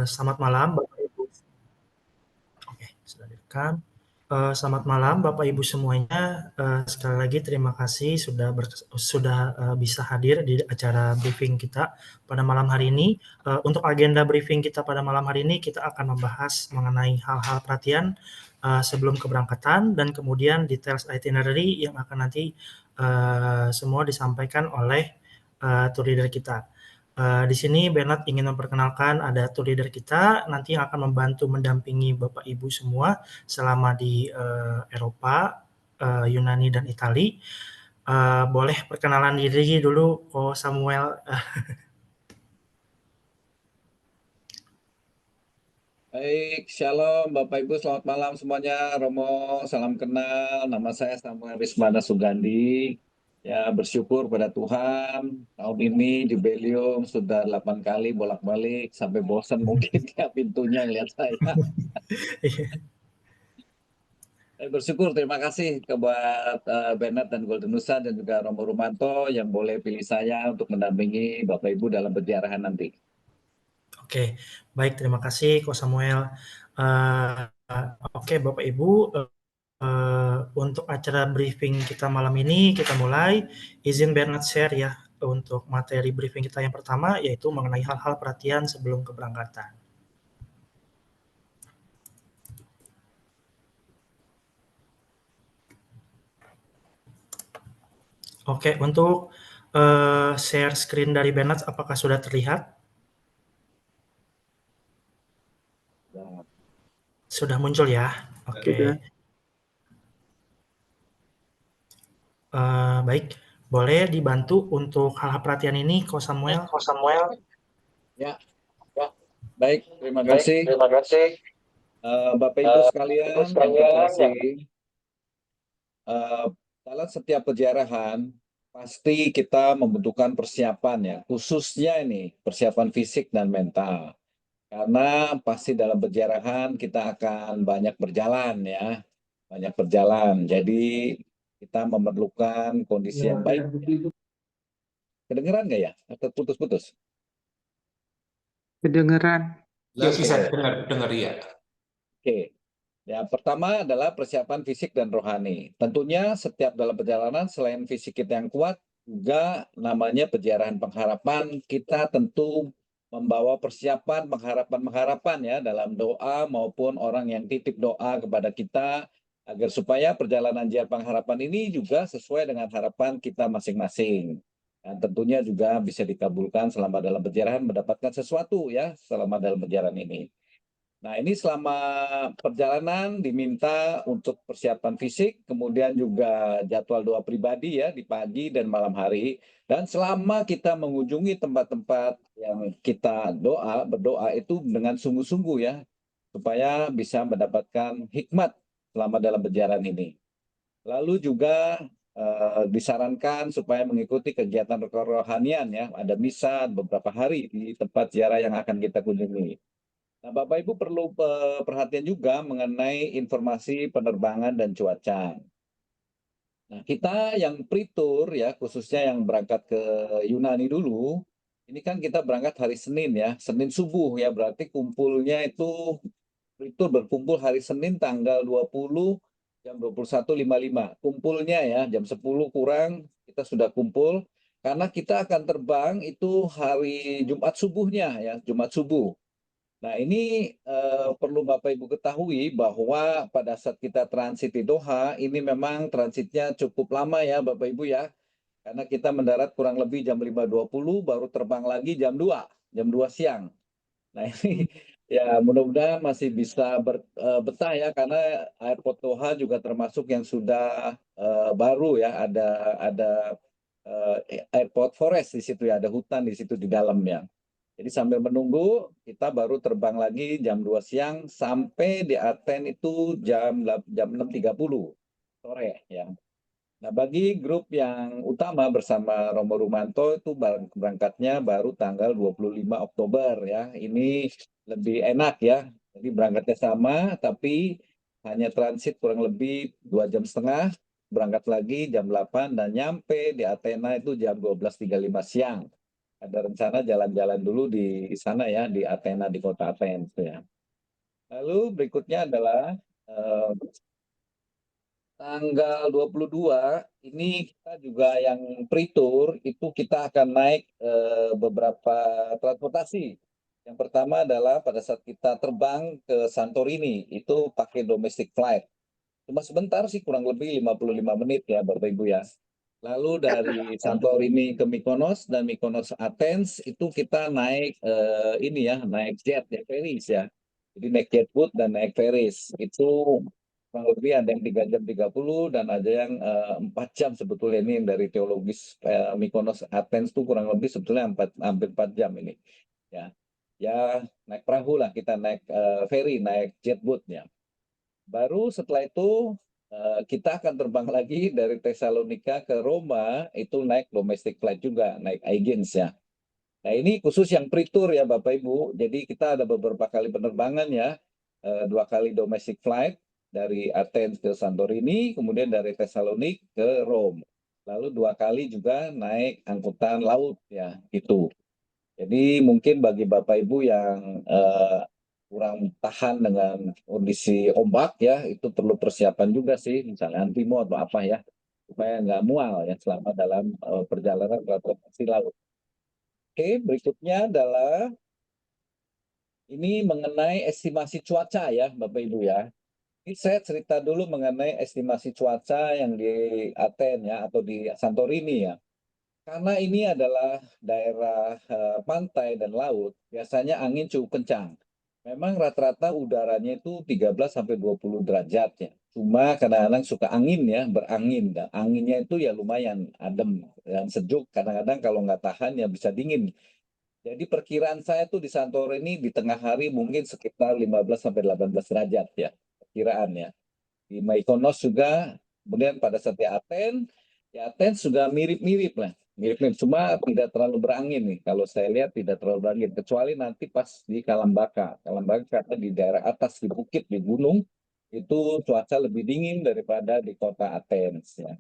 Selamat malam Bapak Ibu. Oke, sudah direkam. Selamat malam Bapak Ibu semuanya. Sekali lagi terima kasih sudah bisa hadir di acara briefing kita pada malam hari ini. Untuk agenda briefing kita pada malam hari ini, kita akan membahas mengenai hal-hal perhatian sebelum keberangkatan dan kemudian details itinerary yang akan nanti semua disampaikan oleh tour leader kita. Di sini Bernard ingin memperkenalkan ada tour leader kita nanti yang akan membantu mendampingi Bapak Ibu semua selama di Eropa, Yunani dan Itali. Boleh perkenalan diri dulu, Ko Samuel. Baik, shalom Bapak Ibu, selamat malam semuanya. Romo, salam kenal. Nama saya Samuel Rismana Sugandi. Ya, bersyukur pada Tuhan. Tahun ini di Belium sudah 8 kali bolak-balik sampai bosan mungkin ya pintunya ngeliat saya. Bersyukur, terima kasih buat Bernard dan Golden Nusa dan juga Romo Rumanto yang boleh pilih saya untuk mendampingi Bapak Ibu dalam perjalanan nanti. Oke, baik terima kasih Ko Samuel. Oke Bapak Ibu, untuk acara briefing kita malam ini kita mulai. Izin Bernard share ya untuk materi briefing kita yang pertama yaitu mengenai hal-hal perhatian sebelum keberangkatan. Oke, untuk share screen dari Bernard apakah sudah terlihat? Ya. Sudah muncul ya? Oke. Baik, boleh dibantu untuk hal-hal perhatian ini, Ko Samuel? Ya, baik, terima kasih. Bapak Ibu sekalian yang terkasih, dalam setiap peziarahan pasti kita membutuhkan persiapan ya, khususnya ini persiapan fisik dan mental. Karena pasti dalam peziarahan kita akan banyak berjalan ya, banyak berjalan. Jadi kita memerlukan kondisi yang baik. Kedengeran nggak ya? Atau putus-putus? Kedengeran. Ya bisa Oke. dengar ya. Oke. Ya, pertama adalah persiapan fisik dan rohani. Tentunya setiap dalam perjalanan selain fisik kita yang kuat, juga namanya peziarahan pengharapan, kita tentu membawa persiapan pengharapan-pengharapan ya dalam doa maupun orang yang titip doa kepada kita agar supaya perjalanan ziarah pengharapan ini juga sesuai dengan harapan kita masing-masing. Dan tentunya juga bisa dikabulkan selama dalam perjalanan mendapatkan sesuatu ya selama dalam perjalanan ini. Nah, ini selama perjalanan diminta untuk persiapan fisik, kemudian juga jadwal doa pribadi ya di pagi dan malam hari. Dan selama kita mengunjungi tempat-tempat yang kita berdoa itu dengan sungguh-sungguh ya, supaya bisa mendapatkan hikmat selama dalam perjalanan ini. Lalu juga disarankan supaya mengikuti kegiatan kerohanian ya, ada misa beberapa hari di tempat ziarah yang akan kita kunjungi. Nah, Bapak Ibu perlu perhatian juga mengenai informasi penerbangan dan cuaca. Nah, kita yang pre-tour ya, khususnya yang berangkat ke Yunani dulu, ini kan kita berangkat hari Senin ya, Senin subuh ya, berarti kumpulnya itu pre-tour berkumpul hari Senin tanggal 20 jam 21.55. Kumpulnya ya, jam 10 kurang kita sudah kumpul, karena kita akan terbang itu hari Jumat subuhnya ya, Jumat subuh. Nah, ini perlu Bapak Ibu ketahui bahwa pada saat kita transit di Doha, ini memang transitnya cukup lama ya Bapak Ibu ya. Karena kita mendarat kurang lebih jam 5.20, baru terbang lagi jam 2 siang. Nah, ini ya mudah-mudahan masih bisa betah ya, karena airport Doha juga termasuk yang sudah baru ya, ada airport forest di situ ya, ada hutan di situ di dalamnya. Jadi sambil menunggu, kita baru terbang lagi jam 2 siang sampai di Aten itu jam 6.30 sore ya. Nah, bagi grup yang utama bersama Romo Rumanto itu berangkatnya baru tanggal 25 Oktober ya. Ini lebih enak ya. Jadi berangkatnya sama tapi hanya transit kurang lebih 2 jam setengah, berangkat lagi jam 8 dan nyampe di Athena itu jam 12.35 siang. ada rencana jalan-jalan dulu di sana ya, di Athena, di kota Athens ya. Lalu berikutnya adalah tanggal 22 ini kita juga yang pre-tour itu kita akan naik beberapa transportasi. Yang pertama adalah pada saat kita terbang ke Santorini itu pakai domestic flight. Cuma sebentar sih, kurang lebih 55 menit ya Bapak Ibu ya. Lalu dari Santorini ke Mykonos dan Mykonos Athens itu kita naik ini ya, naik jet ya, ferries ya. Jadi naik jetboat dan naik ferries. Itu kurang lebih ada yang 3 jam 30 dan ada yang 4 jam sebetulnya, ini yang dari teologis Mykonos Athens itu kurang lebih sebetulnya hampir 4 jam ini. Ya, ya naik perahu lah, kita naik ferry, naik jetboat ya. Baru setelah itu kita akan terbang lagi dari Tesalonika ke Roma, itu naik domestic flight juga, naik Aegeans ya. Nah ini khusus yang pre-tour ya Bapak Ibu. Jadi kita ada beberapa kali penerbangan ya, 2 kali domestic flight dari Athens ke Santorini, kemudian dari Tesalonik ke Rome. Lalu 2 kali juga naik angkutan laut ya, itu. Jadi mungkin bagi Bapak Ibu yang kurang tahan dengan kondisi ombak ya, itu perlu persiapan juga sih, misalnya antimo atau apa ya, supaya nggak mual ya selama dalam perjalanan transportasi laut. Oke, berikutnya adalah ini mengenai estimasi cuaca ya, Bapak Ibu ya. Ini saya cerita dulu mengenai estimasi cuaca yang di Athens ya, atau di Santorini ya. Karena ini adalah daerah pantai dan laut, biasanya angin cukup kencang. Memang rata-rata udaranya itu 13 sampai 20 derajat ya. Cuma kadang-kadang suka angin ya, berangin. Dan anginnya itu ya lumayan adem dan sejuk. Kadang-kadang kalau nggak tahan ya bisa dingin. Jadi perkiraan saya tuh di Santorini di tengah hari mungkin sekitar 15 sampai 18 derajat ya, perkiraan ya. Di Mykonos juga, kemudian pada saat di Athens juga mirip-mirip lah. Mirip-mirip, cuma tidak terlalu berangin nih. Kalau saya lihat tidak terlalu berangin, kecuali nanti pas di Kalambaka. Kalambaka karena di daerah atas, di bukit, di gunung, itu cuaca lebih dingin daripada di kota Athens ya.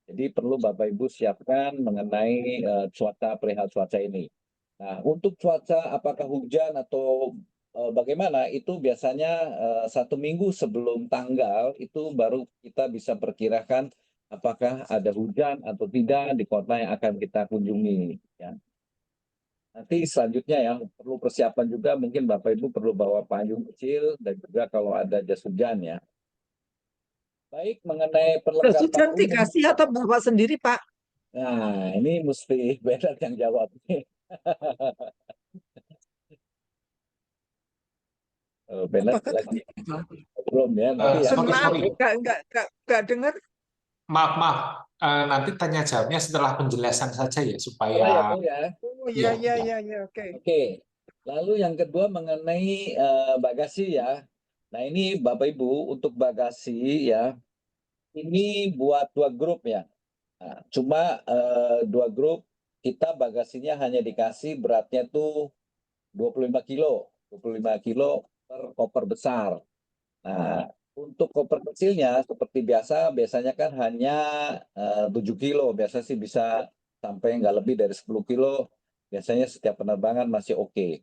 Jadi perlu Bapak Ibu siapkan mengenai cuaca, perihal cuaca ini. Nah, untuk cuaca apakah hujan atau bagaimana itu biasanya 1 minggu sebelum tanggal itu baru kita bisa perkirakan apakah ada hujan atau tidak di kota yang akan kita kunjungi. Ya. Nanti selanjutnya ya perlu persiapan juga, mungkin Bapak Ibu perlu bawa payung kecil dan juga kalau ada jas hujan ya. Baik, mengenai Terus perlengkapan hujan umum. dikasih atau bawa sendiri, Pak? Nah, ini mesti Bernard yang jawab. Bernard Apakah lagi tadi? belum ya, nanti ya. Sorry, Maaf, sorry. nggak dengar. Maaf, maaf. Nanti tanya jawabnya setelah penjelasan saja ya, supaya Oh ya, Bu ya. Oh ya, ya, ya. oke. Oke. Lalu yang kedua mengenai bagasi ya. Nah, ini Bapak Ibu untuk bagasi ya, ini buat 2 grup ya. Nah, cuma 2 grup kita bagasinya hanya dikasih beratnya tuh 25 kilo. 25 kilo per koper besar. Nah, untuk koper kecilnya seperti biasa, biasanya kan hanya 7 kilo. Biasa sih bisa sampai nggak lebih dari 10 kilo. Biasanya setiap penerbangan masih oke.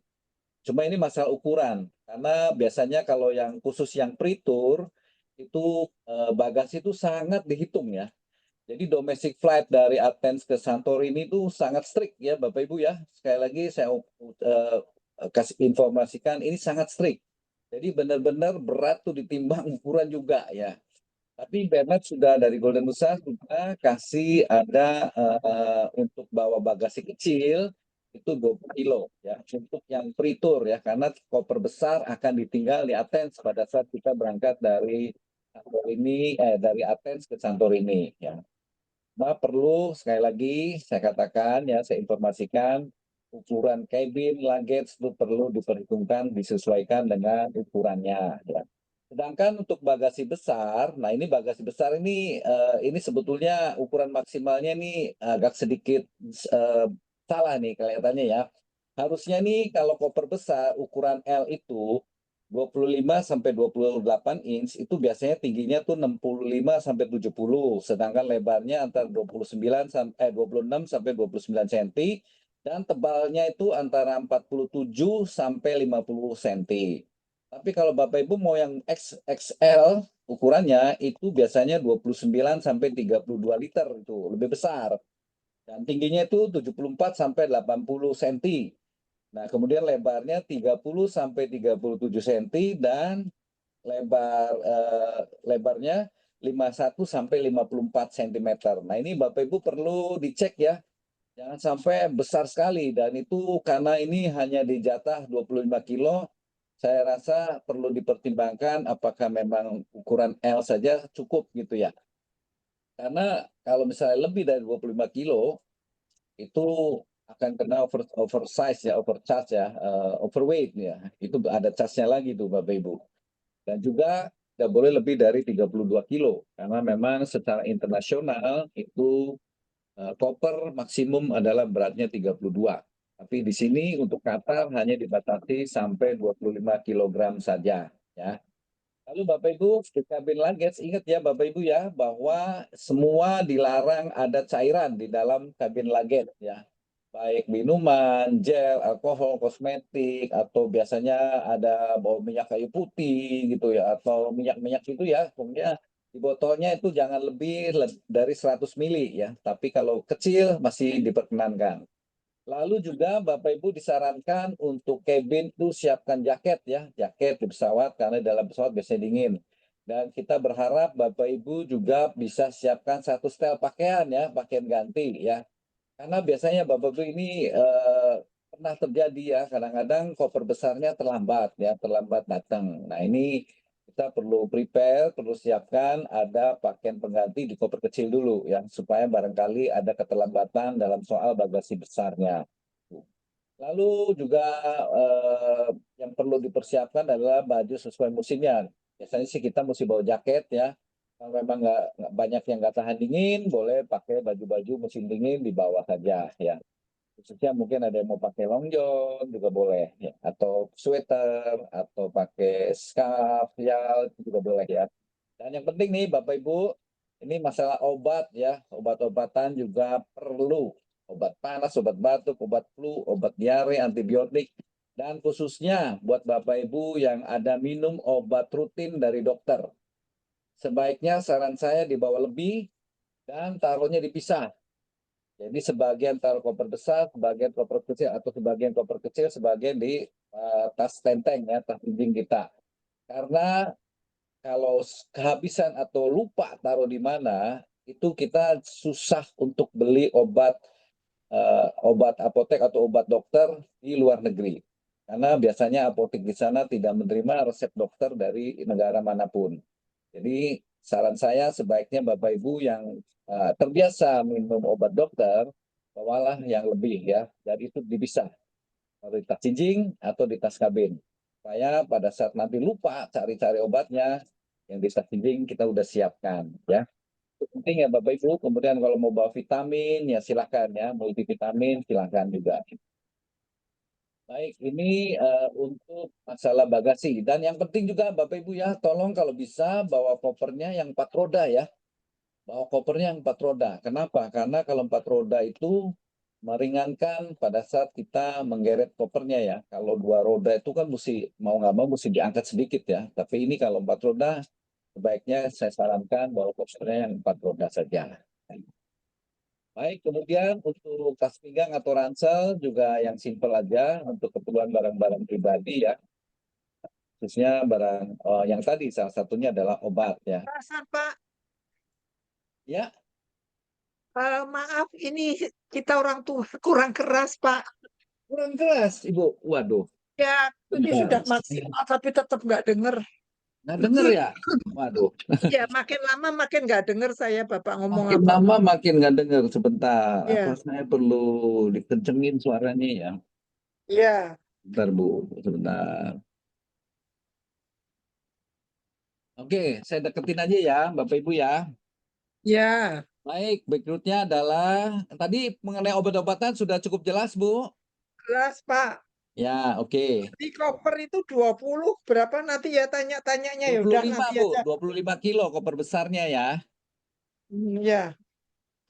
Cuma ini masalah ukuran. Karena biasanya kalau yang khusus yang pre-tour, itu bagasi itu sangat dihitung ya. Jadi domestic flight dari Athens ke Santorini itu sangat strict ya Bapak Ibu ya. Sekali lagi saya kasih informasikan ini sangat strict. Jadi benar-benar berat tuh ditimbang ukuran juga ya. Tapi Bernard sudah dari Golden Nusa sudah kasih ada untuk bawa bagasi kecil itu 20 kilo ya untuk yang pre-tour ya, karena koper besar akan ditinggal di Athens pada saat kita berangkat dari Santorini dari Athens ke Santorini ya. Nah, perlu sekali lagi saya katakan ya, saya informasikan ukuran cabin luggage itu perlu diperhitungkan, disesuaikan dengan ukurannya ya. Sedangkan untuk bagasi besar, nah ini bagasi besar ini sebetulnya ukuran maksimalnya ini agak sedikit salah nih kelihatannya ya. Harusnya nih kalau koper besar ukuran L itu 25 sampai 28 inch itu biasanya tingginya tuh 65 sampai 70, sedangkan lebarnya antara 29 sampai 26 sampai 29 cm dan tebalnya itu antara 47 sampai 50 cm. Tapi kalau Bapak Ibu mau yang XXL ukurannya itu biasanya 29 sampai 32 liter itu lebih besar. Dan tingginya itu 74 sampai 80 cm. Nah, kemudian lebarnya 30 sampai 37 cm dan lebarnya 51 sampai 54 cm. Nah, ini Bapak Ibu perlu dicek ya. Jangan sampai besar sekali dan itu karena ini hanya dijatah 25 kilo, saya rasa perlu dipertimbangkan apakah memang ukuran L saja cukup gitu ya. Karena kalau misalnya lebih dari 25 kilo, itu akan kena oversize ya, overcharge ya, overweight ya. Itu ada charge-nya lagi tuh Bapak Ibu. Dan juga tidak boleh lebih dari 32 kilo, karena memang secara internasional itu koper maksimum adalah beratnya 32. Tapi di sini untuk Qatar hanya dibatasi sampai 25 kg saja ya. Lalu Bapak Ibu di kabin luggage ingat ya Bapak Ibu ya bahwa semua dilarang ada cairan di dalam kabin luggage ya. Baik minuman, gel, alkohol, kosmetik atau biasanya ada bau minyak kayu putih gitu ya atau minyak-minyak itu ya. Pokoknya di botolnya itu jangan lebih dari 100 mili ya. Tapi kalau kecil masih diperkenankan. Lalu juga Bapak Ibu disarankan untuk cabin itu siapkan jaket ya, jaket di pesawat karena dalam pesawat biasanya dingin. Dan kita berharap Bapak Ibu juga bisa siapkan satu setel pakaian ya, pakaian ganti ya. Karena biasanya Bapak Ibu ini pernah terjadi ya, kadang-kadang koper besarnya terlambat ya, terlambat datang. Nah, ini kita perlu prepare, perlu siapkan ada pakaian pengganti di koper kecil dulu ya, supaya barangkali ada keterlambatan dalam soal bagasi besarnya. Lalu juga yang perlu dipersiapkan adalah baju sesuai musimnya. Biasanya sih kita mesti bawa jaket ya. Kalau memang nggak banyak yang nggak tahan dingin, boleh pakai baju-baju musim dingin di bawah saja ya. Khususnya mungkin ada yang mau pakai long john juga boleh ya. Atau sweater, atau pakai scarf, ya itu juga boleh ya. Dan yang penting nih Bapak Ibu, ini masalah obat ya. Obat-obatan juga perlu. Obat panas, obat batuk, obat flu, obat diare, antibiotik. Dan khususnya buat Bapak Ibu yang ada minum obat rutin dari dokter. Sebaiknya saran saya dibawa lebih dan taruhnya dipisah. Jadi sebagian taruh koper besar, sebagian koper kecil, atau sebagian koper kecil, sebagian di tas tenteng ya, tas pingging kita. Karena kalau kehabisan atau lupa taruh di mana, itu kita susah untuk beli obat apotek atau obat dokter di luar negeri. Karena biasanya apotek di sana tidak menerima resep dokter dari negara manapun. Jadi saran saya sebaiknya Bapak Ibu yang terbiasa minum obat dokter, bawalah yang lebih ya. Jadi itu dipisah, di tas jinjing atau di tas kabin. Supaya pada saat nanti lupa cari-cari obatnya, yang di tas jinjing kita udah siapkan ya. Itu penting ya Bapak Ibu. Kemudian kalau mau bawa vitamin ya silakan ya, multivitamin silakan juga. Baik, ini untuk masalah bagasi. Dan yang penting juga Bapak Ibu ya, tolong kalau bisa bawa kopernya yang 4 roda ya. Bawa kopernya yang 4 roda. Kenapa? Karena kalau 4 roda itu meringankan pada saat kita menggeret kopernya ya. Kalau 2 roda itu kan mesti mau nggak mau mesti diangkat sedikit ya. Tapi ini kalau 4 roda, sebaiknya saya sarankan bawa kopernya yang 4 roda saja. Baik, kemudian untuk tas pinggang atau ransel juga yang simpel aja untuk keperluan barang-barang pribadi ya. Khususnya barang yang tadi salah satunya adalah obat ya. Perasaan Pak, Ya, maaf ini kita orang tua kurang keras Pak. kurang keras Ibu. Waduh. Ya, ini sudah maksimal tapi tetap nggak denger. Nggak denger ya? Waduh. Ya, makin lama makin nggak denger saya Bapak ngomong Makin apa. lama makin nggak denger sebentar. Apa Ya, saya perlu dikencengin suaranya ya? ya, Bentar Bu, sebentar. Oke, saya deketin aja ya Bapak Ibu ya. ya. Baik, berikutnya adalah tadi mengenai obat-obatan sudah cukup jelas Bu. Keras Pak. Ya, oke. Di koper itu 20 berapa nanti ya tanya-tanyanya ya udah 25 nanti Bu, aja. 25 kilo koper besarnya ya. Ya,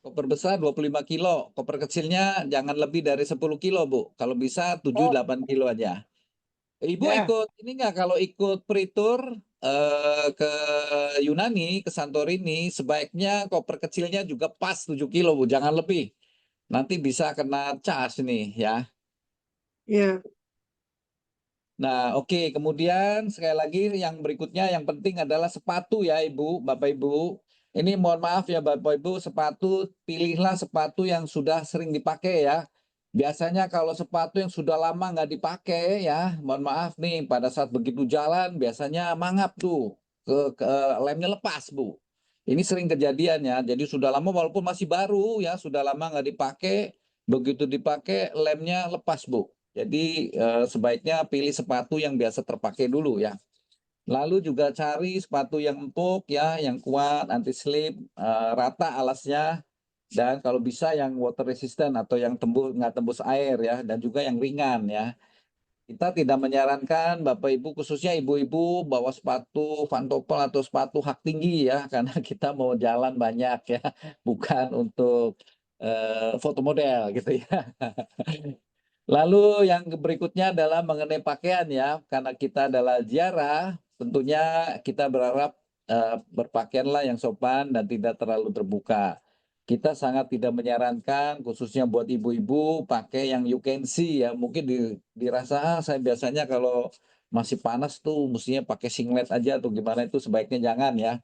Koper besar 25 kilo, koper kecilnya jangan lebih dari 10 kilo, Bu. Kalau bisa 7-8 kilo aja. Ibu Ya, ikut ini nggak, kalau ikut pre-tour ke Yunani, ke Santorini, sebaiknya koper kecilnya juga pas 7 kilo, Bu. Jangan lebih. Nanti bisa kena cas nih ya. Ya. Nah, oke. Kemudian sekali lagi yang berikutnya yang penting adalah sepatu ya, Ibu, Bapak Ibu. Ini mohon maaf ya Bapak Ibu, sepatu pilihlah sepatu yang sudah sering dipakai ya. Biasanya kalau sepatu yang sudah lama nggak dipakai ya, mohon maaf nih, pada saat begitu jalan biasanya mangap tuh, lemnya lepas, Bu. Ini sering kejadian ya. Jadi sudah lama walaupun masih baru ya, sudah lama nggak dipakai, begitu dipakai lemnya lepas, Bu. Jadi sebaiknya pilih sepatu yang biasa terpakai dulu ya. Lalu juga cari sepatu yang empuk ya, yang kuat, anti slip, rata alasnya, dan kalau bisa yang water resistant atau yang nggak tembus air ya, dan juga yang ringan ya. Kita tidak menyarankan Bapak Ibu, khususnya ibu-ibu, bawa sepatu pantopel atau sepatu hak tinggi ya, karena kita mau jalan banyak ya, bukan untuk foto model gitu ya. Lalu yang berikutnya adalah mengenai pakaian ya, karena kita adalah ziarah, tentunya kita berharap berpakaianlah yang sopan dan tidak terlalu terbuka. Kita sangat tidak menyarankan, khususnya buat ibu-ibu, pakai yang you can see ya. Mungkin dirasa, saya biasanya kalau masih panas tuh mestinya pakai singlet aja atau gimana, itu sebaiknya jangan ya.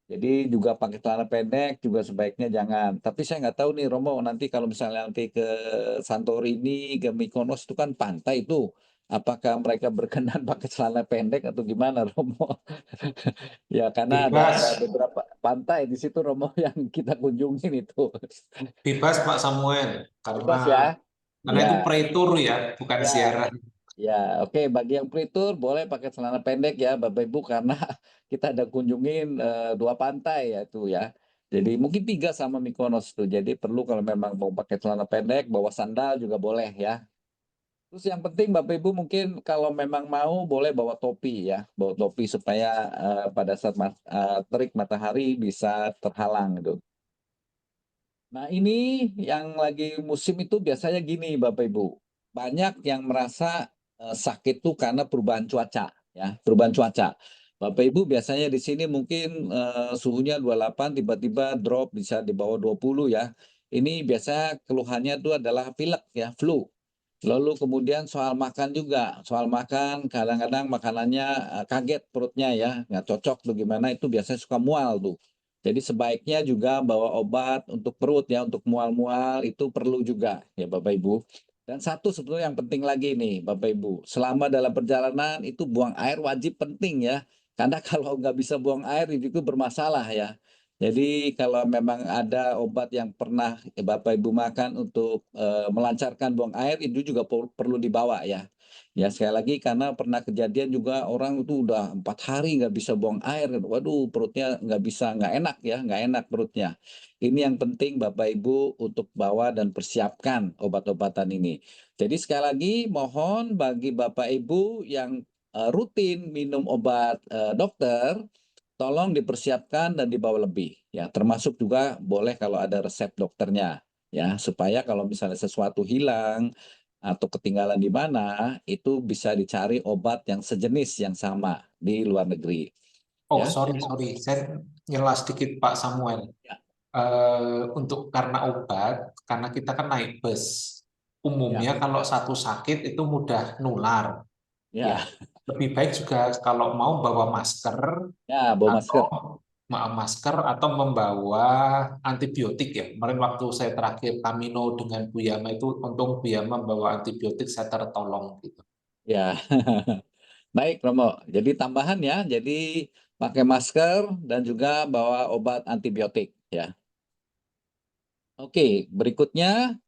Jadi juga pakai celana pendek juga sebaiknya jangan. Tapi saya nggak tahu nih Romo, nanti kalau misalnya nanti ke Santorini, ke Mykonos itu kan pantai itu. Apakah mereka berkenan pakai celana pendek atau gimana Romo? Ya karena ada bebas, beberapa pantai di situ Romo yang kita kunjungin itu. bebas Pak Samuel, karena Bebas ya? itu Ya, pre-tour ya, bukan ya. ziarah. Ya, oke. Bagi yang pre-tour boleh pakai celana pendek ya, Bapak Ibu, karena kita ada kunjungin dua pantai ya itu ya. Jadi mungkin tiga sama Mykonos tuh. Jadi perlu kalau memang mau pakai celana pendek, bawa sandal juga boleh ya. Terus yang penting Bapak Ibu mungkin kalau memang mau boleh bawa topi ya, bawa topi supaya pada saat terik matahari bisa terhalang gitu. Nah, ini yang lagi musim itu biasanya gini, Bapak Ibu. Banyak yang merasa sakit tuh karena perubahan cuaca, ya, perubahan cuaca. Bapak Ibu biasanya di sini mungkin suhunya 28, tiba-tiba drop bisa di bawah 20 ya. Ini biasanya keluhannya itu adalah pilek ya, flu. Lalu kemudian soal makan juga, soal makan kadang-kadang makanannya kaget perutnya ya, nggak cocok bagaimana, itu biasanya suka mual tuh. Jadi sebaiknya juga bawa obat untuk perut ya, untuk mual-mual itu perlu juga ya Bapak Ibu. Dan satu sebetulnya yang penting lagi nih Bapak Ibu, selama dalam perjalanan itu buang air wajib penting ya. Karena kalau nggak bisa buang air itu bermasalah ya. Jadi kalau memang ada obat yang pernah Bapak Ibu makan untuk melancarkan buang air, itu juga perlu dibawa ya. Ya sekali lagi karena pernah kejadian juga orang itu udah 4 hari nggak bisa buang air, waduh perutnya nggak bisa, nggak enak ya, nggak enak perutnya. Ini yang penting Bapak Ibu untuk bawa dan persiapkan obat-obatan ini. Jadi sekali lagi mohon bagi Bapak Ibu yang rutin minum obat dokter, tolong dipersiapkan dan dibawa lebih ya, termasuk juga boleh kalau ada resep dokternya ya, supaya kalau misalnya sesuatu hilang atau ketinggalan di mana itu bisa dicari obat yang sejenis yang sama di luar negeri Oh, ya. sorry, saya nyela sedikit Pak Samuel. Ya, Untuk karena obat, karena kita kan naik bus. ya, Umumnya kalau satu sakit itu mudah nular, ya. ya, Lebih baik juga kalau mau bawa masker ya, bawa atau masker. membawa antibiotik ya. Kemarin waktu saya terakhir Kamino dengan Bu Yama itu, untung Bu Yama membawa antibiotik, saya tertolong gitu. Ya. Baik Romo, jadi tambahan ya, jadi pakai masker dan juga bawa obat antibiotik ya. Oke, berikutnya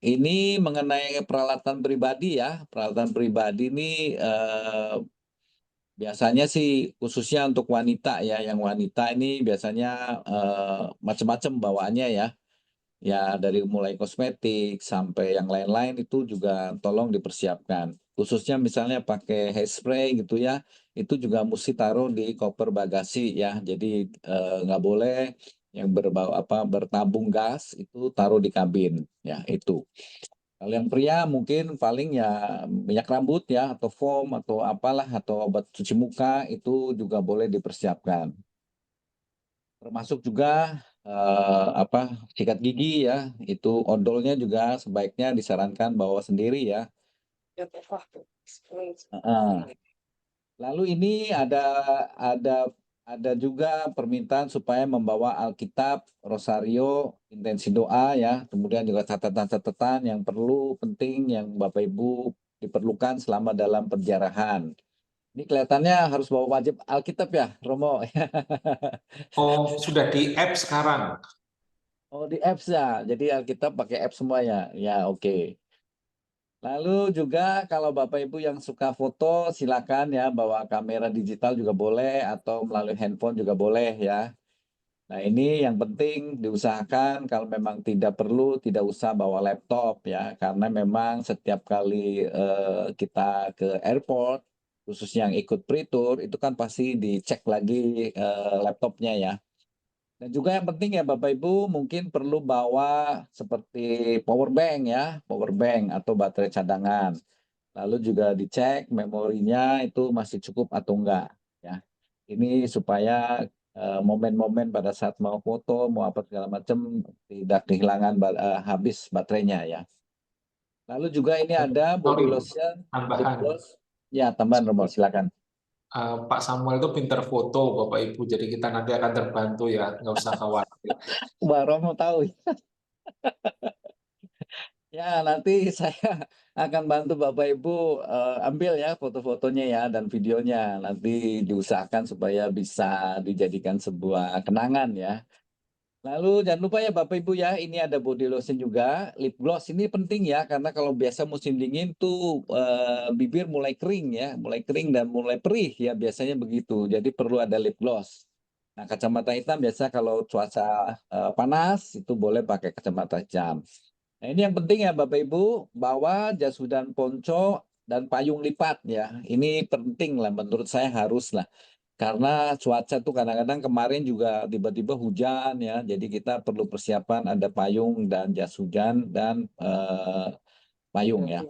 ini mengenai peralatan pribadi ya. Peralatan pribadi ini biasanya sih khususnya untuk wanita ya. Yang wanita ini biasanya macam-macam bawaannya ya. Ya dari mulai kosmetik sampai yang lain-lain itu juga tolong dipersiapkan. Khususnya misalnya pakai hairspray gitu ya. Itu juga mesti taruh di koper bagasi ya. Jadi nggak boleh yang berbau bertabung gas itu taruh di kabin ya itu. Kalau yang pria mungkin paling ya minyak rambut ya atau foam atau apalah atau obat cuci muka itu juga boleh dipersiapkan. Termasuk juga sikat gigi ya, itu odolnya juga sebaiknya disarankan bawa sendiri ya. Heeh. Lalu ini ada juga permintaan supaya membawa Alkitab, rosario, intensi doa ya, kemudian juga catatan-catatan yang penting yang Bapak Ibu diperlukan selama dalam perjalanan. Ini kelihatannya harus bawa wajib Alkitab ya, Romo. Oh, sudah di app sekarang. Oh, di apps ya. Jadi Alkitab pakai app semuanya. Ya, oke. Lalu juga kalau Bapak Ibu yang suka foto, silakan ya bawa kamera digital juga boleh atau melalui handphone juga boleh ya. Nah, ini yang penting diusahakan kalau memang tidak perlu, tidak usah bawa laptop ya, karena memang setiap kali kita ke airport, khususnya yang ikut pre-tour, itu kan pasti dicek lagi laptopnya ya. Dan juga yang penting ya Bapak Ibu mungkin perlu bawa seperti power bank ya, power bank atau baterai cadangan. Lalu juga dicek memorinya itu masih cukup atau enggak ya. Ini supaya momen-momen pada saat mau foto, mau apa segala macam tidak kehilangan habis baterainya ya. Lalu juga ini ada body Sorry, lotion, lip tambahan. gloss. Ya, tambahan Romo, silakan. Pak Samuel itu pinter foto, Bapak Ibu. Jadi kita nanti akan terbantu ya, nggak usah khawatir. Wah, Romo tahu. Ya, nanti saya akan bantu Bapak Ibu ambil ya foto-fotonya ya dan videonya. Nanti diusahakan supaya bisa dijadikan sebuah kenangan ya. Lalu jangan lupa ya Bapak Ibu ya, ini ada body lotion juga, lip gloss ini penting ya karena kalau biasa musim dingin tuh bibir mulai kering ya, mulai kering dan mulai perih ya biasanya begitu. Jadi perlu ada lip gloss. Nah, kacamata hitam biasa kalau cuaca panas itu boleh pakai kacamata hitam. Nah, ini yang penting ya Bapak Ibu, bawa jas hujan ponco dan payung lipat ya. Ini penting lah menurut saya harus lah. Karena cuaca tuh kadang-kadang kemarin juga tiba-tiba hujan ya. Jadi kita perlu persiapan ada payung dan jas hujan dan payung ya.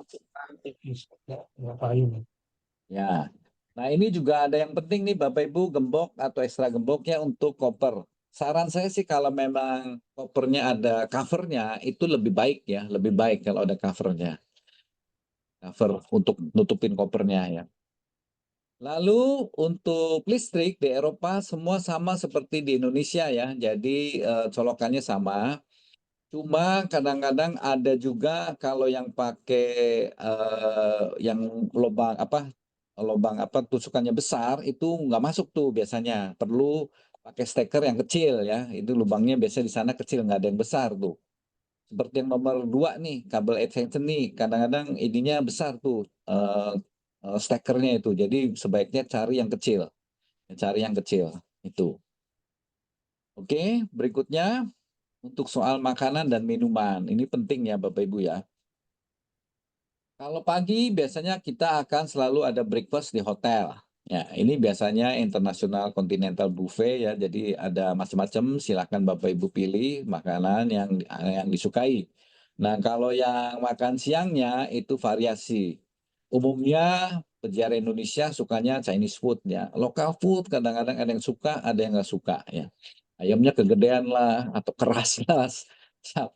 Ya. Nah, ini juga ada yang penting nih Bapak Ibu, gembok atau ekstra gemboknya untuk koper. Saran saya sih kalau memang kopernya ada covernya itu lebih baik ya, lebih baik kalau ada covernya. Cover untuk nutupin kopernya ya. Lalu untuk listrik di Eropa semua sama seperti di Indonesia ya. Jadi colokannya sama. Cuma kadang-kadang ada juga kalau yang pakai yang lubang apa tusukannya besar itu nggak masuk tuh biasanya. Perlu pakai steker yang kecil ya. Itu lubangnya biasa di sana kecil nggak ada yang besar tuh. Seperti yang nomor 2 nih kabel extension nih kadang-kadang ininya besar tuh stekernya itu. Jadi sebaiknya cari yang kecil. Cari yang kecil itu. Oke, berikutnya untuk soal makanan dan minuman. Ini penting ya Bapak Ibu ya. Kalau pagi biasanya kita akan selalu ada breakfast di hotel. Ya, ini biasanya international continental buffet ya. Jadi ada macam-macam, silakan Bapak Ibu pilih makanan yang disukai. Nah, kalau yang makan siangnya itu variasi. Umumnya peziarah Indonesia sukanya Chinese food ya. Local food kadang-kadang ada yang suka, ada yang nggak suka ya. Ayamnya kegedean lah atau keras lah,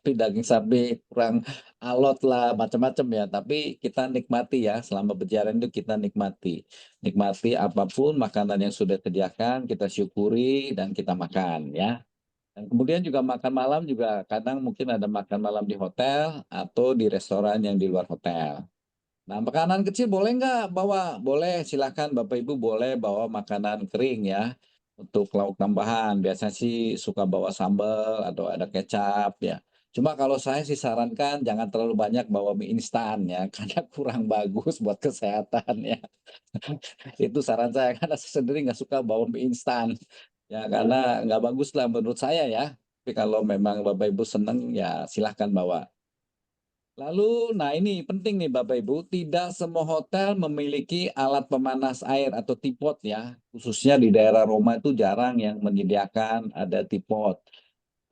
daging sapi kurang alot lah, macam-macam ya. Tapi kita nikmati ya, selama berjalan itu kita nikmati. Nikmati apapun makanan yang sudah disediakan, kita syukuri dan kita makan ya. Dan kemudian juga makan malam juga kadang mungkin ada makan malam di hotel atau di restoran yang di luar hotel. Nah, makanan kecil boleh nggak bawa? Boleh, silakan Bapak Ibu boleh bawa makanan kering ya. Untuk lauk tambahan, biasa sih suka bawa sambal atau ada kecap ya. Cuma kalau saya sih sarankan jangan terlalu banyak bawa mie instan ya, karena kurang bagus buat kesehatan ya. Itu saran saya, karena saya sendiri nggak suka bawa mie instan. Ya, karena nggak bagus lah menurut saya ya. Tapi kalau memang Bapak Ibu seneng ya silahkan bawa. Lalu, nah ini penting nih Bapak Ibu, tidak semua hotel memiliki alat pemanas air atau teapot ya. Khususnya di daerah Roma itu jarang yang menyediakan ada teapot.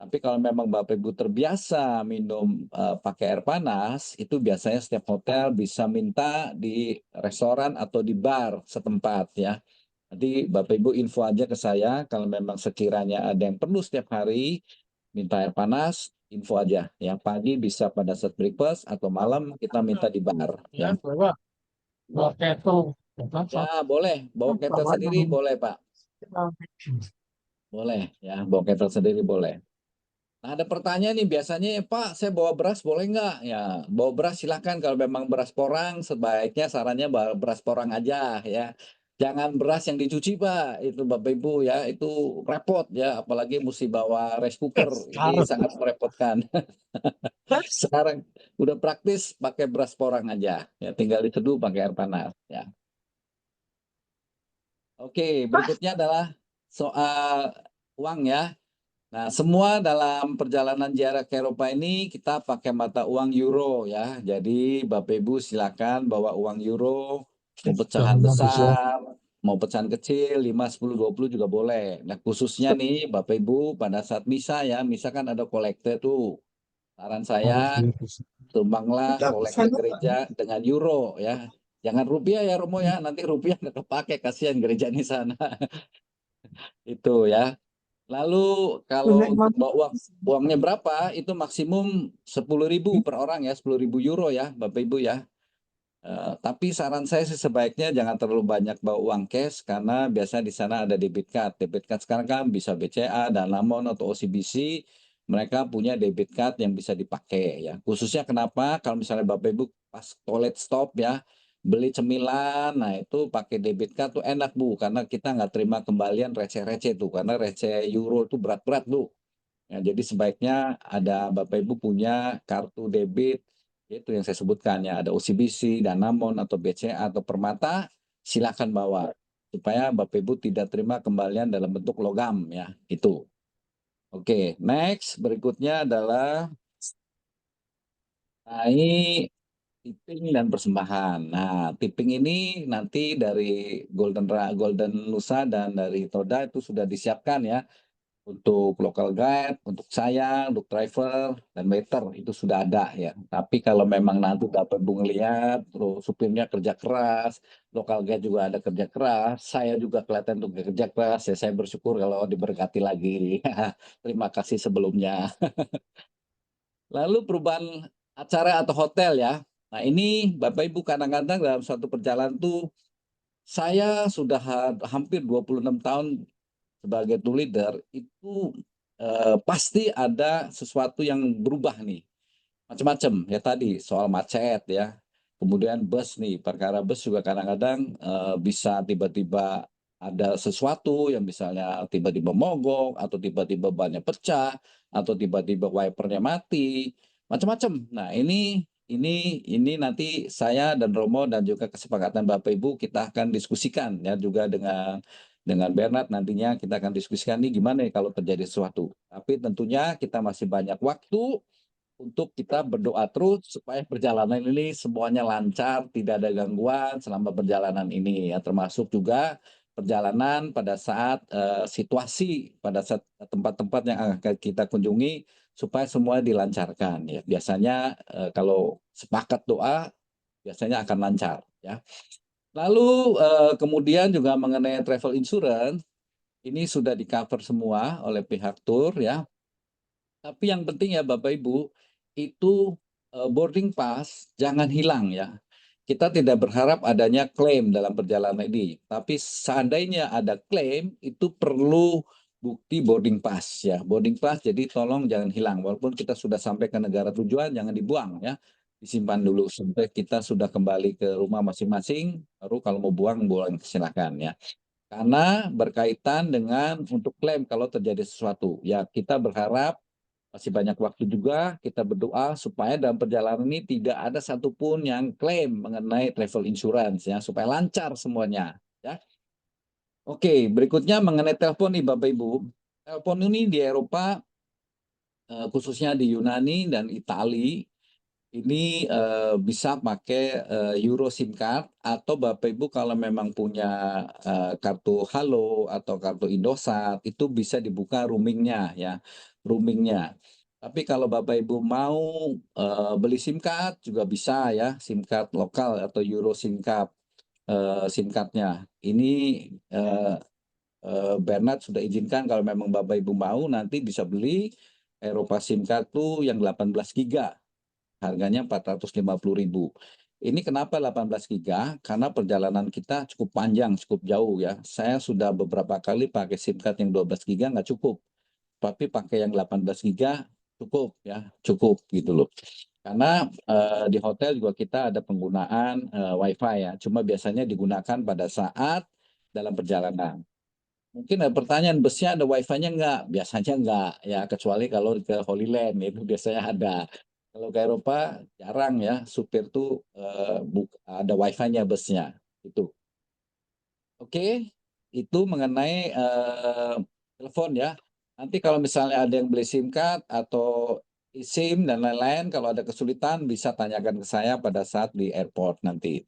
Tapi kalau memang Bapak Ibu terbiasa minum pakai air panas, itu biasanya setiap hotel bisa minta di restoran atau di bar setempat ya. Nanti Bapak Ibu info aja ke saya kalau memang sekiranya ada yang perlu setiap hari minta air panas, info aja. Yang pagi bisa pada saat breakfast atau malam kita minta di bar ya. Ya, boleh. Bawa kettle sendiri boleh, Pak. Boleh ya, bawa kettle sendiri boleh. Nah, ada pertanyaan nih biasanya, Pak, saya bawa beras boleh nggak? Ya, bawa beras silahkan. Kalau memang beras porang, sebaiknya sarannya bawa beras porang aja ya. Jangan beras yang dicuci, Pak. Itu Bapak Ibu ya, itu repot ya. Apalagi mesti bawa rice cooker. Ini sangat merepotkan. Sekarang udah praktis pakai beras porang aja. Ya, tinggal diteduh pakai air panas ya. Oke, berikutnya adalah soal uang ya. Nah, semua dalam perjalanan jarak ke Eropa ini kita pakai mata uang euro ya. Jadi Bapak Ibu silakan bawa uang euro, mau pecahan besar, mau pecahan kecil, 5, 10, 20 juga boleh. Nah, khususnya nih Bapak Ibu pada saat misa ya, misa kan ada kolekte tuh. Saran saya, tumbanglah kolekte gereja dengan euro ya. Jangan rupiah ya Romo ya, nanti rupiah nggak kepake, kasihan gereja di sana. Itu ya. Lalu kalau untuk bawa uangnya berapa, itu maksimum 10.000 per orang ya, 10.000 euro ya, Bapak Ibu ya. Tapi saran saya sih sebaiknya jangan terlalu banyak bawa uang cash karena biasanya di sana ada debit card. Debit card sekarang kan bisa BCA, Danamon atau OCBC, mereka punya debit card yang bisa dipakai ya. Khususnya kenapa? Kalau misalnya Bapak Ibu pas toilet stop ya, beli cemilan, nah itu pakai debit card tuh enak Bu, karena kita nggak terima kembalian receh-receh tuh, karena receh euro tuh berat-berat Bu. Ya, jadi sebaiknya ada Bapak Ibu punya kartu debit, itu yang saya sebutkan ya, ada OCBC, Danamon atau BCA atau Permata, silakan bawa supaya Bapak Ibu tidak terima kembalian dalam bentuk logam ya, itu. Oke, next berikutnya adalah nah ini tipping dan persembahan. Nah, tipping ini nanti dari Golden Nusa dan dari Toda itu sudah disiapkan ya. Untuk local guide, untuk saya, untuk driver, dan waiter itu sudah ada ya. Tapi kalau memang nanti dapat Bung lihat, terus supirnya kerja keras, local guide juga ada kerja keras, saya juga kelihatan untuk kerja keras, ya saya bersyukur kalau diberkati lagi. Terima kasih sebelumnya. Lalu perubahan acara atau hotel ya. Nah ini Bapak Ibu kadang-kadang dalam suatu perjalanan tuh saya sudah hampir 26 tahun sebagai tour leader itu pasti ada sesuatu yang berubah nih. Macam-macam ya tadi soal macet ya. Kemudian bus nih, perkara bus juga kadang-kadang bisa tiba-tiba ada sesuatu yang misalnya tiba-tiba mogok atau tiba-tiba bannya pecah atau tiba-tiba wipernya mati, macam-macam. Nah, ini nanti saya dan Romo dan juga kesepakatan Bapak Ibu kita akan diskusikan ya juga dengan Bernard nantinya kita akan diskusikan nih gimana ya kalau terjadi sesuatu. Tapi tentunya kita masih banyak waktu untuk kita berdoa terus supaya perjalanan ini semuanya lancar, tidak ada gangguan selama perjalanan ini ya, termasuk juga perjalanan pada saat situasi pada saat tempat-tempat yang akan kita kunjungi supaya semua dilancarkan ya. Biasanya kalau sepakat doa biasanya akan lancar ya. Lalu kemudian juga mengenai travel insurance ini sudah di-cover semua oleh pihak tour ya. Tapi yang penting ya Bapak Ibu, itu boarding pass jangan hilang ya. Kita tidak berharap adanya klaim dalam perjalanan ini, tapi seandainya ada klaim itu perlu bukti boarding pass ya. Boarding pass jadi tolong jangan hilang walaupun kita sudah sampai ke negara tujuan jangan dibuang ya. Disimpan dulu sampai kita sudah kembali ke rumah masing-masing, baru kalau mau buang silakan ya. Karena berkaitan dengan untuk klaim kalau terjadi sesuatu. Ya, kita berharap masih banyak waktu juga kita berdoa supaya dalam perjalanan ini tidak ada satupun yang klaim mengenai travel insurance ya supaya lancar semuanya ya. Oke, berikutnya mengenai telepon nih Bapak Ibu. Telepon ini di Eropa khususnya di Yunani dan Italia ini bisa pakai Euro SIM card, atau Bapak Ibu kalau memang punya kartu Halo atau kartu Indosat itu bisa dibuka roamingnya ya, roamingnya. Tapi kalau Bapak Ibu mau beli SIM card juga bisa ya, SIM card lokal atau Euro SIM card, SIM cardnya. Ini Bernard sudah izinkan kalau memang Bapak Ibu mau nanti bisa beli Eropa SIM card tuh yang 18 giga. Harganya 450.000. Ini kenapa 18 giga? Karena perjalanan kita cukup panjang, cukup jauh ya. Saya sudah beberapa kali pakai SIM card yang 12 giga nggak cukup. Tapi pakai yang 18 giga cukup ya, cukup gitu loh. Karena di hotel juga kita ada penggunaan WiFi ya. Cuma biasanya digunakan pada saat dalam perjalanan. Mungkin ada pertanyaan, busnya ada wifi-nya nggak? Biasanya nggak, ya kecuali kalau ke Holy Land, itu biasanya ada. Kalau ke Eropa, jarang ya, supir tuh ada wifi-nya busnya. Itu. Oke, itu mengenai telepon ya. Nanti kalau misalnya ada yang beli SIM card atau eSIM dan lain-lain, kalau ada kesulitan bisa tanyakan ke saya pada saat di airport nanti.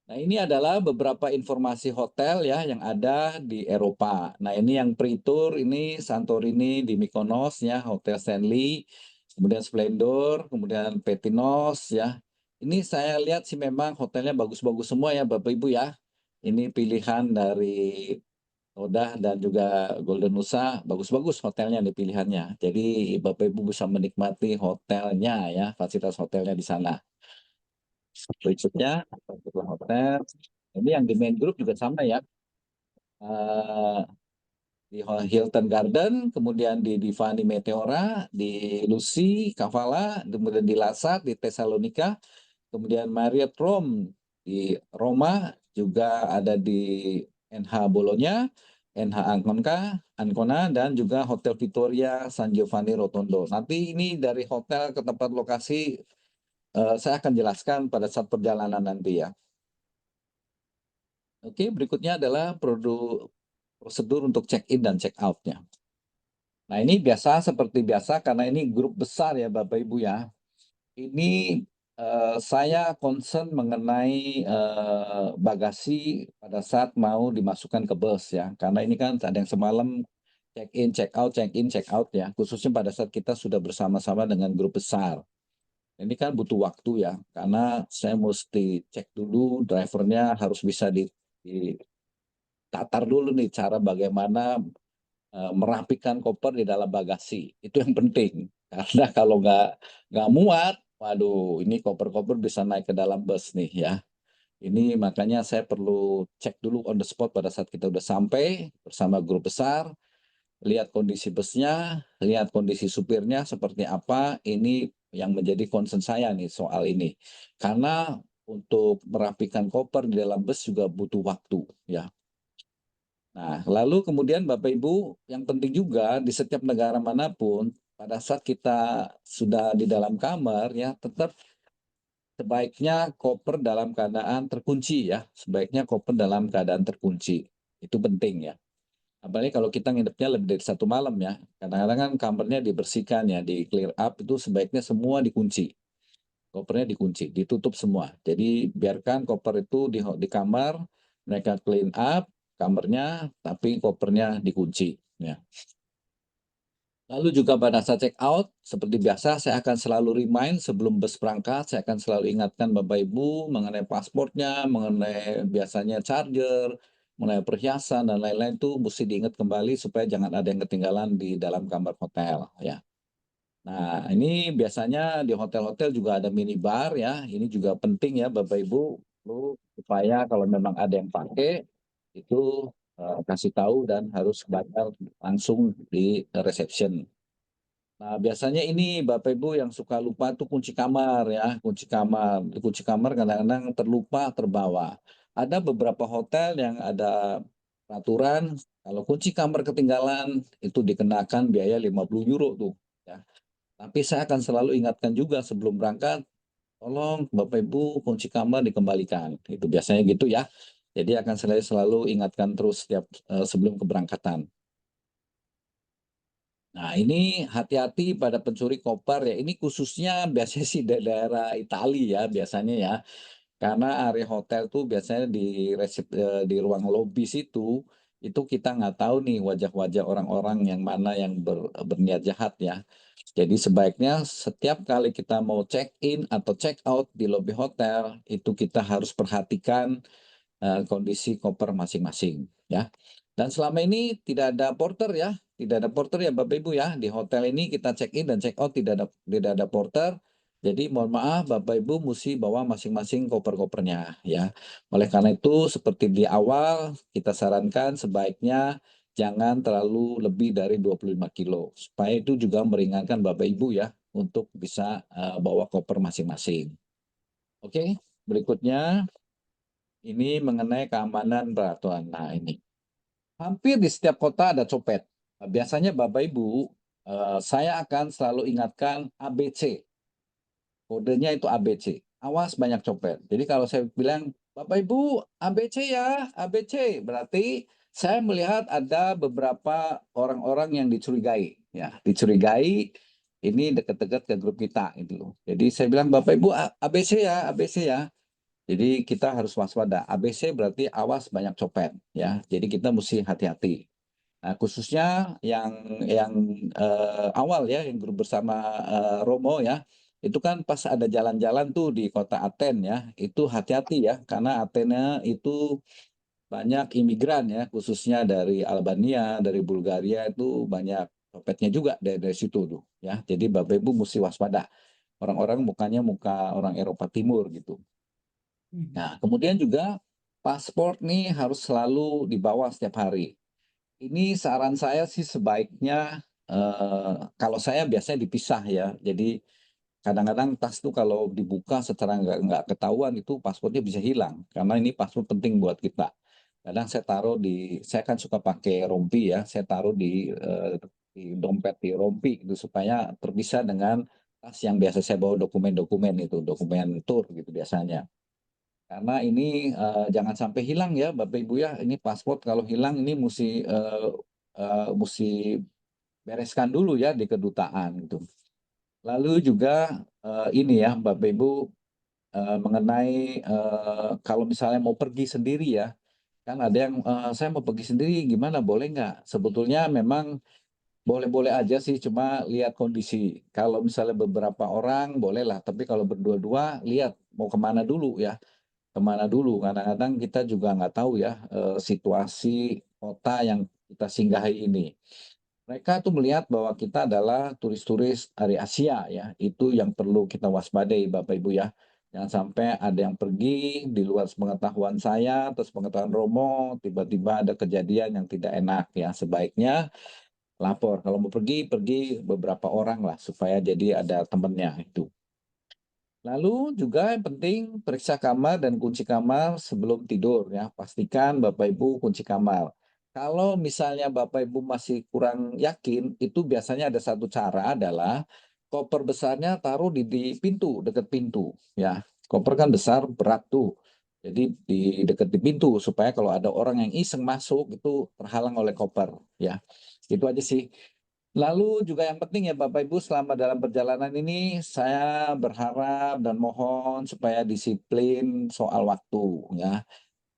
Nah, ini adalah beberapa informasi hotel ya yang ada di Eropa. Nah, ini yang pre-tour, ini Santorini di Mykonos ya, Hotel Stanley, kemudian Splendor, kemudian Petinos ya. Ini saya lihat sih memang hotelnya bagus-bagus semua ya Bapak Ibu ya. Ini pilihan dari Odah dan juga Golden Nusa, bagus-bagus hotelnya nih pilihannya. Jadi Bapak Ibu bisa menikmati hotelnya ya, fasilitas hotelnya di sana. Berikutnya hotel. Ini yang di main group juga sama ya. Di Hilton Garden, kemudian di Divani Meteora, di Lucy, Kavala, kemudian di Lasat, di Tesalonika, kemudian Marriott Rome di Roma, juga ada di NH Bologna, NH Ancona, dan juga Hotel Victoria San Giovanni Rotondo. Nanti ini dari hotel ke tempat lokasi saya akan jelaskan pada saat perjalanan nanti ya. Oke, berikutnya adalah prosedur untuk check-in dan check-out-nya. Nah, ini biasa seperti biasa karena ini grup besar ya Bapak Ibu ya. Ini saya concern mengenai bagasi pada saat mau dimasukkan ke bus ya. Karena ini kan ada yang semalam check-in, check-out ya. Khususnya pada saat kita sudah bersama-sama dengan grup besar. Ini kan butuh waktu ya, karena saya mesti cek dulu drivernya harus bisa ditatar dulu nih cara bagaimana merapikan koper di dalam bagasi. Itu yang penting. Karena kalau nggak muat, waduh, ini koper-koper bisa naik ke dalam bus nih ya. Ini makanya saya perlu cek dulu on the spot pada saat kita udah sampai bersama grup besar, lihat kondisi busnya, lihat kondisi supirnya seperti apa. Ini yang menjadi concern saya nih soal ini. Karena untuk merapikan koper di dalam bus juga butuh waktu ya. Nah, lalu kemudian Bapak Ibu, yang penting juga di setiap negara manapun, pada saat kita sudah di dalam kamar ya, tetap sebaiknya koper dalam keadaan terkunci ya. Sebaiknya koper dalam keadaan terkunci. Itu penting ya. Apalagi kalau kita nginepnya lebih dari 1 malam ya. Kadang-kadang kan kamarnya dibersihkan ya, di clear up, itu sebaiknya semua dikunci. Kopernya dikunci, ditutup semua. Jadi biarkan koper itu di kamar, mereka clean up kamarnya, tapi kopernya dikunci. Ya. Lalu juga pada saat check out, seperti biasa saya akan selalu remind sebelum bus berangkat, saya akan selalu ingatkan Bapak Ibu mengenai pasportnya, mengenai biasanya charger, mengenai perhiasan dan lain-lain itu mesti diingat kembali supaya jangan ada yang ketinggalan di dalam kamar hotel ya. Nah, ini biasanya di hotel-hotel juga ada minibar ya. Ini juga penting ya Bapak Ibu, supaya kalau memang ada yang pakai itu kasih tahu dan harus bayar langsung di reception. Nah, biasanya ini Bapak Ibu yang suka lupa tuh kunci kamar ya, kunci kamar. Kunci kamar kadang-kadang terlupa, terbawa. Ada beberapa hotel yang ada peraturan kalau kunci kamar ketinggalan itu dikenakan biaya 50 euro tuh ya. Tapi saya akan selalu ingatkan juga sebelum berangkat, tolong Bapak Ibu kunci kamar dikembalikan. Itu biasanya gitu ya. Jadi akan selalu ingatkan terus setiap sebelum keberangkatan. Nah, ini hati-hati pada pencuri koper ya. Ini khususnya biasanya sih di daerah Italia ya biasanya ya. Karena area hotel tuh biasanya di ruang lobi situ, itu kita nggak tahu nih wajah-wajah orang-orang yang mana yang berniat jahat ya. Jadi sebaiknya setiap kali kita mau check in atau check out di lobi hotel, itu kita harus perhatikan kondisi koper masing-masing ya. Dan selama ini tidak ada porter ya, tidak ada porter ya Bapak Ibu ya. Di hotel ini kita check in dan check out tidak ada porter. Jadi mohon maaf Bapak Ibu mesti bawa masing-masing koper-kopernya ya. Oleh karena itu seperti di awal kita sarankan sebaiknya jangan terlalu lebih dari 25 kilo supaya itu juga meringankan Bapak Ibu ya untuk bisa bawa koper masing-masing. Oke, berikutnya ini mengenai keamanan peraturan. Nah, ini hampir di setiap kota ada copet. Nah, biasanya Bapak Ibu, saya akan selalu ingatkan ABC. Kodenya itu ABC. Awas banyak copet. Jadi kalau saya bilang, Bapak Ibu, ABC ya, ABC. Berarti saya melihat ada beberapa orang-orang yang dicurigai. Ya, dicurigai ini dekat-dekat ke grup kita gitu loh. Jadi saya bilang, Bapak Ibu, ABC ya, ABC ya. Jadi kita harus waspada. ABC berarti awas banyak copet ya. Jadi kita mesti hati-hati. Nah, khususnya yang awal ya yang grup bersama Romo ya. Itu kan pas ada jalan-jalan tuh di kota Aten ya. Itu hati-hati ya karena Athena itu banyak imigran ya, khususnya dari Albania, dari Bulgaria itu banyak copetnya juga dari situ tuh ya. Jadi Bapak Ibu mesti waspada. Orang-orang mukanya muka orang Eropa Timur gitu. Nah, kemudian juga paspor nih harus selalu dibawa setiap hari. Ini saran saya sih sebaiknya kalau saya biasanya dipisah ya. Jadi kadang-kadang tas tuh kalau dibuka secara nggak ketahuan itu paspornya bisa hilang karena ini paspor penting buat kita. Kadang saya taruh saya kan suka pakai rompi ya. Saya taruh di dompet di rompi itu supaya terpisah dengan tas yang biasa saya bawa dokumen-dokumen itu, dokumen tur gitu biasanya. Karena ini jangan sampai hilang ya Bapak Ibu ya. Ini paspor kalau hilang ini mesti bereskan dulu ya di kedutaan gitu. Lalu juga ini ya Bapak Ibu mengenai kalau misalnya mau pergi sendiri ya. Kan ada yang saya mau pergi sendiri gimana boleh nggak? Sebetulnya memang boleh-boleh aja sih cuma lihat kondisi. Kalau misalnya beberapa orang bolehlah, tapi kalau berdua-dua lihat mau kemana dulu ya. Kemana dulu. Kadang-kadang kita juga nggak tahu ya situasi kota yang kita singgahi ini. Mereka tuh melihat bahwa kita adalah turis-turis dari Asia ya. Itu yang perlu kita waspadai Bapak Ibu ya. Jangan sampai ada yang pergi di luar pengetahuan saya, terus pengetahuan Romo, tiba-tiba ada kejadian yang tidak enak ya. Sebaiknya lapor. Kalau mau pergi beberapa orang lah supaya jadi ada temennya itu. Lalu juga yang penting periksa kamar dan kunci kamar sebelum tidur ya. Pastikan Bapak Ibu kunci kamar. Kalau misalnya Bapak Ibu masih kurang yakin, itu biasanya ada satu cara adalah koper besarnya taruh di pintu, dekat pintu ya. Koper kan besar, berat tuh. Jadi di dekat di pintu supaya kalau ada orang yang iseng masuk itu terhalang oleh koper ya. Itu aja sih. Lalu juga yang penting ya Bapak Ibu selama dalam perjalanan ini saya berharap dan mohon supaya disiplin soal waktu ya.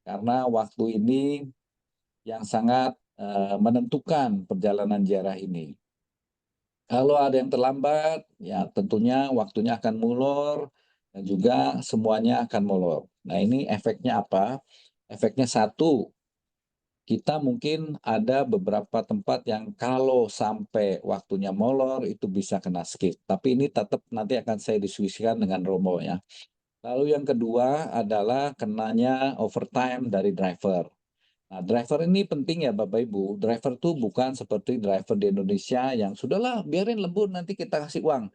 Karena waktu ini yang sangat menentukan perjalanan ziarah ini. Kalau ada yang terlambat ya tentunya waktunya akan molor dan juga semuanya akan molor. Nah, ini efeknya apa? Efeknya satu, kita mungkin ada beberapa tempat yang kalau sampai waktunya molor itu bisa kena skip. Tapi ini tetap nanti akan saya diskusikan dengan Romo ya. Lalu yang kedua adalah kenanya overtime dari driver. Nah, driver ini penting ya Bapak Ibu. Driver tuh bukan seperti driver di Indonesia yang sudahlah biarin lembur nanti kita kasih uang.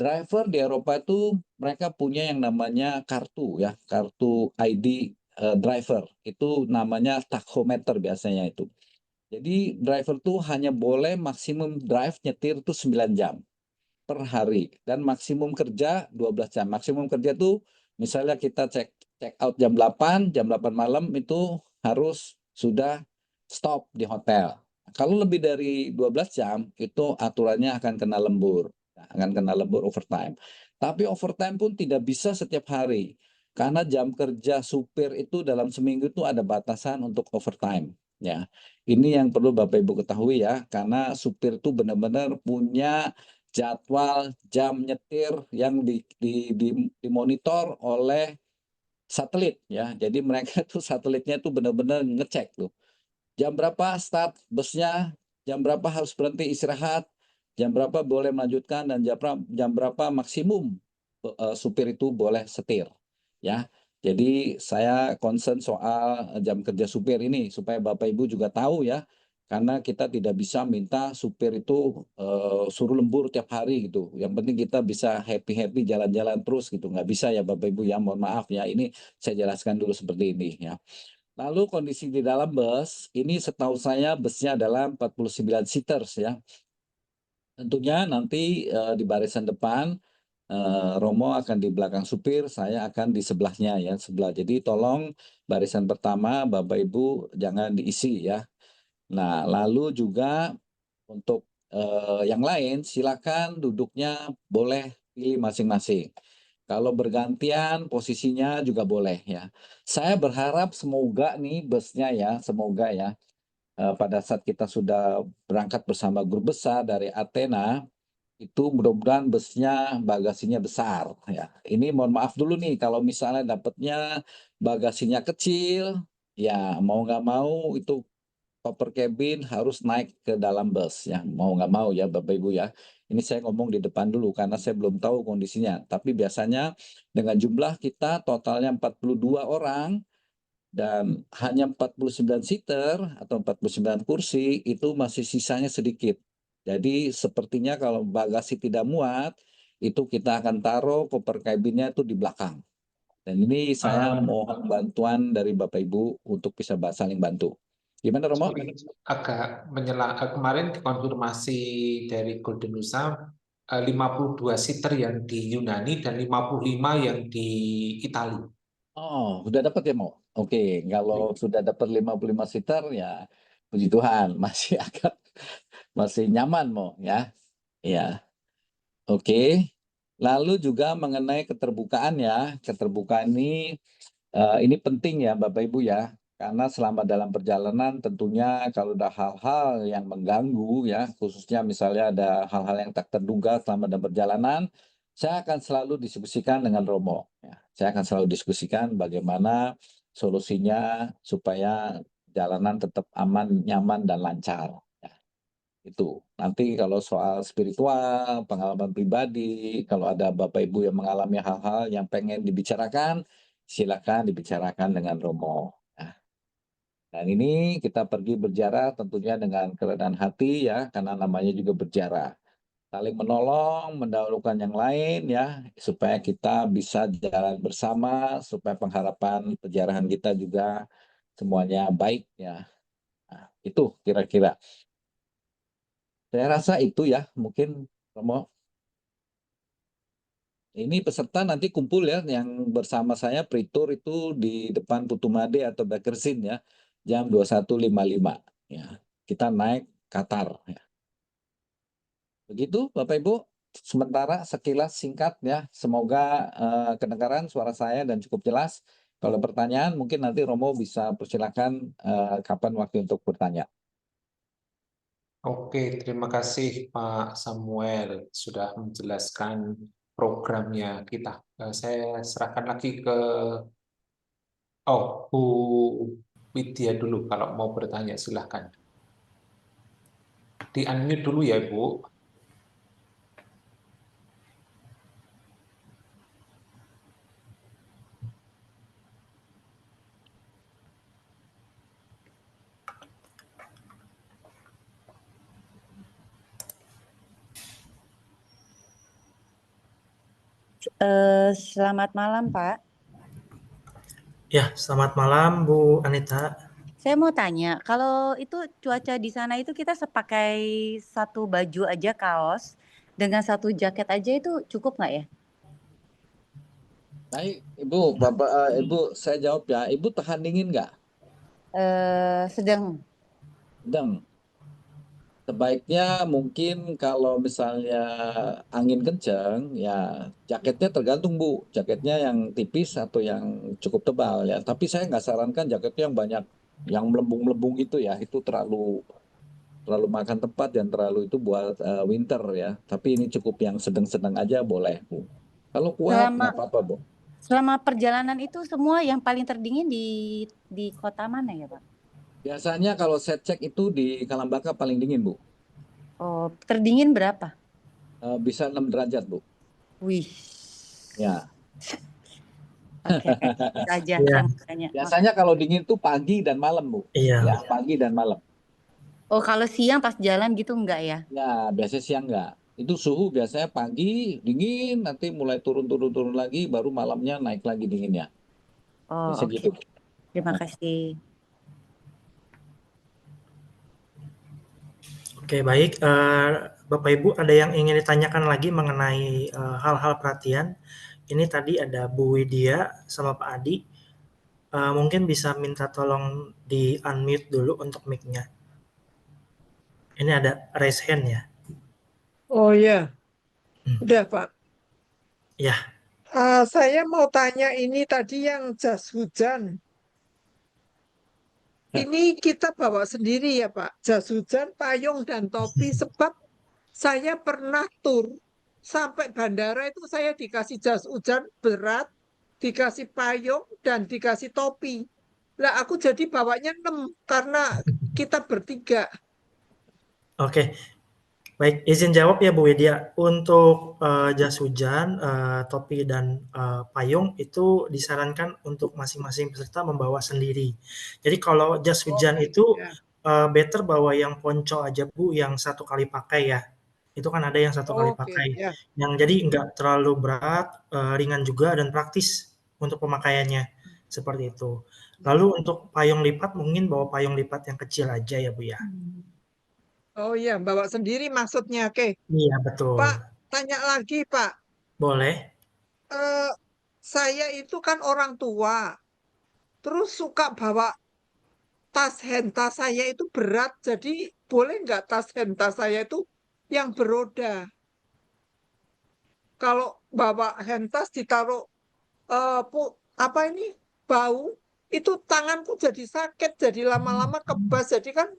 Driver di Eropa itu mereka punya yang namanya kartu ya, kartu ID driver. Itu namanya tachometer biasanya itu. Jadi driver tuh hanya boleh maksimum drive nyetir tuh 9 jam per hari dan maksimum kerja 12 jam. Maksimum kerja tuh misalnya kita check out jam 8 malam itu harus sudah stop di hotel. Kalau lebih dari 12 jam, itu aturannya akan kena lembur, overtime. Tapi overtime pun tidak bisa setiap hari, karena jam kerja supir itu dalam seminggu itu ada batasan untuk overtime, ya. Ini yang perlu Bapak Ibu ketahui ya, karena supir itu benar-benar punya jadwal jam nyetir yang dimonitor oleh satelit ya. Jadi mereka tuh satelitnya tuh benar-benar ngecek tuh. Jam berapa start busnya, jam berapa harus berhenti istirahat, jam berapa boleh melanjutkan, dan jam berapa maksimum supir itu boleh setir. Ya, jadi saya concern soal jam kerja supir ini supaya Bapak Ibu juga tahu ya, karena kita tidak bisa minta supir itu suruh lembur tiap hari gitu. Yang penting kita bisa happy-happy jalan-jalan terus gitu. Nggak bisa ya Bapak Ibu ya, mohon maaf ya. Ini saya jelaskan dulu seperti ini ya. Lalu kondisi di dalam bus, ini setahu saya busnya adalah 49 seaters ya. Tentunya nanti di barisan depan, Romo akan di belakang supir, saya akan di sebelahnya ya, sebelah. Jadi tolong barisan pertama Bapak Ibu jangan diisi ya. Nah, lalu juga untuk yang lain silakan duduknya boleh pilih masing-masing. Kalau bergantian posisinya juga boleh ya. Saya berharap semoga nih busnya ya, semoga ya pada saat kita sudah berangkat bersama grup besar dari Athena, itu mudah-mudahan busnya bagasinya besar ya. Ini mohon maaf dulu nih kalau misalnya dapatnya bagasinya kecil, ya mau nggak mau itu upper cabin harus naik ke dalam bus ya, mau nggak mau ya Bapak Ibu ya. Ini saya ngomong di depan dulu karena saya belum tahu kondisinya. Tapi biasanya dengan jumlah kita totalnya 42 orang dan hanya 49 seater atau 49 kursi, itu masih sisanya sedikit. Jadi sepertinya kalau bagasi tidak muat, itu kita akan taruh koper cabinnya itu di belakang. Dan ini saya mohon bantuan dari Bapak Ibu untuk bisa saling bantu. Gimana Romo? Sorry, agak kemarin dikonfirmasi dari Golden Nusa 52 seater yang di Yunani dan 55 yang di Italia. Oh, sudah dapat ya Mo? Oke, kalau sudah dapat 55 seater ya puji Tuhan, masih nyaman Mo ya. Ya. Oke. Lalu juga mengenai keterbukaan ya. Keterbukaan ini penting ya Bapak Ibu ya. Karena selama dalam perjalanan tentunya kalau ada hal-hal yang mengganggu ya, khususnya misalnya ada hal-hal yang tak terduga selama dalam perjalanan, saya akan selalu diskusikan dengan Romo. Ya. Saya akan selalu diskusikan bagaimana solusinya supaya jalanan tetap aman, nyaman, dan lancar. Ya, itu. Nanti kalau soal spiritual, pengalaman pribadi, kalau ada Bapak Ibu yang mengalami hal-hal yang pengen dibicarakan, silakan dibicarakan dengan Romo. Nah, dan ini kita pergi berjarak tentunya dengan kerendahan hati ya, karena namanya juga berjarak. Saling menolong, mendahulukan yang lain ya, supaya kita bisa jalan bersama, supaya pengharapan perjalanan kita juga semuanya baik ya. Nah, itu kira-kira. Saya rasa itu ya, mungkin Romo. Ini peserta nanti kumpul ya, yang bersama saya pre-tour itu di depan Putumade atau Bakersin ya, jam 21.55 ya. Kita naik Qatar ya. Begitu Bapak Ibu, sementara sekilas singkat ya, semoga kedengaran suara saya dan cukup jelas. Kalau pertanyaan mungkin nanti Romo bisa persilakan kapan waktu untuk bertanya. Oke, terima kasih Pak Samuel sudah menjelaskan programnya kita. Saya serahkan lagi ke Bu Widya dulu kalau mau bertanya silahkan. Di-unmute dulu ya Bu. Selamat malam, Pak. Ya, selamat malam Bu Anita. Saya mau tanya, kalau itu cuaca di sana itu kita sepakai satu baju aja kaos dengan satu jaket aja itu cukup nggak ya? Baik, Ibu, Bapak, Ibu, saya jawab ya. Ibu tahan dingin nggak? Sedang. Sedang. Sebaiknya mungkin kalau misalnya angin kencang, ya jaketnya tergantung Bu. Jaketnya yang tipis atau yang cukup tebal ya. Tapi saya nggak sarankan jaketnya yang banyak, yang melembung-melembung itu ya. Itu terlalu terlalu makan tempat dan terlalu itu buat winter ya. Tapi ini cukup yang sedang-sedang aja boleh Bu. Kalau kuat Selama nggak apa-apa Bu. selama perjalanan itu semua yang paling terdingin di kota mana ya, Pak? Biasanya kalau set check itu di Kalambaka paling dingin Bu. Oh, terdingin berapa? Bisa 6 derajat Bu. Wih. Ya. Oke, itu aja Iya, yang tanya. Biasanya kalau dingin itu pagi dan malam Bu. iya. Ya, pagi dan malam. Oh, kalau siang pas jalan gitu enggak ya? Ya, biasanya siang nggak. Itu suhu biasanya pagi dingin, nanti mulai turun lagi, baru malamnya naik lagi dinginnya. Oh, Biasanya oke. gitu. Terima kasih. Oke, baik. Bapak Ibu, ada yang ingin ditanyakan lagi mengenai hal-hal perhatian? Ini tadi ada Bu Widya sama Pak Adi. Mungkin bisa minta tolong di unmute dulu untuk mic-nya. Ini ada raise hand ya. Oh ya, Hmm. udah Pak. Ya, Saya mau tanya ini tadi yang jas hujan. Ini kita bawa sendiri ya Pak. Jas hujan, payung, dan topi. Sebab saya pernah tur sampai bandara itu saya dikasih jas hujan berat, dikasih payung, dan dikasih topi. Lah aku jadi bawanya 6 karena kita bertiga. oke. Baik, izin jawab ya Bu Widya. Untuk jas hujan, topi dan payung itu disarankan untuk masing-masing peserta membawa sendiri. Jadi kalau jas hujan Oke, itu ya. better bawa yang ponco aja Bu, yang satu kali pakai ya. Itu kan ada yang satu kali Oke, pakai. ya. Yang jadi nggak terlalu berat, ringan juga dan praktis untuk pemakaiannya. Seperti itu. Lalu untuk payung lipat mungkin bawa payung lipat yang kecil aja ya Bu ya. Oh iya, bawa sendiri maksudnya. Oke, Iya betul. Pak, tanya lagi Pak. Boleh. Eh, saya itu kan orang tua, terus suka bawa tas hentas saya itu berat, jadi boleh nggak tas hentas saya itu yang beroda? Kalau bawa hentas ditaruh apa ini bau, itu tanganku jadi sakit, jadi lama-lama kebas, jadi kan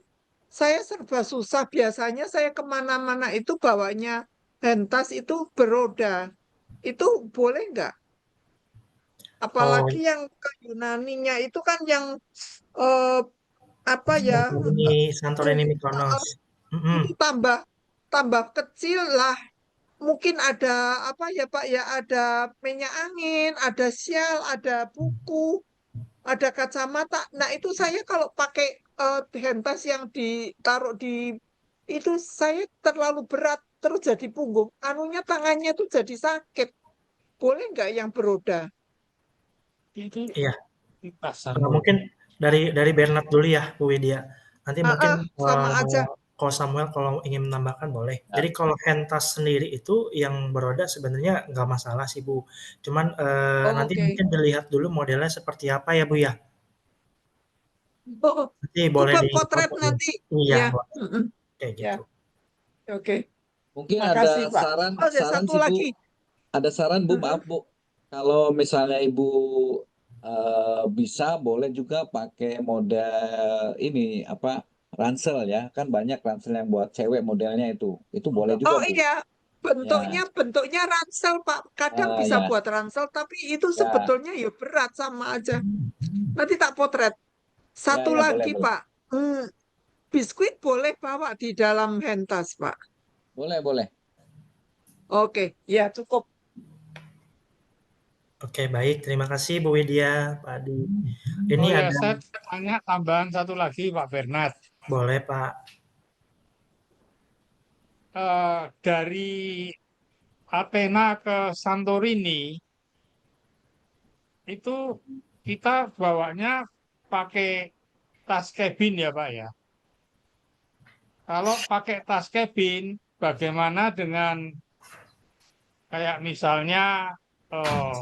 saya serba susah. Biasanya saya kemana-mana itu bawanya hentas itu beroda. Itu boleh nggak? Oh, Apalagi yang ke Yunaninya itu kan yang eh, apa ya Santorini tuh Mykonos. Mhm. itu tambah tambah kecil lah. Mungkin ada apa ya Pak ya, ada minyak angin, ada sial, ada buku, ada kacamata. Nah itu saya kalau pakai hentas yang ditaruh di itu saya terlalu berat terus jadi punggung. Anunya tangannya tuh jadi sakit. Boleh nggak yang beroda? Iya, Pasar. mungkin dari Bernard dulu ya, Bu Widya. Nanti mungkin, Sama aja. Ko Samuel kalau ingin menambahkan boleh. Ya, Jadi kalau hentas sendiri itu yang beroda sebenarnya nggak masalah sih, Bu. Cuman, nanti Oke. mungkin dilihat dulu modelnya seperti apa ya, Bu, ya. Oh, Nanti boleh coba potret difoto dulu. nanti. Iya, Ya. boleh, Mm-mm. kayak Ya. gitu. Oke. mungkin ada Makasih Pak. saran Oh, ada saran satu sih Bu. lagi. Ada saran Bu, Mm-mm. maaf Bu. Kalau misalnya Ibu bisa, boleh juga pakai model ini apa ransel ya. Kan banyak ransel yang buat cewek modelnya itu. Itu boleh juga Oh Bu. iya, bentuknya Ya, bentuknya ransel Pak. Kadang bisa ya, buat ransel, tapi itu ya, sebetulnya ya berat sama aja. Nanti tak potret. ya, Satu ya, boleh, lagi boleh. Pak. Biskuit boleh bawa di dalam hentas Pak. Boleh, boleh. Oke, ya cukup. Oke, baik. Terima kasih Bu Widya, Pak Adi. Ini Oh ya, ada saya tanya tambahan satu lagi Pak Bernard. boleh, Pak. Dari Athena ke Santorini itu kita bawanya pakai tas cabin ya Pak ya. Kalau pakai tas cabin, bagaimana dengan kayak misalnya eh,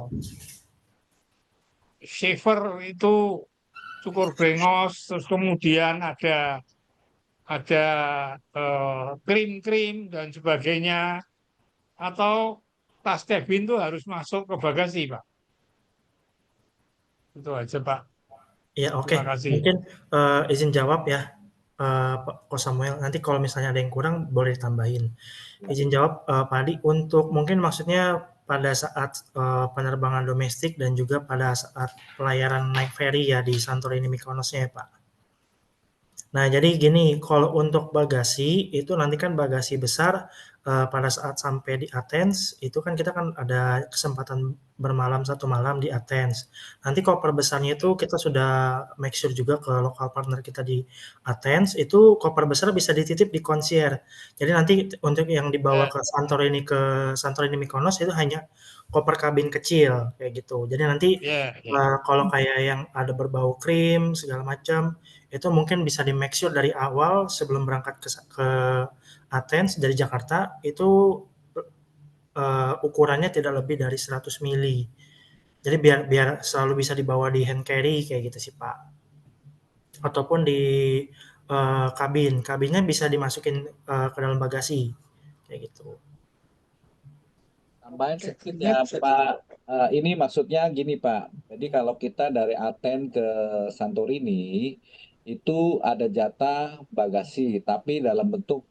shaver itu cukur brengos, terus kemudian ada ada krim-krim dan sebagainya, atau tas cabin itu harus masuk ke bagasi, Pak. Itu aja, Pak. Ya, oke. Terima kasih. Mungkin izin jawab ya, Pak Samuel. Nanti kalau misalnya ada yang kurang boleh ditambahin. Izin jawab, Pak Adi, untuk mungkin maksudnya pada saat penerbangan domestik dan juga pada saat pelayaran naik ferry ya di Santorini Mykonosnya ya, Pak. Nah, jadi gini, kalau untuk bagasi itu nanti kan bagasi besar pada saat sampai di Athens itu kan kita kan ada kesempatan bermalam 1 malam di Athens. Nanti koper besarnya itu kita sudah make sure juga ke lokal partner kita di Athens itu koper besar bisa dititip di concierge. Jadi nanti untuk yang dibawa ke Santorini Mykonos itu hanya koper kabin kecil kayak gitu. Jadi nanti kalau kayak yang ada berbau krim segala macam itu mungkin bisa di make sure dari awal sebelum berangkat ke Athens dari Jakarta itu ukurannya tidak lebih dari 100 mili. Jadi biar selalu bisa dibawa di hand carry kayak gitu sih Pak. Ataupun di kabinnya bisa dimasukin ke dalam bagasi kayak gitu. Tambahan sedikit ya Pak, ini maksudnya gini Pak, jadi kalau kita dari Aten ke Santorini itu ada jatah bagasi, tapi dalam bentuk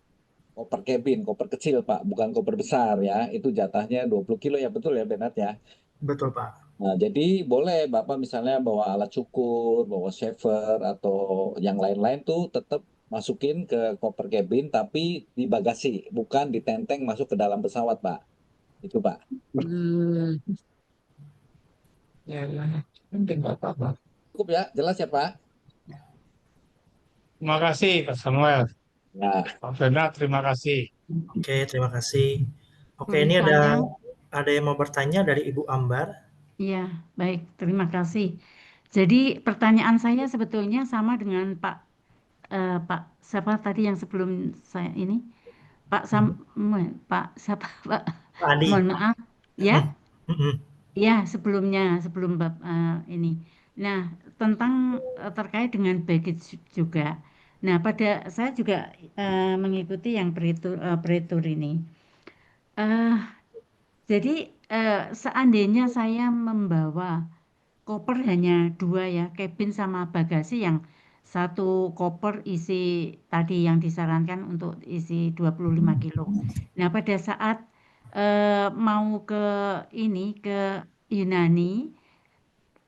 koper cabin, koper kecil Pak, bukan koper besar ya, itu jatahnya 20 kilo ya, betul ya Benat ya? Betul Pak. Nah, jadi boleh Bapak misalnya bawa alat cukur, bawa shaver, atau yang lain-lain tuh tetap masukin ke koper cabin, tapi di bagasi, bukan ditenteng masuk ke dalam pesawat Pak. Itu Pak. Ya, penting nggak apa-apa. Cukup ya, jelas ya Pak? Terima kasih, Pak Samuel. Nah, Pak Bernard, terima kasih. Oke, terima kasih. Oke, Boleh ini tanya? ada yang mau bertanya dari Ibu Ambar. Iya, baik. Terima kasih. Jadi pertanyaan saya sebetulnya sama dengan Pak siapa tadi yang sebelum saya ini? Pak siapa Pak? Pak Adi. Mohon maaf. Ya, Mm-mm. ya sebelum ini. Nah, tentang terkait dengan baggage juga. Nah, saya juga mengikuti yang pretur ini. Jadi seandainya saya membawa koper hanya 2 ya, cabin sama bagasi yang satu koper isi tadi yang disarankan untuk isi 25 kilo. Nah, pada saat mau ke Yunani,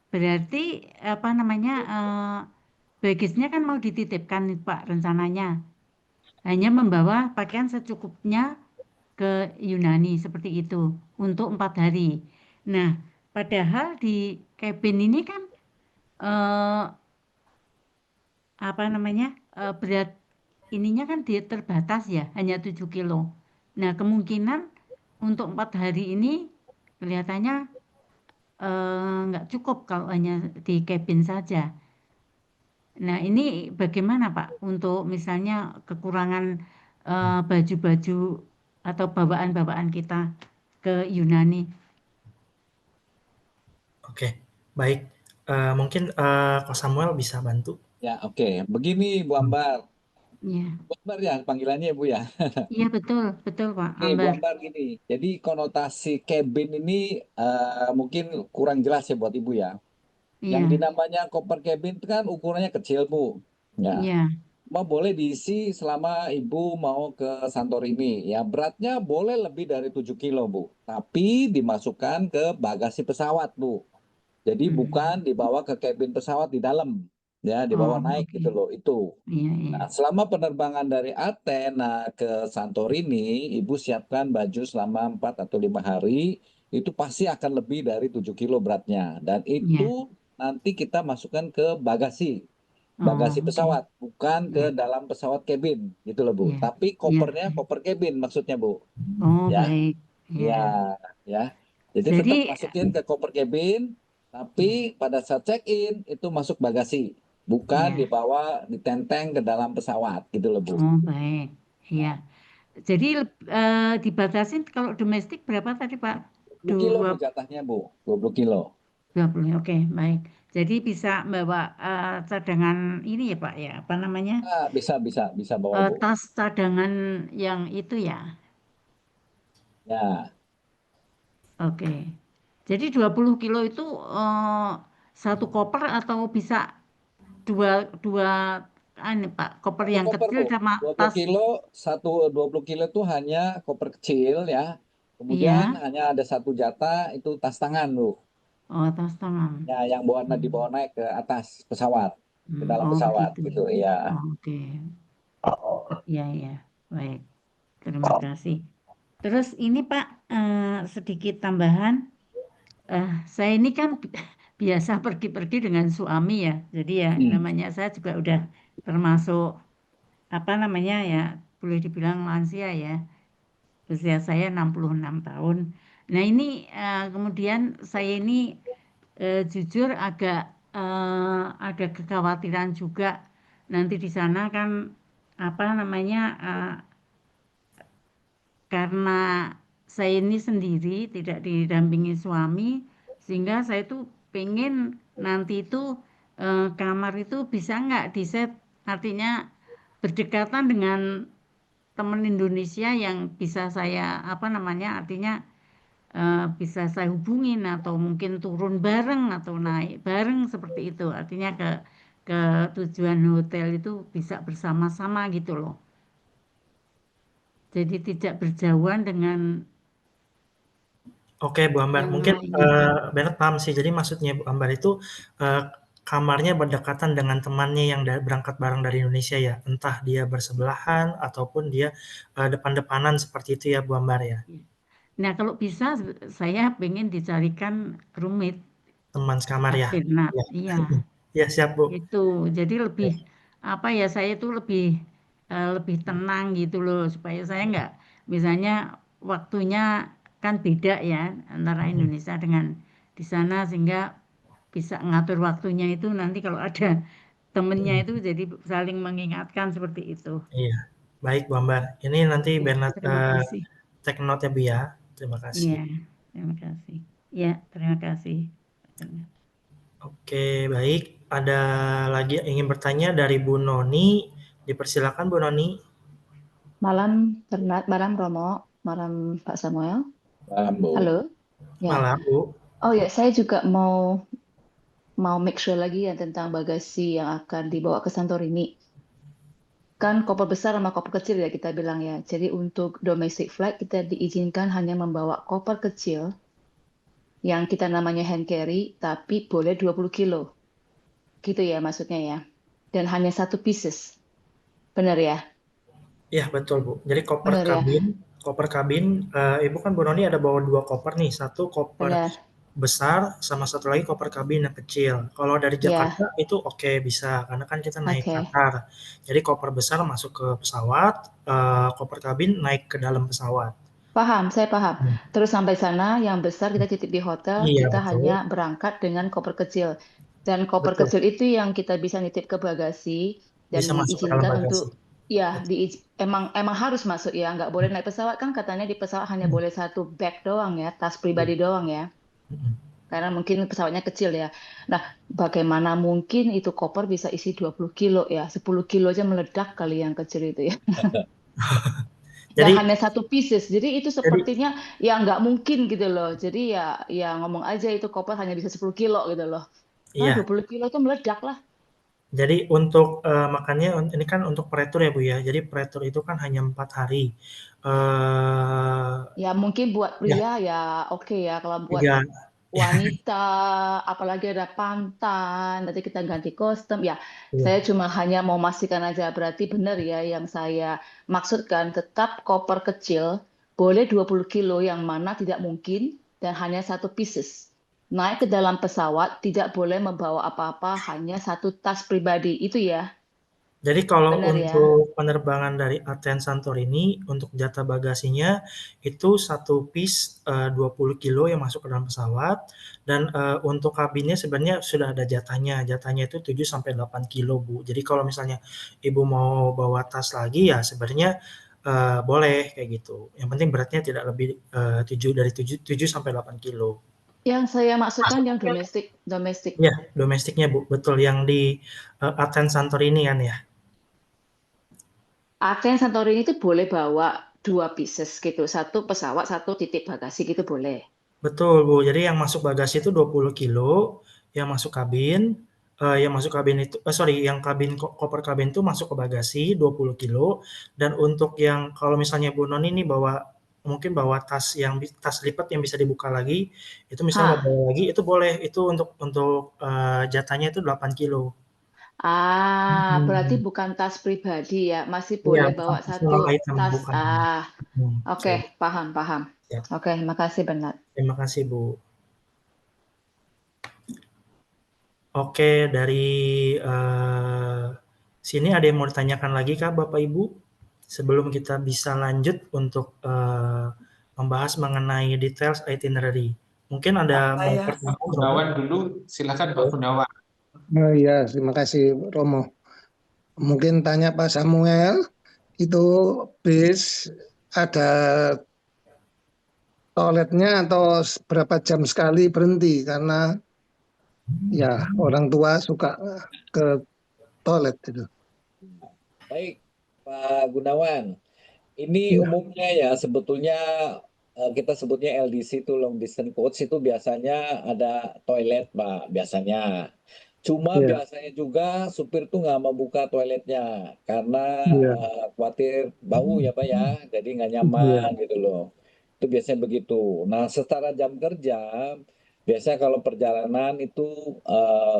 berarti apa namanya baggage-nya kan mau dititipkan nih Pak rencananya. Hanya membawa pakaian secukupnya ke Yunani seperti itu untuk 4 hari. Nah, padahal di cabin ini kan apa namanya berat ininya kan terbatas ya, hanya 7 kilo. Nah, kemungkinan untuk 4 hari ini kelihatannya nggak cukup kalau hanya di cabin saja. Nah, ini bagaimana Pak untuk misalnya kekurangan baju-baju atau bawaan-bawaan kita ke Yunani? Oke, baik. Mungkin Ko Samuel bisa bantu. ya oke. Begini Bu Ambar. Iya, Bu Ambar ya panggilannya Bu ya. iya betul Pak Nih Bu Ambar. Ambar gini. Jadi konotasi cabin ini mungkin kurang jelas ya buat Ibu ya. Yang Iya, dinamanya koper cabin itu kan ukurannya kecil Bu. Ya. iya, Cuma boleh diisi selama Ibu mau ke Santorini. Ya beratnya boleh lebih dari 7 kilo Bu. Tapi dimasukkan ke bagasi pesawat Bu. Jadi bukan dibawa ke kabin pesawat di dalam. Ya, dibawa oh naik oke, gitu loh, itu. iya, iya, Nah, selama penerbangan dari Athena ke Santorini, Ibu siapkan baju selama 4 atau 5 hari, itu pasti akan lebih dari 7 kilo beratnya. Dan iya, itu nanti kita masukkan ke bagasi, oh bagasi oke, pesawat, bukan ke iya, dalam pesawat kabin, gitu loh Bu. iya, Tapi iya, kopernya koper kabin maksudnya Bu. oh Ya, baik, iya. ya, ya. Jadi Jadi, tetap masukin ke koper cabin, tapi pada saat check-in itu masuk bagasi, bukan iya, dibawa ditenteng ke dalam pesawat gitu loh Bu. oh baik, iya. Nah, Jadi dibatasin kalau domestik berapa tadi Pak? 20 kilo Bu 20, jatahnya Bu, 20 kilo. 20, oke, baik. Jadi bisa bawa cadangan ini ya Pak ya, apa namanya? Bisa bawa, Bu. Tas cadangan yang itu ya. Ya, Oke. Jadi 20 kilo itu satu koper atau bisa dua Pak, koper satu yang koper, kecil Bu. sama 20 tas. kilo, 20 kilo itu hanya koper kecil ya. Kemudian Iya. hanya ada satu jatah itu tas tangan, Bu. Oh, tas tangan. Ya, yang dibawa Hmm. naik ke atas pesawat, ke dalam Oh, pesawat begitu. gitu. Iya. Oh, oke. Iya, iya. Baik. Terima kasih. Terus ini Pak, sedikit tambahan. Saya ini kan biasa pergi-pergi dengan suami ya. Jadi ya Hmm. namanya saya juga udah termasuk apa namanya ya, boleh dibilang lansia ya. Usia saya 66 tahun. Nah ini kemudian saya ini jujur agak ada kekhawatiran juga nanti di sana kan apa namanya karena saya ini sendiri tidak didampingi suami sehingga saya tuh pengen nanti itu kamar itu bisa nggak di set artinya berdekatan dengan teman Indonesia yang bisa saya apa namanya artinya bisa saya hubungin atau mungkin turun bareng atau naik bareng seperti itu artinya ke tujuan hotel itu bisa bersama-sama gitu loh jadi tidak berjauhan dengan Oke, Bu Ambar, yang mungkin lainnya. Bernard paham sih. Jadi maksudnya Bu Ambar itu kamarnya berdekatan dengan temannya yang berangkat bareng dari Indonesia ya, entah dia bersebelahan ataupun dia depan-depanan seperti itu ya Bu Ambar ya, Nah kalau bisa saya pengen dicarikan roommate teman sekamar ya. alternat, Ya, iya. ya siap Bu. Itu jadi lebih apa ya saya itu lebih tenang gitu loh supaya saya nggak misalnya waktunya kan beda ya antara Indonesia dengan di sana sehingga bisa ngatur waktunya itu nanti kalau ada temennya itu jadi saling mengingatkan seperti itu. Iya, baik Bu Ambar. Ini nanti Ya, Bernard terima kasih. take note ya Bu ya. Terima kasih. Iya, terima kasih. Ya, terima kasih. Oke, baik. Ada lagi yang ingin bertanya dari Bu Noni. Dipersilakan Bu Noni. Malam Bernard, malam Romo, malam Pak Samuel. Paham, Bu. Halo. Ya. Malam Bu. Oh ya, saya juga mau make sure lagi ya tentang bagasi yang akan dibawa ke Santorini. Kan koper besar sama koper kecil ya kita bilang ya. Jadi untuk domestic flight kita diizinkan hanya membawa koper kecil yang kita namanya hand carry, tapi boleh 20 kilo. Gitu ya maksudnya ya. Dan hanya satu pieces. Benar ya? Iya betul Bu. Jadi Benar ya? koper kabin, Ibu kan Bu Noni ada bawa 2 koper nih, satu koper Benar. besar sama satu lagi koper kabin yang kecil. Kalau dari Ya, Jakarta itu oke bisa, karena kan kita naik oke. Qatar. Jadi koper besar masuk ke pesawat, koper kabin naik ke dalam pesawat. Paham, saya paham. Terus sampai sana yang besar kita titip di hotel, Iya kita betul, hanya berangkat dengan koper kecil. Dan koper betul. kecil itu yang kita bisa nitip ke bagasi dan Bisa masuk ke dalam diizinkan bagasi. untuk ya emang harus masuk ya, nggak boleh naik pesawat kan katanya di pesawat hanya boleh satu bag doang ya, tas pribadi doang ya. Karena mungkin pesawatnya kecil ya. Nah, bagaimana mungkin itu koper bisa isi 20 kilo ya? 10 kilo aja meledak kali yang kecil itu ya. Dan Jadi hanya satu pieces. Jadi itu sepertinya ya nggak mungkin gitu loh. Jadi ya ngomong aja itu koper hanya bisa 10 kilo gitu loh. Nah, iya. 20 kilo itu meledak lah. Jadi untuk makanya ini kan untuk pretur ya Bu ya. Jadi pretur itu kan hanya 4 hari. Ya mungkin buat Ya, pria ya oke ya. Kalau buat 3 wanita, apalagi ada pantan, nanti kita ganti kostum. Ya, Iya. saya cuma hanya mau memastikan aja. Berarti benar ya yang saya maksudkan. Tetap koper kecil boleh 20 kilo yang mana tidak mungkin dan hanya satu pieces. Naik ke dalam pesawat tidak boleh membawa apa-apa, hanya satu tas pribadi. Itu ya, Jadi kalau benar ya. untuk penerbangan dari Athens Santorini untuk jatah bagasinya itu 1 piece 20 kilo yang masuk ke dalam pesawat dan untuk kabinnya sebenarnya sudah ada jatahnya. Jatahnya itu 7 sampai 8 kilo Bu. Jadi kalau misalnya Ibu mau bawa tas lagi ya sebenarnya boleh kayak gitu. Yang penting beratnya tidak lebih 7 sampai 8 kilo. Yang saya maksudkan yang domestik, domestik. Iya, domestiknya Bu, betul yang di Athens Santorini kan ya. Athens Santorini itu boleh bawa 2 pieces gitu, satu pesawat, satu titip bagasi gitu boleh. Betul Bu, jadi yang masuk bagasi itu 20 kilo, yang masuk kabin, yang masuk kabin itu, yang kabin koper kabin itu masuk ke bagasi 20 kilo, dan untuk yang kalau misalnya Bu Noni ini mungkin bawa tas tas lipat yang bisa dibuka lagi, itu misalnya mau Hah, bawa lagi, itu boleh, itu untuk jatahnya itu 8 kilo. berarti Hmm. bukan tas pribadi ya, masih Iya, boleh bukan bawa personal satu item, tas. bukan. Oke, Oke, paham, paham. ya. Oke, makasih Bernard. Terima kasih Bu. Oke, dari sini ada yang mau ditanyakan lagi Kak, Bapak Ibu? Sebelum kita bisa lanjut untuk membahas mengenai details itinerary. Mungkin ada mau Saya pertanyaan, Pak Romo? Gunawan dulu, silakan Pak Gunawan. Oh iya, terima kasih Romo. Mungkin tanya Pak Samuel, itu bis ada toiletnya atau berapa jam sekali berhenti? Karena ya orang tua suka ke toilet itu. Baik, Pak Gunawan. Ini Iya, umumnya ya sebetulnya kita sebutnya LDC itu long distance coach itu biasanya ada toilet Pak biasanya. Cuma iya, biasanya juga supir tuh nggak mau buka toiletnya karena iya, khawatir bau ya Pak ya, jadi nggak iya, nyaman gitu loh. Itu biasanya begitu. Nah secara jam kerja biasanya kalau perjalanan itu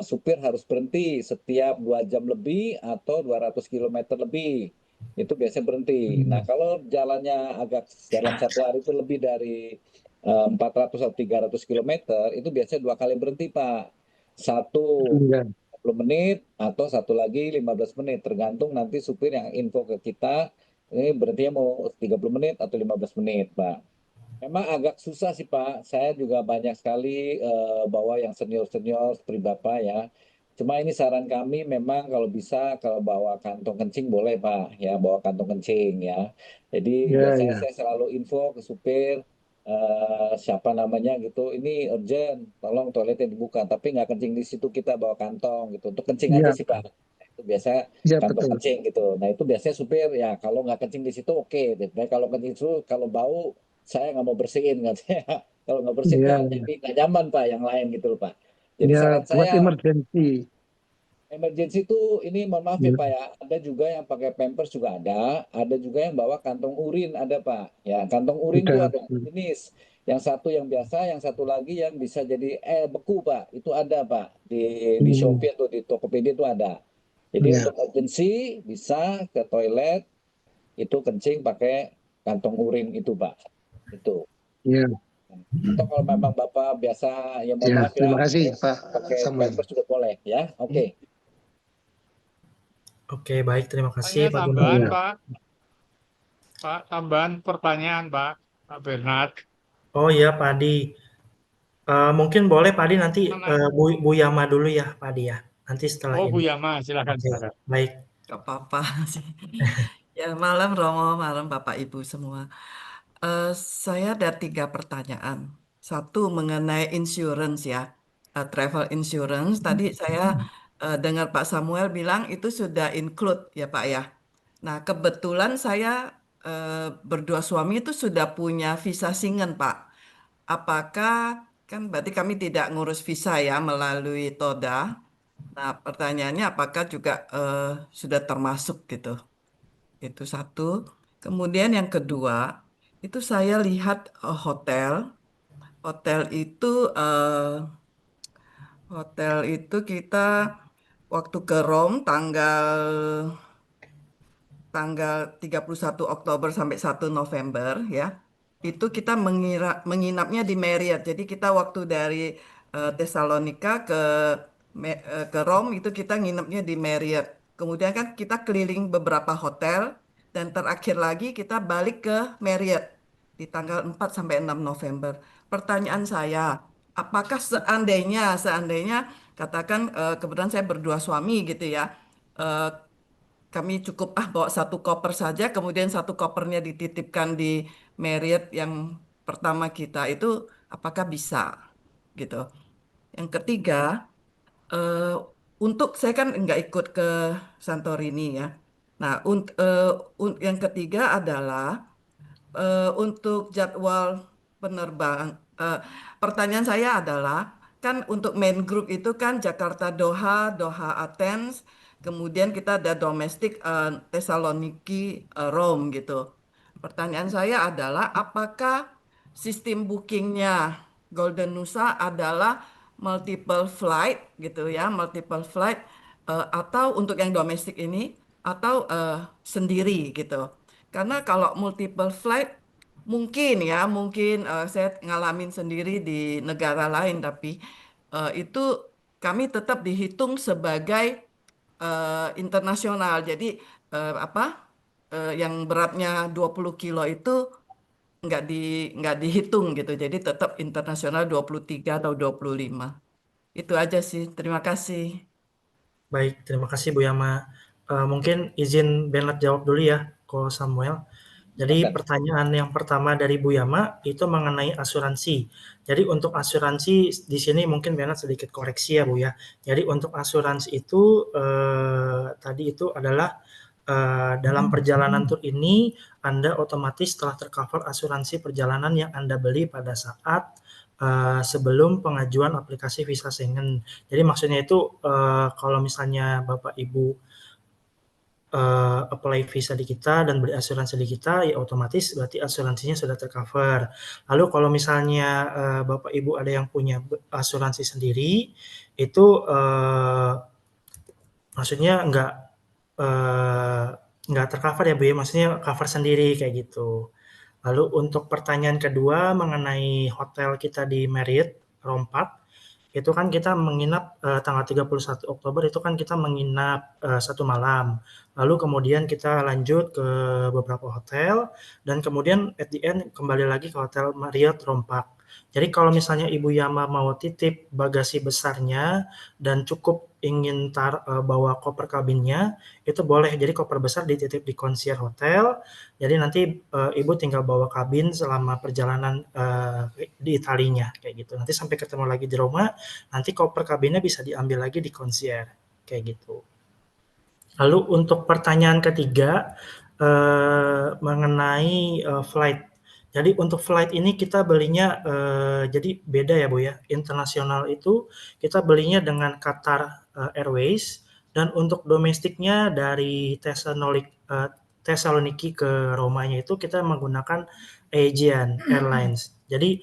supir harus berhenti setiap 2 jam lebih atau 200 kilometer lebih itu biasanya berhenti. Nah, kalau jalannya agak dalam satu hari itu lebih dari 400 atau 300 kilometer, itu biasanya 2 kali berhenti, Pak. Satu iya, 10 menit atau satu lagi 15 menit, tergantung nanti supir yang info ke kita, ini berhentinya mau 30 menit atau 15 menit, Pak. Memang agak susah sih Pak. Saya juga banyak sekali bawa yang senior-senior seperti Bapak ya. Cuma ini saran kami memang kalau bisa kalau bawa kantong kencing boleh Pak ya bawa kantong kencing ya. Jadi iya, biasanya iya, saya selalu info ke supir siapa namanya gitu. Ini urgent, tolong toiletnya dibuka. Tapi nggak kencing di situ kita bawa kantong gitu. Untuk kencing aja iya, sih Pak. Itu biasa iya, kantong betul. kencing gitu. Nah itu biasanya supir ya kalau nggak kencing di situ oke. Tapi kalau kencing itu kalau bau saya nggak mau bersihin katanya. Kalau nggak bersihin Iya, kan iya, jadi nggak nyaman Pak yang lain gitu loh Pak. Jadi iya, saran buat saya emergency. emergency itu ini mohon maaf ya Iya, Pak ya, ada juga yang pakai Pampers juga ada juga yang bawa kantong urin ada Pak. Ya kantong urin itu sudah. ada dua jenis. Yang satu yang biasa, yang satu lagi yang bisa jadi beku Pak. Itu ada Pak di Hmm, Shopee atau di Tokopedia itu ada. Jadi iya, untuk emergency bisa ke toilet itu kencing pakai kantong urin itu Pak. Itu. iya, Atau kalau memang Bapak biasa, ya mohon iya. maaf Terima ya, kasih Pak pakai Samuel. Pampers juga boleh ya. Oke. Oke, baik, terima kasih Hanya Pak tambahan, Gunawan. Iya, Pak. Pak, tambahan pertanyaan, Pak Bernard. Oh iya, Pak Adi. Mungkin boleh Pak Adi nanti Mana? Bu Yama dulu ya, Pak Adi ya. Nanti setelah Oh, Bu ini. Yama, silakan, Oke, silakan. baik. Gak apa-apa sih. Ya, malam Romo, malam Bapak Ibu semua. Saya ada 3 pertanyaan. Satu mengenai insurance ya, travel insurance. Tadi saya dengar Pak Samuel bilang itu sudah include ya Pak ya. Nah, kebetulan saya berdua suami itu sudah punya visa Schengen Pak. Apakah kan berarti kami tidak ngurus visa ya melalui TODA. Nah, pertanyaannya apakah juga sudah termasuk gitu? Itu satu. Kemudian yang kedua, itu saya lihat hotel. Hotel itu hotel itu kita waktu ke Rome tanggal 31 Oktober sampai 1 November ya. Itu kita menginapnya di Marriott. Jadi kita waktu dari Tesalonika ke Rome itu kita nginepnya di Marriott. Kemudian kan kita keliling beberapa hotel dan terakhir lagi kita balik ke Marriott di tanggal 4 sampai 6 November. Pertanyaan saya, apakah seandainya katakan kebetulan saya berdua suami gitu ya. eh, Kami cukup bawa satu koper saja, kemudian satu kopernya dititipkan di Marriott yang pertama kita itu apakah bisa? gitu. Yang ketiga, eh, untuk saya kan nggak ikut ke Santorini ya. Nah, yang ketiga adalah untuk jadwal penerbang. Pertanyaan saya adalah, kan untuk main group itu kan Jakarta Doha, Doha Athens, kemudian kita ada domestik Thessaloniki, Rome gitu. Pertanyaan saya adalah, apakah sistem bookingnya Golden Nusa adalah multiple flight gitu ya, multiple flight, atau untuk yang domestik ini, atau sendiri gitu. Karena kalau multiple flight mungkin ya, mungkin saya ngalamin sendiri di negara lain, tapi itu kami tetap dihitung sebagai internasional. Jadi yang beratnya 20 kilo itu nggak dihitung gitu. Jadi tetap internasional 23 atau 25. Itu aja sih. Terima kasih. Baik, terima kasih Bu Yama. Mungkin izin Bernard jawab dulu ya, Ko Samuel. Jadi Silakan. pertanyaan yang pertama dari Bu Yama itu mengenai asuransi. Jadi untuk asuransi di sini mungkin Bernard sedikit koreksi ya Bu ya. Jadi untuk asuransi itu tadi itu adalah dalam perjalanan tur ini Anda otomatis telah tercover asuransi perjalanan yang Anda beli pada saat sebelum pengajuan aplikasi visa Schengen. Jadi maksudnya itu kalau misalnya Bapak Ibu apply visa di kita dan beli asuransi di kita, ya otomatis berarti asuransinya sudah tercover. Lalu kalau misalnya Bapak Ibu ada yang punya asuransi sendiri, itu maksudnya nggak tercover ya Bu ya, maksudnya cover sendiri kayak gitu. Lalu untuk pertanyaan kedua mengenai hotel kita di Marriott Rompak, itu kan kita menginap tanggal 31 Oktober itu kan kita menginap 1 malam. Lalu kemudian kita lanjut ke beberapa hotel dan kemudian at the end kembali lagi ke Hotel Marriott Rompak. Jadi kalau misalnya Ibu Yama mau titip bagasi besarnya dan cukup ingin bawa koper kabinnya, itu boleh. Jadi koper besar dititip di concierge hotel. Jadi nanti Ibu tinggal bawa kabin selama perjalanan di Italinya kayak gitu. Nanti sampai ketemu lagi di Roma, nanti koper kabinnya bisa diambil lagi di concierge kayak gitu. Lalu untuk pertanyaan ketiga mengenai flight. Jadi untuk flight ini kita belinya jadi beda ya Bu ya. Internasional itu kita belinya dengan Qatar Airways dan untuk domestiknya dari Thessaloniki ke Romanya itu kita menggunakan Aegean Airlines. Jadi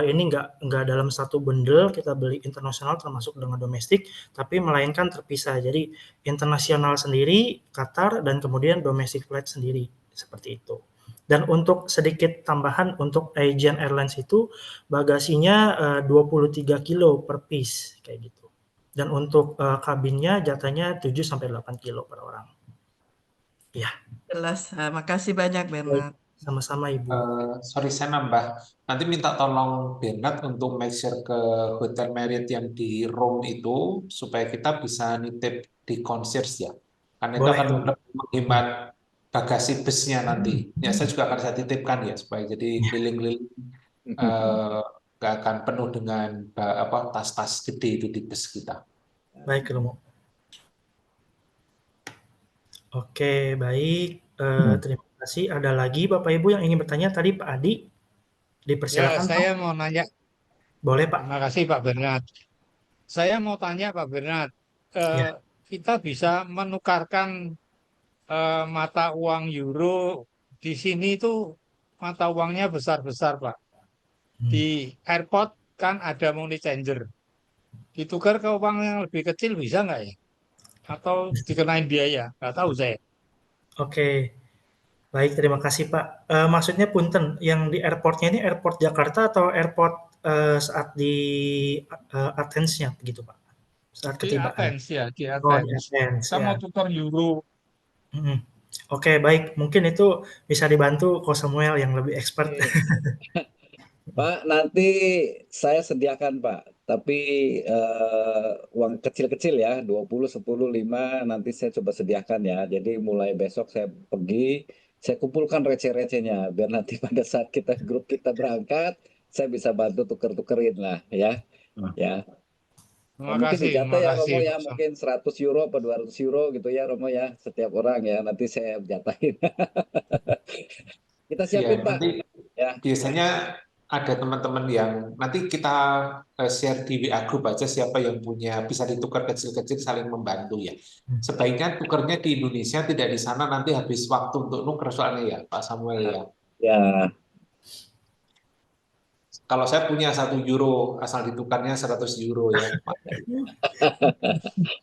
ini nggak dalam satu bundle kita beli internasional termasuk dengan domestik, tapi melainkan terpisah. Jadi internasional sendiri, Qatar, dan kemudian domestic flight sendiri, seperti itu. Dan untuk sedikit tambahan, untuk Aegean Airlines itu bagasinya 23 kilo per piece, kayak gitu. Dan untuk kabinnya jatahnya 7-8 kilo per orang. Ya. Jelas. Makasih banyak, Bernard. Sama-sama Ibu. Sorry, saya nambah. Nanti minta tolong Bernard untuk make sure ke Hotel Marriott yang di Rome itu supaya kita bisa nitip di concierge ya. Karena itu Boleh, akan tuh. lebih menghemat bagasi busnya nanti. Ya, saya juga akan saya titipkan ya supaya jadi keliling-keliling nggak akan penuh dengan tas-tas gede itu di bus kita. Baik, Romo. Oke, baik. Terima kasih. Ada lagi Bapak Ibu yang ingin bertanya tadi Pak Adi? Ya, Dipersilakan saya Pak. mau nanya. Boleh Pak. Terima kasih Pak Bernard. Saya mau tanya Pak Bernard, Ya. kita bisa menukarkan mata uang euro di sini itu mata uangnya besar-besar Pak. Di airport kan ada money changer. Ditukar ke uang yang lebih kecil bisa nggak ya? Atau dikenain biaya? Nggak tahu saya. Oke. Baik, terima kasih Pak. Maksudnya punten, yang di airport-nya ini airport Jakarta atau airport saat di Athens-nya begitu Pak? Saat Di ketibaan. Athens ya, di Oh, di Athens. Athens Kita ya. mau tukar euro. Oke, baik. Mungkin itu bisa dibantu Ko Samuel yang lebih expert. Pak, nanti saya sediakan Pak, tapi uang kecil-kecil ya, 20, 10, 5 nanti saya coba sediakan ya. Jadi mulai besok saya pergi, saya kumpulkan receh-recehnya, biar nanti pada saat grup kita berangkat, saya bisa bantu tuker-tukerin lah ya. Ya. Terima Mungkin kasih, dijatah terima ya kasih Romo ya, Pak Sam. mungkin 100 euro atau 200 euro gitu ya Romo ya, setiap orang ya, nanti saya jatahin. Kita Ya, siapin Pak. nanti Ya, biasanya ada teman-teman yang nanti kita share di WA group aja siapa yang punya bisa ditukar kecil-kecil saling membantu ya. Sebaiknya tukarnya di Indonesia tidak di sana nanti habis waktu untuk nuker soalnya ya Pak Samuel ya. ya. Kalau saya punya 1 euro asal ditukarnya 100 euro ya.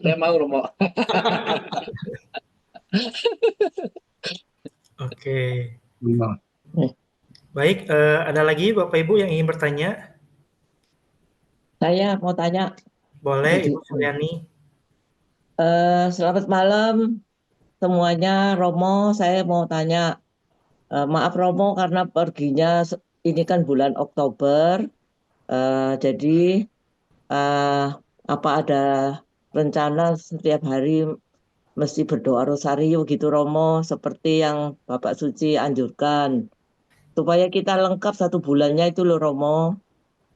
Saya mau Romo. Oke. Nah, Baik, ada lagi Bapak Ibu yang ingin bertanya? Saya mau tanya, Boleh, Jadi, Ibu Suliani. selamat malam semuanya. Romo, saya mau tanya, maaf Romo karena perginya ini kan bulan Oktober, jadi apa ada rencana setiap hari mesti berdoa rosario gitu Romo, seperti yang Bapak Suci anjurkan, supaya kita lengkap 1 bulannya itu loh Romo.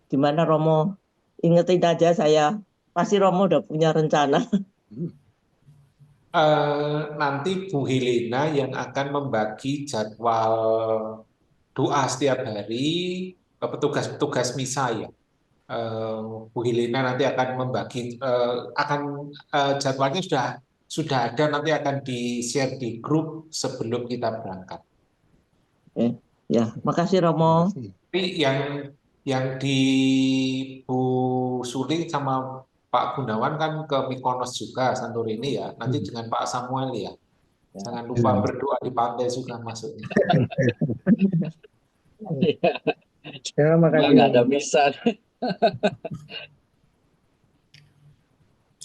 Gimana Romo? Ingetin aja saya, pasti Romo udah punya rencana. Nanti Bu Helena yang akan membagi jadwal doa setiap hari ke petugas-petugas misa ya. Bu Helena nanti akan membagi jadwalnya sudah ada nanti akan di-share di grup sebelum kita berangkat. Ya, makasih Romo. Tapi yang di Bu Suli sama Pak Gunawan kan ke Mykonos juga Santorini ya. Nanti dengan Pak Samuel ya. Jangan lupa berdoa di pantai juga maksudnya. ya makasih. Nggak ada misa.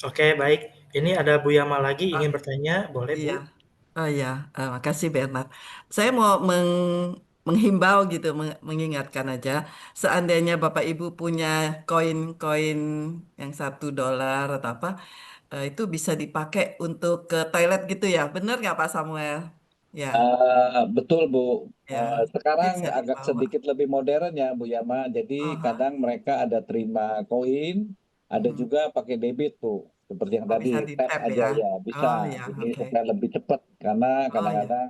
Oke, baik. Ini ada Bu Yama lagi ingin bertanya, boleh Bu? Iya. Oh iya, makasih Bernard. Saya mau menghimbau gitu, mengingatkan aja, seandainya Bapak Ibu punya koin-koin yang $1 atau apa, itu bisa dipakai untuk ke toilet gitu ya, benar nggak Pak Samuel? Ya, Betul Bu. ya. Sekarang Bisa agak dibawa. sedikit lebih modern ya Bu Yama. Jadi Aha. kadang mereka ada terima koin, ada Hmm. juga pakai debit tuh. Seperti yang Oh tadi, bisa tap di-tap aja ya. ya bisa. Oh ya, Jadi oke. supaya lebih cepat. Karena Oh ya, kadang-kadang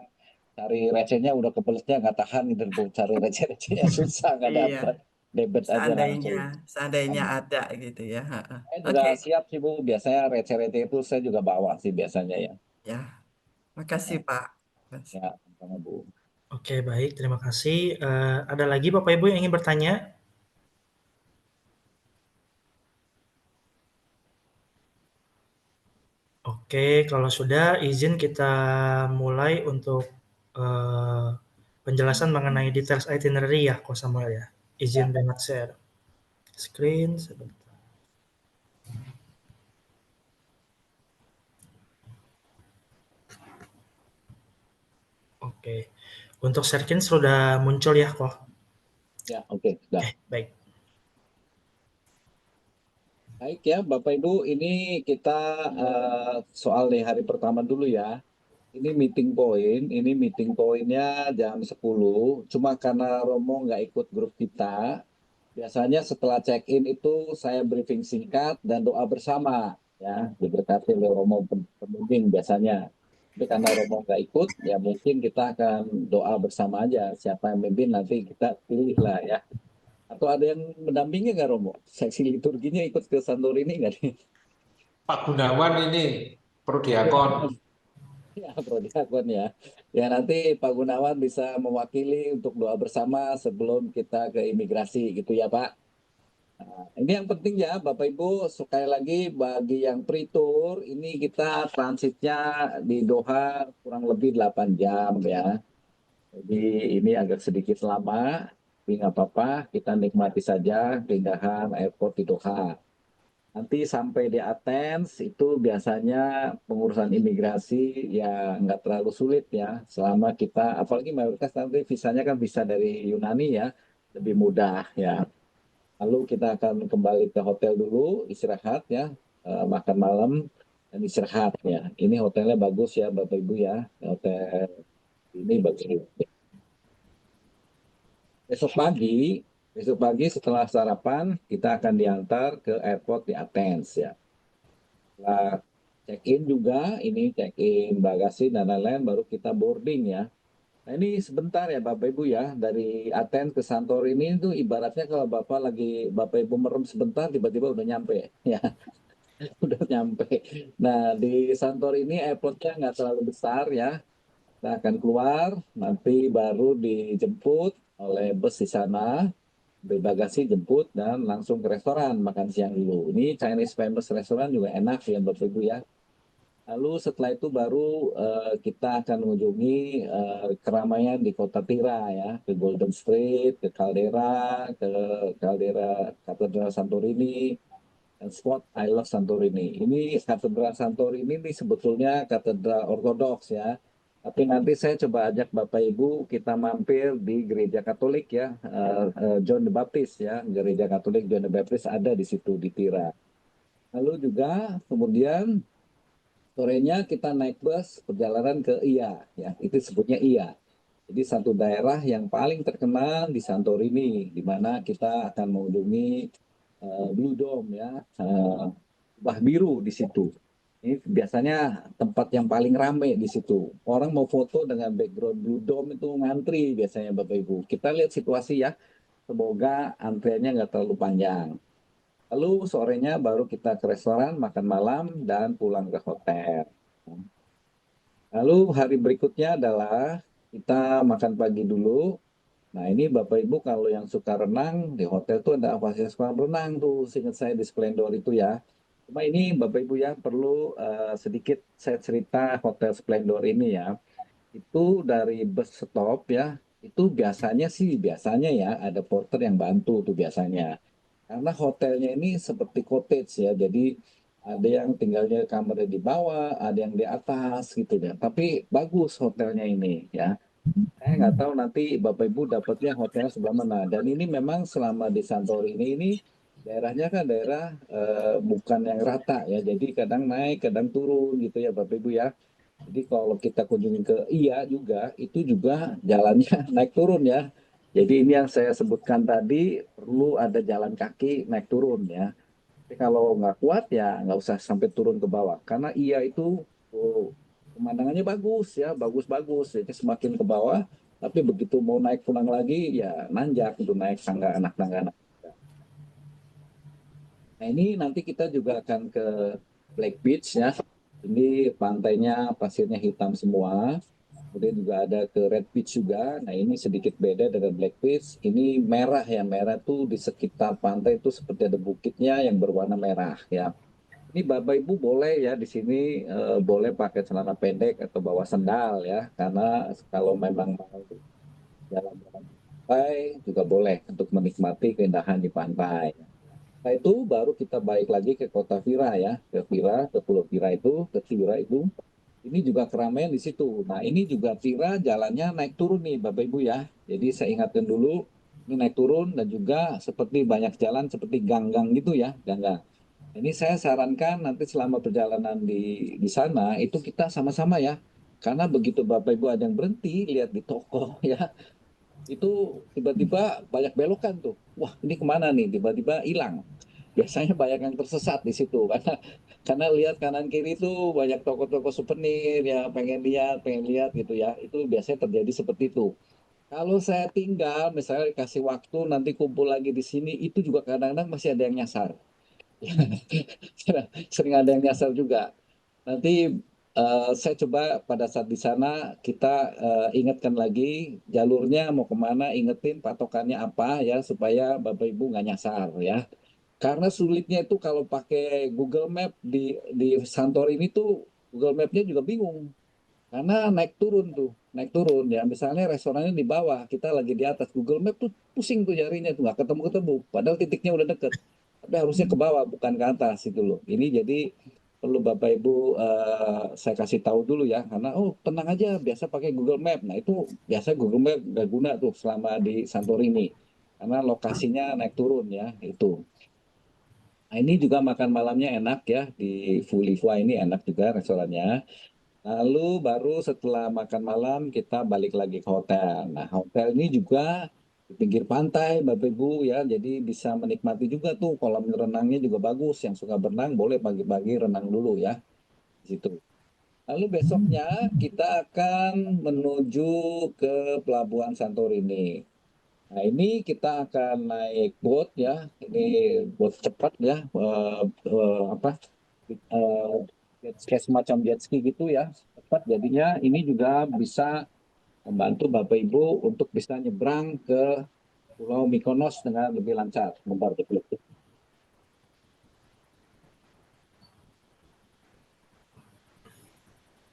cari recehnya udah kebelesnya nggak tahan gitu Bu. Cari receh-recehnya susah nggak iya. dapat. Debit aja Seandainya, langsung. seandainya ada gitu ya. Saya juga Oke, siap sih Bu. Biasanya receh-receh itu saya juga bawa sih biasanya ya. ya. Makasih Pak. Ya, sama Bu. Oke, baik. Terima kasih. Ada lagi Bapak Ibu yang ingin bertanya? Oke, kalau sudah izin kita mulai untuk penjelasan mengenai details itinerary ya, Ko Samuel ya. Izin banget share screen sebentar. Oke, untuk share screen sudah muncul ya, Ko? Ya, oke, sudah. Baik. Baik ya, Bapak Ibu, ini kita soal di hari pertama dulu ya. Ini meeting poinnya jam 10. Cuma karena Romo nggak ikut grup kita, biasanya setelah check-in itu saya briefing singkat dan doa bersama. Ya, diberkati oleh Romo pembimbing biasanya. Tapi karena Romo nggak ikut, ya mungkin kita akan doa bersama aja. Siapa yang memimpin nanti kita pilih lah ya. Atau ada yang mendampingi nggak Romo? Seksi liturginya ikut ke Santorini nggak nih? Pak Gunawan ini Prodiakon. Ya, Prodiakon ya. Ya nanti Pak Gunawan bisa mewakili untuk doa bersama sebelum kita ke imigrasi gitu ya Pak. Nah, ini yang penting ya Bapak Ibu, sekali lagi bagi yang pre-tour, ini kita transitnya di Doha kurang lebih 8 jam ya. Jadi ini agak sedikit lama, tapi nggak apa-apa, kita nikmati saja keindahan airport di Doha. Nanti sampai di Athens itu biasanya pengurusan imigrasi ya nggak terlalu sulit ya. Selama kita, apalagi mayoritas nanti visanya kan bisa dari Yunani ya, lebih mudah ya. Lalu kita akan kembali ke hotel dulu, istirahat ya, makan malam dan istirahat ya. Ini hotelnya bagus ya Bapak Ibu ya, hotel ini bagus. Besok pagi Besok pagi setelah sarapan, kita akan diantar ke airport di Athens ya. Setelah check-in juga, ini check-in bagasi dan lain-lain, baru kita boarding ya. Nah ini sebentar ya Bapak Ibu ya, dari Athens ke Santorini itu ibaratnya kalau Bapak Ibu merem sebentar, tiba-tiba udah nyampe ya, udah nyampe. Nah di Santorini airportnya nggak terlalu besar ya, kita akan keluar, nanti baru dijemput oleh bus di sana, beli bagasi jemput dan langsung ke restoran makan siang dulu. Ini Chinese famous restoran juga enak ya Bapak Ibu ya. Lalu setelah itu baru kita akan mengunjungi keramaian di Kota Tira ya, ke Golden Street, ke Caldera Katedral Santorini, dan spot I Love Santorini. Ini Katedral Santorini ini sebetulnya katedral Ortodoks ya. Tapi nanti saya coba ajak Bapak Ibu kita mampir di gereja Katolik ya, John the Baptist ya, gereja Katolik John the Baptist ada di situ di Tira. Lalu juga kemudian sorenya kita naik bus perjalanan ke Ia, ya itu sebutnya Ia. Jadi satu daerah yang paling terkenal di Santorini, di mana kita akan mengunjungi Blue Dome ya, Bah Biru di situ. Ini biasanya tempat yang paling ramai di situ. Orang mau foto dengan background Blue Dome itu ngantri biasanya Bapak Ibu. Kita lihat situasi ya, semoga antriannya nggak terlalu panjang. Lalu sorenya baru kita ke restoran, makan malam, dan pulang ke hotel. Lalu hari berikutnya adalah kita makan pagi dulu. Nah ini Bapak Ibu kalau yang suka renang, di hotel tuh ada fasilitas kolam renang tuh, seingat saya di Splendor itu ya. Cuma ini Bapak Ibu ya perlu sedikit saya cerita Hotel Splendor ini ya. Itu dari bus stop ya, itu biasanya ya ada porter yang bantu tuh biasanya. Karena hotelnya ini seperti cottage ya, jadi ada yang tinggalnya kamarnya di bawah, ada yang di atas gitu ya. Tapi bagus hotelnya ini ya. Saya nggak tahu nanti Bapak Ibu dapatnya hotelnya sebelah mana. Dan ini memang selama di Santorini ini daerahnya kan daerah bukan yang rata ya. Jadi kadang naik, kadang turun gitu ya Bapak Ibu ya. Jadi kalau kita kunjungi ke Iya juga, itu juga jalannya naik turun ya. Jadi ini yang saya sebutkan tadi, perlu ada jalan kaki naik turun ya. Tapi kalau nggak kuat ya nggak usah sampai turun ke bawah. Karena Iya itu pemandangannya bagus ya, bagus-bagus. Jadi semakin ke bawah, tapi begitu mau naik pulang lagi ya nanjak untuk naik tangga anak-tangga. Nah ini nanti kita juga akan ke Black Beach ya. Ini pantainya pasirnya hitam semua. Kemudian juga ada ke Red Beach juga. Nah ini sedikit beda dengan Black Beach. Ini merah ya, merah tuh di sekitar pantai itu seperti ada bukitnya yang berwarna merah ya. Ini Bapak Ibu boleh ya di sini boleh pakai celana pendek atau bawa sandal ya. Karena kalau memang mau jalan-jalan di pantai juga boleh untuk menikmati keindahan di pantai. Nah itu baru kita balik lagi ke kota Vira ya, ke Pulau Vira itu, ke Vira itu. Ini juga keramaian di situ. Nah ini juga Vira jalannya naik turun nih Bapak Ibu ya. Jadi saya ingatkan dulu, ini naik turun dan juga seperti banyak jalan seperti gang-gang gitu ya, gang-gang. Ini saya sarankan nanti selama perjalanan di sana itu kita sama-sama ya. Karena begitu Bapak Ibu ada yang berhenti, lihat di toko ya, itu tiba-tiba banyak belokan tuh. Wah, ini kemana nih? Tiba-tiba hilang. Biasanya banyak yang tersesat di situ karena lihat kanan kiri itu banyak toko-toko souvenir ya pengen lihat gitu ya. Itu biasanya terjadi seperti itu. Kalau saya tinggal, misalnya dikasih waktu nanti kumpul lagi di sini, itu juga kadang-kadang masih ada yang nyasar. Sering ada yang nyasar juga. Nanti saya coba pada saat di sana kita ingatkan lagi jalurnya mau kemana, ingetin patokannya apa ya supaya Bapak Ibu nggak nyasar ya. Karena sulitnya itu kalau pakai Google Map di Santorini tuh Google Map-nya juga bingung. Karena naik turun tuh, naik turun ya. Misalnya restorannya di bawah, kita lagi di atas. Google Map tuh pusing tuh nyarinya tuh nggak ketemu-ketemu. Padahal titiknya udah deket. Tapi harusnya ke bawah, bukan ke atas itu loh. Ini jadi perlu Bapak Ibu saya kasih tahu dulu ya. Karena oh tenang aja, biasa pakai Google Map. Nah itu biasa Google Map nggak guna tuh selama di Santorini. Karena lokasinya naik turun ya itu. Nah ini juga makan malamnya enak ya di Fulifua ini enak juga restorannya. Lalu baru setelah makan malam kita balik lagi ke hotel. Nah hotel ini juga di pinggir pantai Bapak Ibu ya. Jadi bisa menikmati juga tuh kolam renangnya juga bagus. Yang suka berenang boleh pagi-pagi renang dulu ya di situ. Lalu besoknya kita akan menuju ke Pelabuhan Santorini. Nah, ini kita akan naik boat ya. Ini boat cepat ya. Apa? Kayak semacam jet ski gitu ya. Cepat jadinya ini juga bisa membantu Bapak Ibu untuk bisa nyebrang ke Pulau Mykonos dengan lebih lancar. Bentar, Bapak.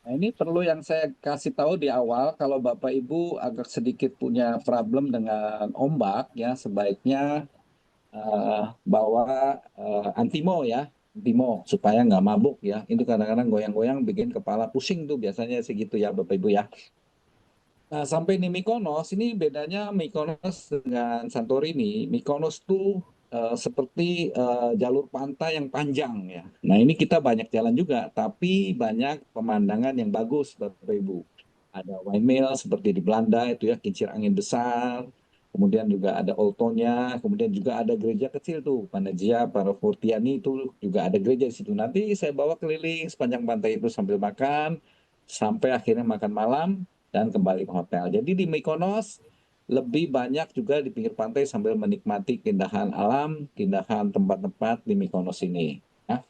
Nah, ini perlu yang saya kasih tahu di awal, kalau Bapak Ibu agak sedikit punya problem dengan ombak, ya sebaiknya bawa antimo ya, antimo supaya nggak mabuk ya. Itu kadang-kadang goyang-goyang bikin kepala pusing tuh biasanya segitu ya Bapak Ibu ya. Nah, sampai di Mykonos, ini bedanya Mykonos dengan Santorini. Mykonos tuh seperti jalur pantai yang panjang ya. Nah, ini kita banyak jalan juga, tapi banyak pemandangan yang bagus, Bapak Ibu. Ada windmill seperti di Belanda itu ya, kincir angin besar. Kemudian juga ada Oltonya, kemudian juga ada gereja kecil tuh, Panagia Parafortiani itu juga ada gereja di situ. Nanti saya bawa keliling sepanjang pantai itu sambil makan, sampai akhirnya makan malam dan kembali ke hotel. Jadi di Mykonos lebih banyak juga di pinggir pantai sambil menikmati keindahan alam, keindahan tempat-tempat di Mykonos ini. Ya.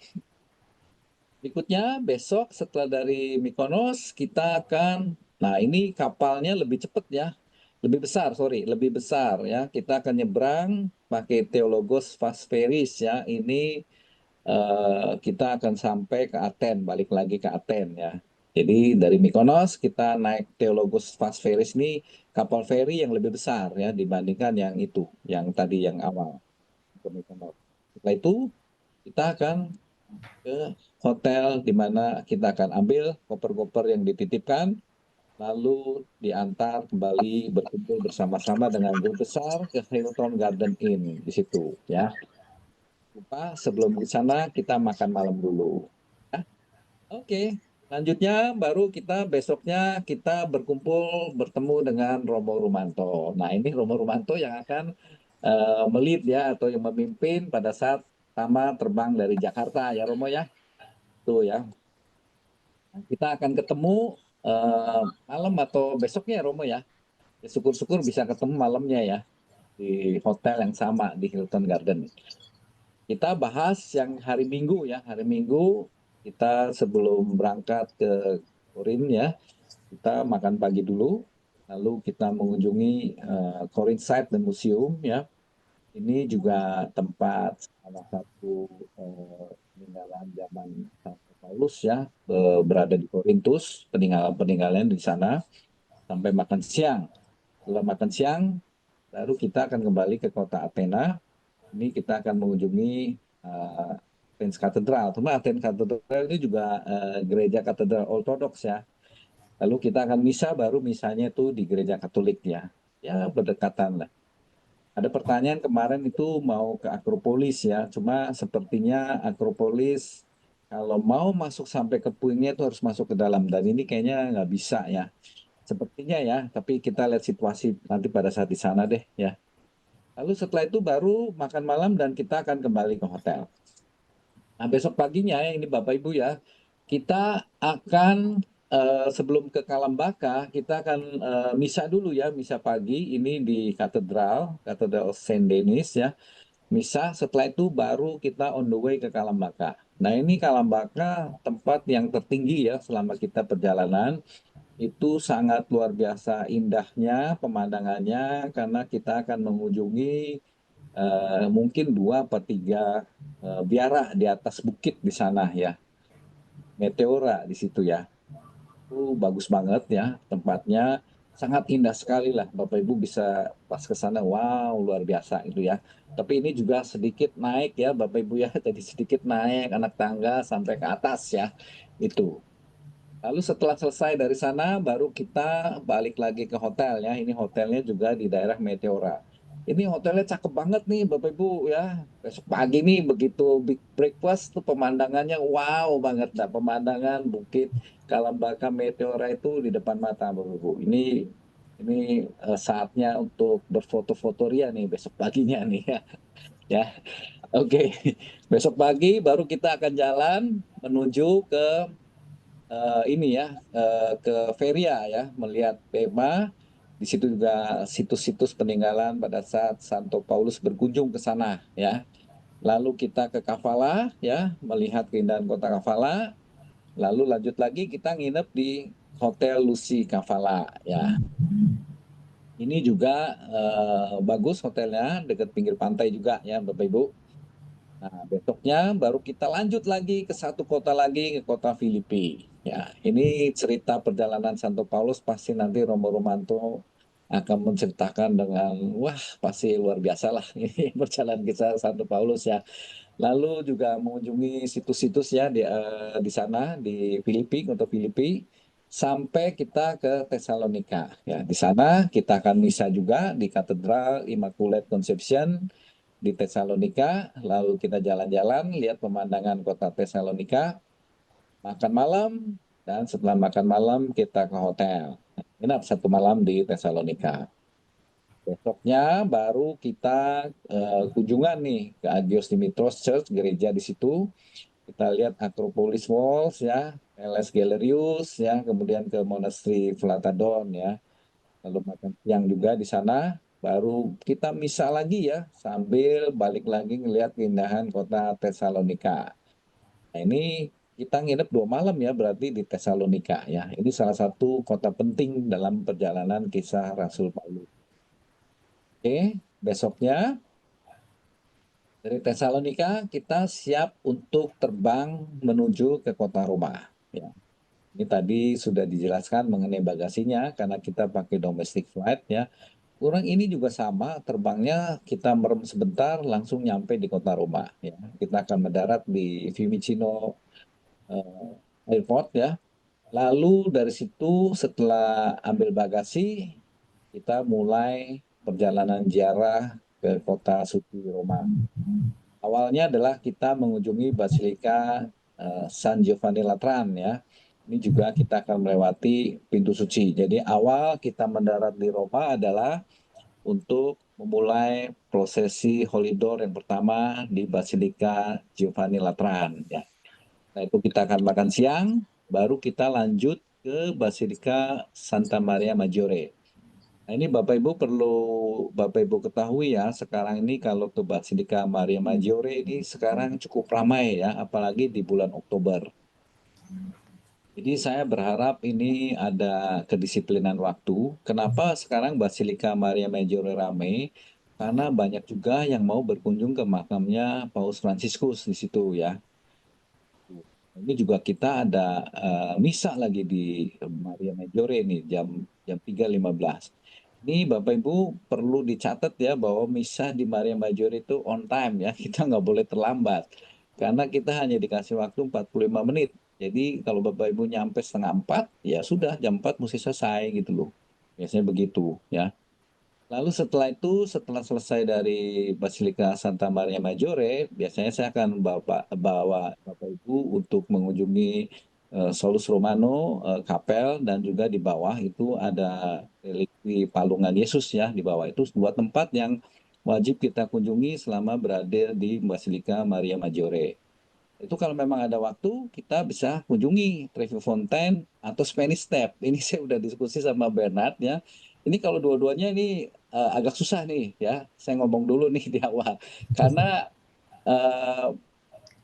Berikutnya besok setelah dari Mykonos kita akan, nah ini kapalnya lebih cepat ya, lebih besar, sorry, lebih besar ya. Kita akan nyebrang pakai Theologos Fast Ferries ya. Ini kita akan sampai ke Aten, balik lagi ke Aten ya. Jadi dari Mykonos kita naik Theologos Fast Ferries ini kapal feri yang lebih besar ya dibandingkan yang itu, yang tadi yang awal ke Mykonos. Setelah itu kita akan ke hotel di mana kita akan ambil koper-koper yang dititipkan, lalu diantar kembali berkumpul bersama-sama dengan grup besar ke Hilton Garden Inn di situ ya. Lupa sebelum di sana kita makan malam dulu. Ya. Oke, lanjutnya baru kita besoknya kita berkumpul bertemu dengan Romo Rumanto. Nah ini Romo Rumanto yang akan melit ya atau yang memimpin pada saat pertama terbang dari Jakarta ya Romo ya. Tuh ya. Nah, kita akan ketemu malam atau besoknya Romo ya. Ya, syukur-syukur bisa ketemu malamnya ya di hotel yang sama di Hilton Garden. Kita bahas yang hari Minggu ya. Hari Minggu kita sebelum berangkat ke Korin ya, kita makan pagi dulu, lalu kita mengunjungi Korin Site dan Museum ya. Ini juga tempat salah satu peninggalan zaman Santo Paulus ya, berada di Korintus, peninggalan-peninggalan di sana, sampai makan siang. Setelah makan siang, baru kita akan kembali ke kota Athena. Ini kita akan mengunjungi Athens Katedral. Cuma Athens Katedral ini juga gereja katedral ortodoks ya. Lalu kita akan misa, baru misanya itu di gereja Katolik ya. Ya berdekatan lah. Ada pertanyaan kemarin itu mau ke Akropolis ya. Cuma sepertinya Akropolis kalau mau masuk sampai ke puingnya itu harus masuk ke dalam. Dan ini kayaknya nggak bisa ya. Sepertinya ya, tapi kita lihat situasi nanti pada saat di sana deh ya. Lalu setelah itu baru makan malam dan kita akan kembali ke hotel. Nah, besok paginya ini Bapak Ibu ya, kita akan sebelum ke Kalambaka, kita akan misa dulu ya, misa pagi ini di Katedral Saint Denis ya. Misa, setelah itu baru kita on the way ke Kalambaka. Nah, ini Kalambaka tempat yang tertinggi ya selama kita perjalanan. Itu sangat luar biasa indahnya pemandangannya karena kita akan mengunjungi mungkin 2 atau 3 biara di atas bukit di sana ya, meteora di situ ya. Itu bagus banget ya tempatnya, sangat indah sekali lah Bapak Ibu bisa pas ke sana, wow luar biasa itu ya. Tapi ini juga sedikit naik ya Bapak Ibu ya, jadi sedikit naik anak tangga sampai ke atas ya itu. Lalu setelah selesai dari sana, baru kita balik lagi ke hotel ya. Ini hotelnya juga di daerah Meteora. Ini hotelnya cakep banget nih Bapak Ibu ya. Besok pagi nih begitu big breakfast tuh pemandangannya wow banget. Nah, pemandangan Bukit Kalambaka Meteora itu di depan mata Bapak Ibu. Ini Ini saatnya untuk berfoto-foto ria nih besok paginya nih ya. Ya, oke. Besok pagi baru kita akan jalan menuju ke ini ya, ke Feria ya, melihat Pema. Di situ juga situs-situs peninggalan pada saat Santo Paulus berkunjung ke sana ya. Lalu kita ke Kavala ya, melihat keindahan kota Kavala. Lalu lanjut lagi kita nginep di Hotel Lucy Kavala ya. Ini juga bagus hotelnya, dekat pinggir pantai juga ya Bapak Ibu. Nah, besoknya baru kita lanjut lagi ke satu kota lagi, ke kota Filipi. Ya, ini cerita perjalanan Santo Paulus pasti nanti Romo Romanto akan menceritakan dengan, wah pasti luar biasa lah ini perjalanan kisah Santo Paulus ya. Lalu juga mengunjungi situs-situs ya di sana di Filipi, kota Filipi, sampai kita ke Tesalonika. Ya, di sana kita akan misa juga di Katedral Immaculate Conception di Tesalonika, lalu kita jalan-jalan, lihat pemandangan kota Tesalonika, makan malam, dan setelah makan malam kita ke hotel. Inap satu malam di Tesalonika. Besoknya baru kita kunjungan nih ke Agios Dimitros Church, gereja di situ. Kita lihat Acropolis Walls ya, LS Galerius ya, kemudian ke Monastery Flatadon ya. Lalu makan siang juga di sana, baru kita misa lagi ya, sambil balik lagi ngelihat keindahan kota Tesalonika. Nah, ini kita nginep 2 malam ya, berarti di Tesalonika ya. Ini salah satu kota penting dalam perjalanan kisah Rasul Paulus. Oke, besoknya dari Tesalonika kita siap untuk terbang menuju ke kota Roma. Ya. Ini tadi sudah dijelaskan mengenai bagasinya karena kita pakai domestic flight ya. Kurang ini juga sama, terbangnya kita merem sebentar langsung nyampe di kota Roma ya. Kita akan mendarat di Fiumicino Airport ya. Lalu dari situ setelah ambil bagasi kita mulai perjalanan ziarah ke kota suci Roma. Awalnya adalah kita mengunjungi Basilika San Giovanni Latran ya. Ini juga kita akan melewati pintu suci. Jadi awal kita mendarat di Roma adalah untuk memulai prosesi Holy Door yang pertama di Basilika Giovanni Latran ya. Nah, itu kita akan makan siang, baru kita lanjut ke Basilika Santa Maria Maggiore. Nah, ini Bapak Ibu perlu Bapak Ibu ketahui ya, sekarang ini kalau ke Basilika Maria Maggiore ini sekarang cukup ramai ya, apalagi di bulan Oktober. Jadi saya berharap ini ada kedisiplinan waktu. Kenapa sekarang Basilika Maria Maggiore ramai? Karena banyak juga yang mau berkunjung ke makamnya Paus Fransiskus di situ ya. Ini juga kita ada misa lagi di Maria Maggiore ini jam 3.15. Ini Bapak Ibu perlu dicatat ya bahwa misa di Maria Maggiore itu on time ya. Kita nggak boleh terlambat. Karena kita hanya dikasih waktu 45 menit. Jadi kalau Bapak Ibu nyampe 3:30, ya sudah jam 4 mesti selesai gitu loh. Biasanya begitu ya. Lalu setelah itu, setelah selesai dari Basilika Santa Maria Maggiore, biasanya saya akan bawa Bapak Ibu untuk mengunjungi Solus Romano, Kapel, dan juga di bawah itu ada relikwi palungan Yesus ya, di bawah itu 2 tempat yang wajib kita kunjungi selama berada di Basilika Maria Maggiore. Itu kalau memang ada waktu, kita bisa kunjungi Trevi Fontaine atau Spanish Step. Ini saya udah diskusi sama Bernard ya. Ini kalau dua-duanya ini agak susah nih ya. Saya ngomong dulu nih di awal. Karena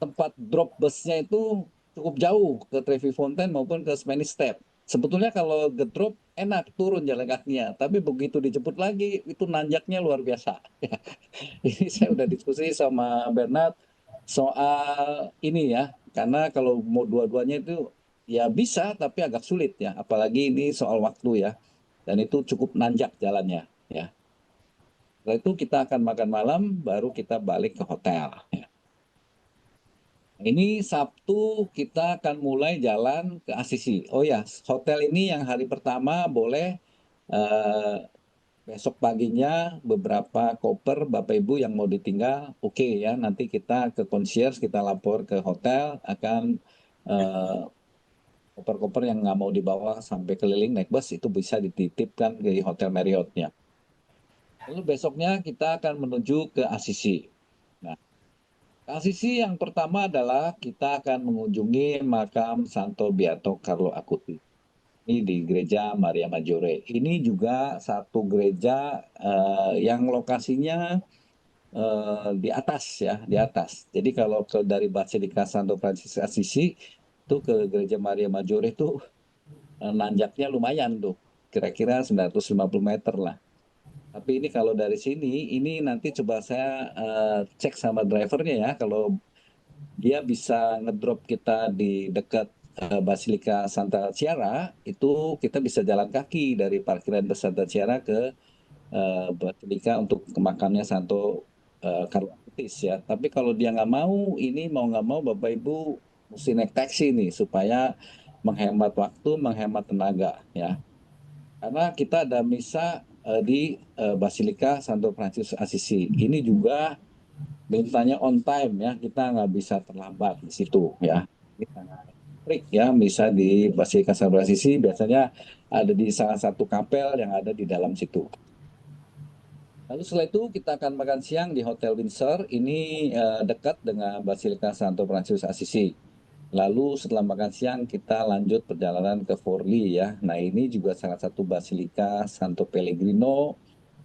tempat drop busnya itu cukup jauh ke Trevi Fontaine maupun ke Spanish Step. Sebetulnya kalau ke drop enak turun jalan kakinya, tapi begitu dijemput lagi itu nanjaknya luar biasa. Ini saya udah diskusi sama Bernard soal ini ya, karena kalau mau dua-duanya itu ya bisa, tapi agak sulit ya, apalagi ini soal waktu ya, dan itu cukup nanjak jalannya ya. Setelah itu kita akan makan malam, baru kita balik ke hotel. Ya. Ini Sabtu kita akan mulai jalan ke Assisi. Oh ya, hotel ini yang hari pertama boleh besok paginya beberapa koper Bapak Ibu yang mau ditinggal, oke ya, nanti kita ke concierge, kita lapor ke hotel, akan Koper-koper yang nggak mau dibawa sampai keliling naik bus itu bisa dititipkan di Hotel Marriott-nya. Lalu besoknya kita akan menuju ke Assisi. Nah, Assisi yang pertama adalah kita akan mengunjungi makam Santo Beato Carlo Acuti. Ini di Gereja Maria Maggiore. Ini juga satu gereja yang lokasinya di atas ya, di atas. Jadi kalau dari Basilika Santo Francis Assisi itu ke Gereja Maria Maggiore itu nanjaknya lumayan tuh, kira-kira 950 meter lah. Tapi ini kalau dari sini, ini nanti coba saya cek sama drivernya ya, kalau dia bisa ngedrop kita di dekat Basilika Santa Chiara, itu kita bisa jalan kaki dari parkiran Santa Chiara ke Basilika untuk ke makamnya Santo Carlo Acutis ya. Tapi kalau dia nggak mau, ini mau nggak mau Bapak Ibu mesti naik taksi nih supaya menghemat waktu, menghemat tenaga ya. Karena kita ada misa di Basilika Santo Francis Assisi. Ini juga mintanya on time ya, kita nggak bisa terlambat di situ ya. Ini sangat strict ya, misa di Basilika Santo Assisi biasanya ada di salah satu kapel yang ada di dalam situ. Lalu setelah itu kita akan makan siang di Hotel Windsor. Ini dekat dengan Basilika Santo Francis Assisi. Lalu setelah makan siang kita lanjut perjalanan ke Forlì ya. Nah ini juga salah satu Basilika Santo Pellegrino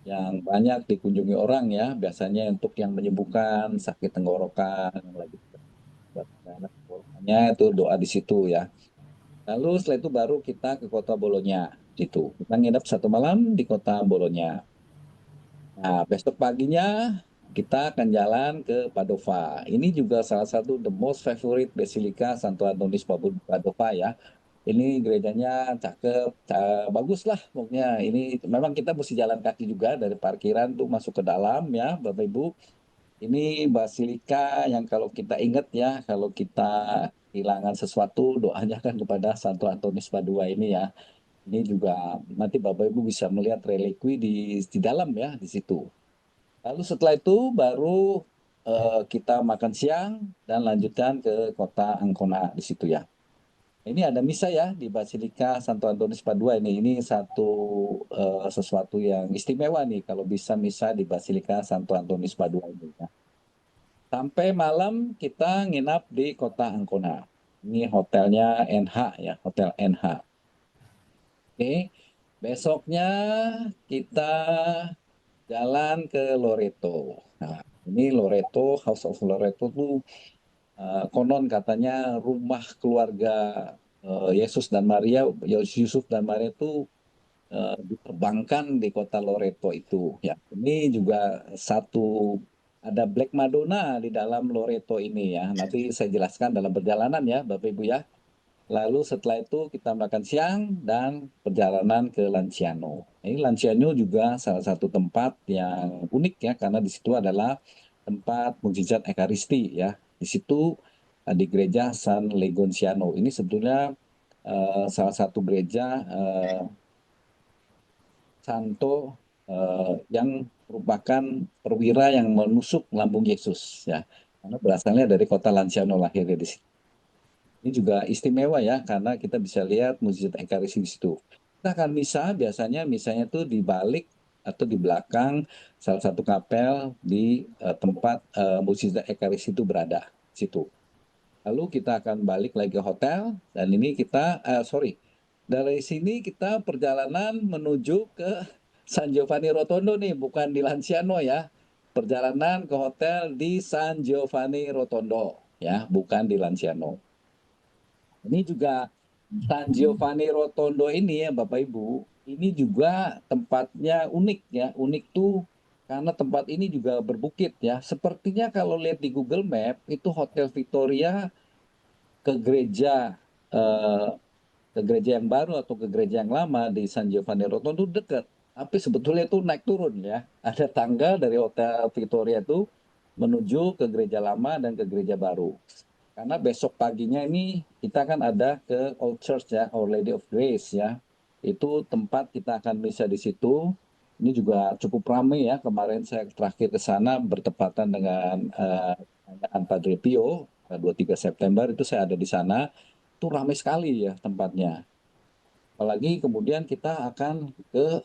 yang banyak dikunjungi orang ya. Biasanya untuk yang menyembuhkan sakit tenggorokan, yang lagi tenggorokannya itu doa di situ ya. Lalu setelah itu baru kita ke kota Bologna gitu. Kita nginep 1 malam di kota Bologna. Nah, besok paginya kita akan jalan ke Padova. Ini juga salah satu the most favorite Basilica Santo Antonius Padova ya. Ini gerejanya cakep, bagus lah pokoknya. Ini memang kita mesti jalan kaki juga dari parkiran tuh masuk ke dalam ya, Bapak Ibu. Ini basilika yang kalau kita ingat ya, kalau kita kehilangan sesuatu, doanya kan kepada Santo Antonius Padua ini ya. Ini juga nanti Bapak Ibu bisa melihat relikwi di dalam ya, di situ. Lalu setelah itu baru kita makan siang dan lanjutkan ke kota Ancona di situ ya. Ini ada misa ya di Basilika Santo Antonius Padua ini. Ini sesuatu yang istimewa nih kalau bisa misa di Basilika Santo Antonius Padua ini ya. Sampai malam kita nginap di kota Ancona. Ini hotelnya NH ya, Hotel NH. Oke, besoknya kita jalan ke Loreto. Nah, ini Loreto, House of Loreto tuh konon katanya rumah keluarga Yesus dan Maria, Yusuf dan Maria itu diterbangkan di kota Loreto itu. Ya, ini juga ada Black Madonna di dalam Loreto ini ya. Nanti saya jelaskan dalam perjalanan ya, Bapak Ibu ya. Lalu setelah itu kita makan siang dan perjalanan ke Lanciano. Ini Lanciano juga salah satu tempat yang unik ya, karena di situ adalah tempat mukjizat Ekaristi ya. Di situ di gereja San Legonziano. Ini sebetulnya salah satu gereja Santo yang merupakan perwira yang menusuk lambung Yesus ya. Karena berasalnya dari kota Lanciano, lahirnya di situ. Ini juga istimewa ya, karena kita bisa lihat mukjizat Ekaristi di situ. Kita akan misa, biasanya misanya tuh di balik atau di belakang salah satu kapel di tempat mukjizat Ekaristi itu berada di situ. Lalu kita akan balik lagi ke hotel, dan ini kita, dari sini kita perjalanan menuju ke San Giovanni Rotondo nih, bukan di Lanciano ya. Perjalanan ke hotel di San Giovanni Rotondo ya, bukan di Lanciano. Ini juga San Giovanni Rotondo ini ya Bapak Ibu, ini juga tempatnya unik ya. Unik tuh karena tempat ini juga berbukit ya. Sepertinya kalau lihat di Google Map itu Hotel Victoria ke gereja yang baru atau ke gereja yang lama di San Giovanni Rotondo dekat. Tapi sebetulnya itu naik turun ya. Ada tangga dari Hotel Victoria itu menuju ke gereja lama dan ke gereja baru. Karena besok paginya ini kita kan ada ke Old Church ya, Our Lady of Grace ya. Itu tempat kita akan misa di situ. Ini juga cukup ramai ya. Kemarin saya terakhir ke sana bertepatan dengan perayaan Padre Pio, 23 September itu saya ada di sana. itu ramai sekali ya tempatnya. Apalagi kemudian kita akan ke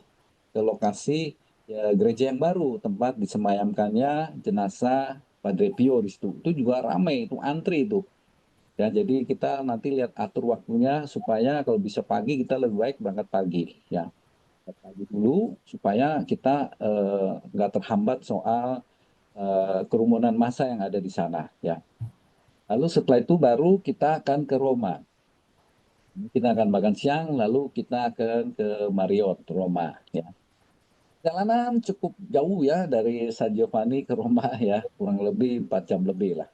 lokasi ya, gereja yang baru, tempat disemayamkannya jenazah Padre Pio di situ. Itu juga ramai, itu antri itu. Ya, jadi kita nanti lihat atur waktunya supaya kalau bisa pagi kita lebih baik berangkat pagi ya. Berangkat pagi dulu supaya kita nggak terhambat soal kerumunan massa yang ada di sana ya. Lalu setelah itu baru kita akan ke Roma. Kita akan makan siang, lalu kita akan ke Marriott, Roma. Ya. Jalanan cukup jauh ya dari San Giovanni ke Roma ya, kurang lebih 4 jam lebih lah.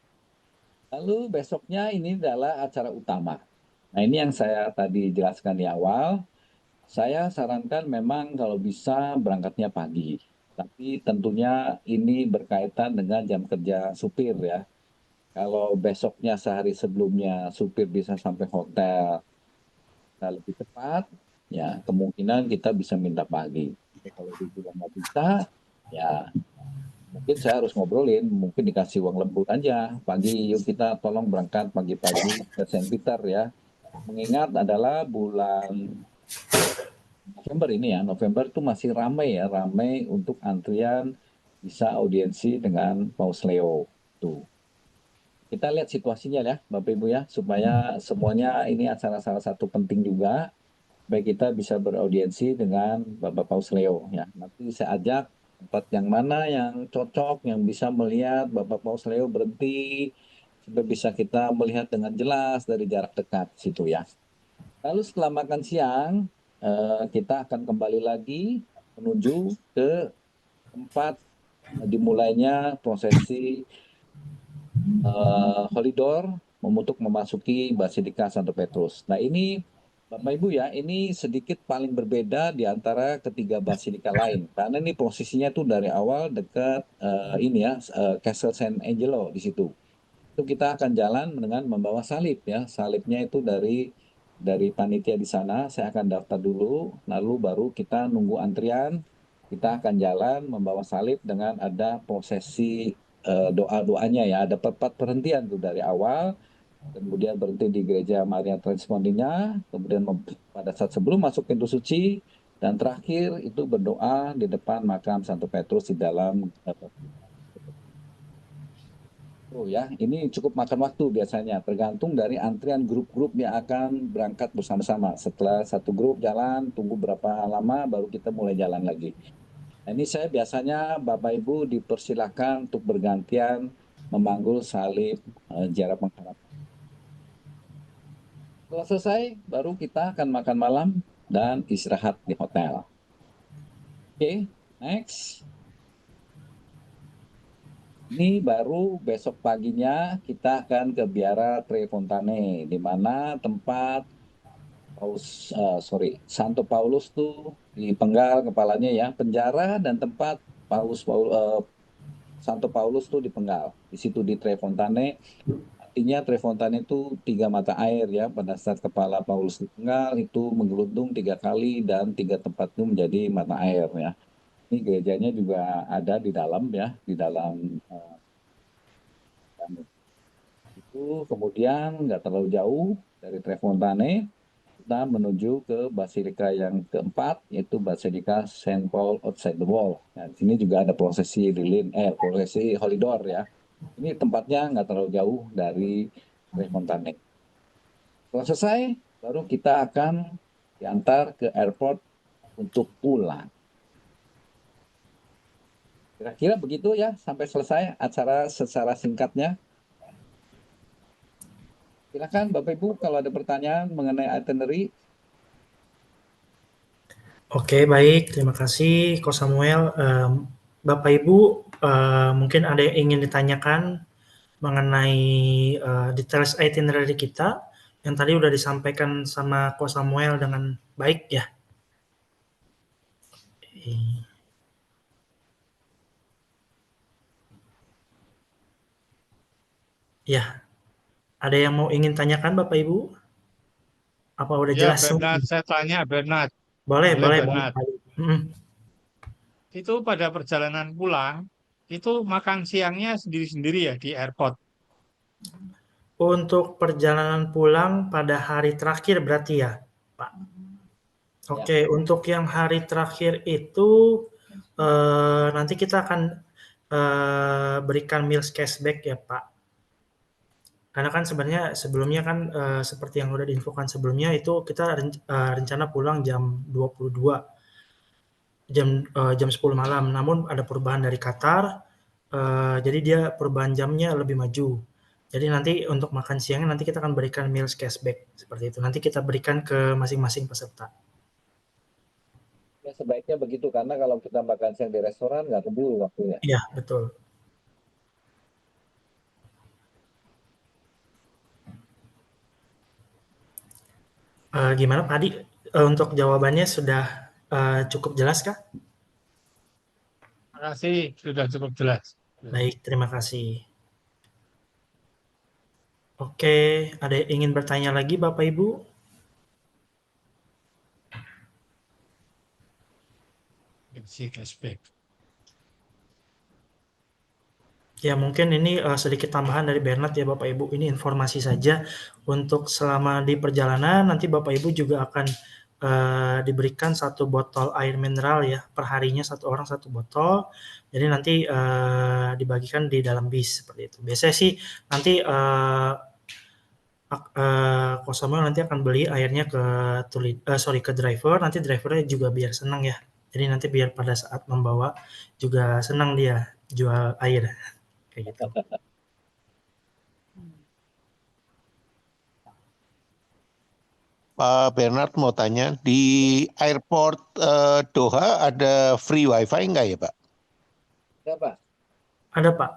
Lalu besoknya ini adalah acara utama. Nah ini yang saya tadi jelaskan di awal. Saya sarankan memang kalau bisa berangkatnya pagi. Tapi tentunya ini berkaitan dengan jam kerja supir ya. Kalau besoknya sehari sebelumnya supir bisa sampai hotel lebih cepat, ya kemungkinan kita bisa minta pagi. Tapi kalau dibilang nggak bisa, ya mungkin saya harus ngobrolin, mungkin dikasih uang lembur aja. Pagi, yuk kita tolong berangkat pagi-pagi ke Saint Peter ya. Mengingat adalah bulan November ini ya, November itu masih ramai ya, ramai untuk antrian bisa audiensi dengan Paus Leo. Tuh. Kita lihat situasinya ya, Bapak Ibu ya, supaya semuanya ini acara salah satu penting juga, supaya kita bisa beraudiensi dengan Bapak Paus Leo ya. Nanti saya ajak tempat yang mana yang cocok, yang bisa melihat Bapak Paus Leo berhenti, supaya bisa kita melihat dengan jelas dari jarak dekat situ ya. Lalu setelah makan siang, kita akan kembali lagi menuju ke tempat dimulainya prosesi Holidor untuk memasuki Basilika Santo Petrus. Nah ini Bapak Ibu ya, ini sedikit paling berbeda di antara ketiga basilika lain. Karena ini posisinya tuh dari awal dekat ini ya, Castle San Angelo di situ. Itu kita akan jalan dengan membawa salib ya. Salibnya itu dari panitia di sana, saya akan daftar dulu, lalu baru kita nunggu antrian. Kita akan jalan membawa salib dengan ada prosesi doa-doanya ya. Ada 4 perhentian tuh dari awal, kemudian berhenti di gereja Maria Transpondinya, kemudian pada saat sebelum masuk pintu suci, dan terakhir itu berdoa di depan makam Santo Petrus di dalam Oh ya, ini cukup makan waktu biasanya, tergantung dari antrian grup-grup yang akan berangkat bersama-sama. Setelah satu grup jalan, tunggu berapa lama, baru kita mulai jalan lagi. Nah, ini saya biasanya Bapak Ibu dipersilakan untuk bergantian memanggul salib ziarah pengharapan. Setelah selesai, baru kita akan makan malam dan istirahat di hotel. Oke, next. Ini baru besok paginya kita akan ke Biara Tre Fontane, di mana tempat Santo Paulus tuh dipenggal kepalanya ya, penjara dan tempat Santo Paulus tuh dipenggal. Di situ di Tre Fontane, artinya Tre Fontane itu 3 mata air ya. Pada saat kepala Paulus dipenggal itu menggelundung 3 kali dan 3 tempat itu menjadi mata air ya. Ini gerejanya juga ada di dalam ya, di dalam itu. Kemudian nggak terlalu jauh dari Tre Fontane, kita menuju ke basilika yang keempat, yaitu Basilika Saint Paul Outside the Wall. Nah, di sini juga ada prosesi prosesi Holidor ya. Ini tempatnya nggak terlalu jauh dari Tre Fontane. Setelah selesai, baru kita akan diantar ke airport untuk pulang. Kira-kira begitu ya, sampai selesai acara secara singkatnya. Silakan Bapak Ibu kalau ada pertanyaan mengenai itinerary. Oke, baik. Terima kasih, Ko Samuel. Bapak Ibu, mungkin ada yang ingin ditanyakan mengenai details itinerary kita yang tadi udah disampaikan sama Ko Samuel dengan baik ya. Ya, ada yang mau ingin tanyakan Bapak Ibu? Apa udah Ya, jelas? Bernard, saya tanya Bernard. Boleh, Bernard. boleh. Itu pada perjalanan pulang, itu makan siangnya sendiri-sendiri ya di airport? Untuk perjalanan pulang pada hari terakhir berarti ya, Pak? Oke, untuk yang hari terakhir itu, nanti kita akan, berikan meals cashback ya, Pak. Karena kan sebenarnya sebelumnya kan, seperti yang udah diinfokan sebelumnya itu kita rencana pulang jam 22, jam 10 malam. Namun ada perubahan dari Qatar, jadi dia perubahan jamnya lebih maju. Jadi nanti untuk makan siangnya nanti kita akan berikan meals cashback, seperti itu. Nanti kita berikan ke masing-masing peserta. Ya, sebaiknya begitu, karena kalau kita makan siang di restoran nggak keburu waktunya. Iya, betul. Gimana Pak Adi, untuk jawabannya sudah cukup jelas kah? Terima kasih, sudah cukup jelas. Baik, terima kasih. Oke, ada yang ingin bertanya lagi Bapak Ibu? Cashback. Ya mungkin ini sedikit tambahan dari Bernard ya Bapak Ibu, ini informasi saja untuk selama di perjalanan nanti Bapak Ibu juga akan diberikan 1 botol air mineral ya, perharinya 1 orang 1 botol, jadi nanti dibagikan di dalam bis seperti itu. Biasanya sih nanti Kosamel nanti akan beli airnya ke driver, nanti drivernya juga biar senang ya, jadi nanti biar pada saat membawa juga senang dia jual air. Kayak gitu. Pak Bernard mau tanya, di airport Doha ada free wifi nggak ya Pak? Ada Pak. Ada Pak.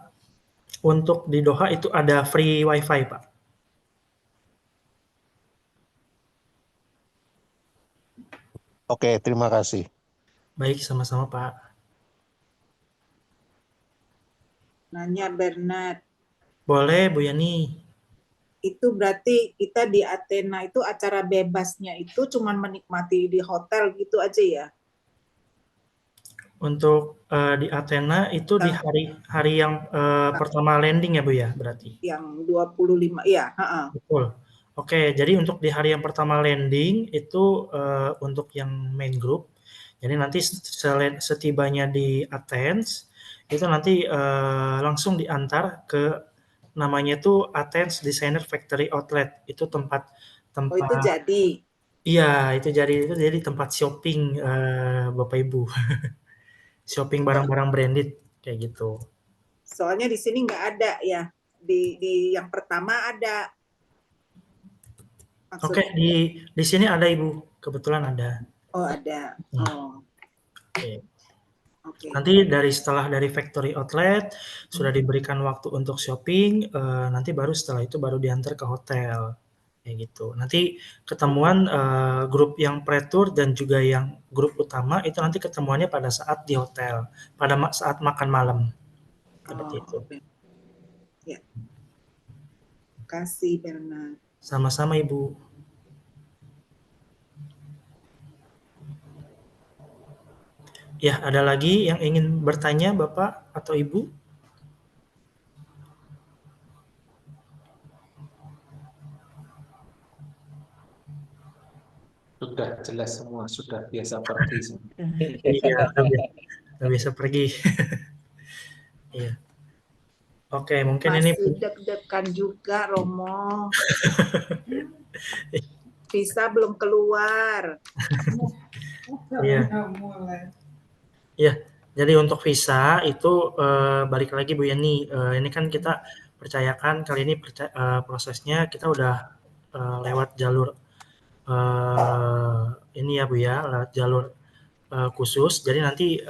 Untuk di Doha itu ada free wifi Pak. Oke, terima kasih. Baik, sama-sama Pak. Nanya Bernard. Boleh Bu Yani. Itu berarti kita di Athena itu acara bebasnya itu cuman menikmati di hotel gitu aja ya? Untuk di Athena itu di hari yang pertama landing ya Bu ya berarti? Yang 25, ya. Betul. Oke, jadi untuk di hari yang pertama landing itu untuk yang main group, jadi nanti setibanya di Athens, itu nanti langsung diantar ke namanya itu Athens Designer Factory Outlet, itu tempat. Oh itu jadi? Iya, itu jadi tempat shopping Bapak Ibu. Shopping barang-barang branded, kayak gitu. Soalnya di sini nggak ada ya, di yang pertama ada. Oke, di sini ada Ibu, kebetulan ada. Oh ada. Oh. Oke. Nanti setelah dari factory outlet sudah diberikan waktu untuk shopping, nanti setelah itu baru diantar ke hotel, kayak gitu. Nanti ketemuan grup yang pre-tour dan juga yang grup utama itu nanti ketemuannya pada saat di hotel, pada saat makan malam, seperti itu. Ya. Terima kasih Bernard. Sama-sama Ibu. Ya, ada lagi yang ingin bertanya Bapak atau Ibu? Sudah jelas semua, sudah biasa pergi semua. Iya, udah biasa pergi. Iya. Oke, mungkin masih ini deg-degan juga Romo. Visa belum keluar. Iya. Ya, jadi untuk visa itu balik lagi Bu Yani, ini kan kita percayakan kali ini prosesnya kita udah lewat jalur ini ya Bu ya, lewat jalur khusus. Jadi nanti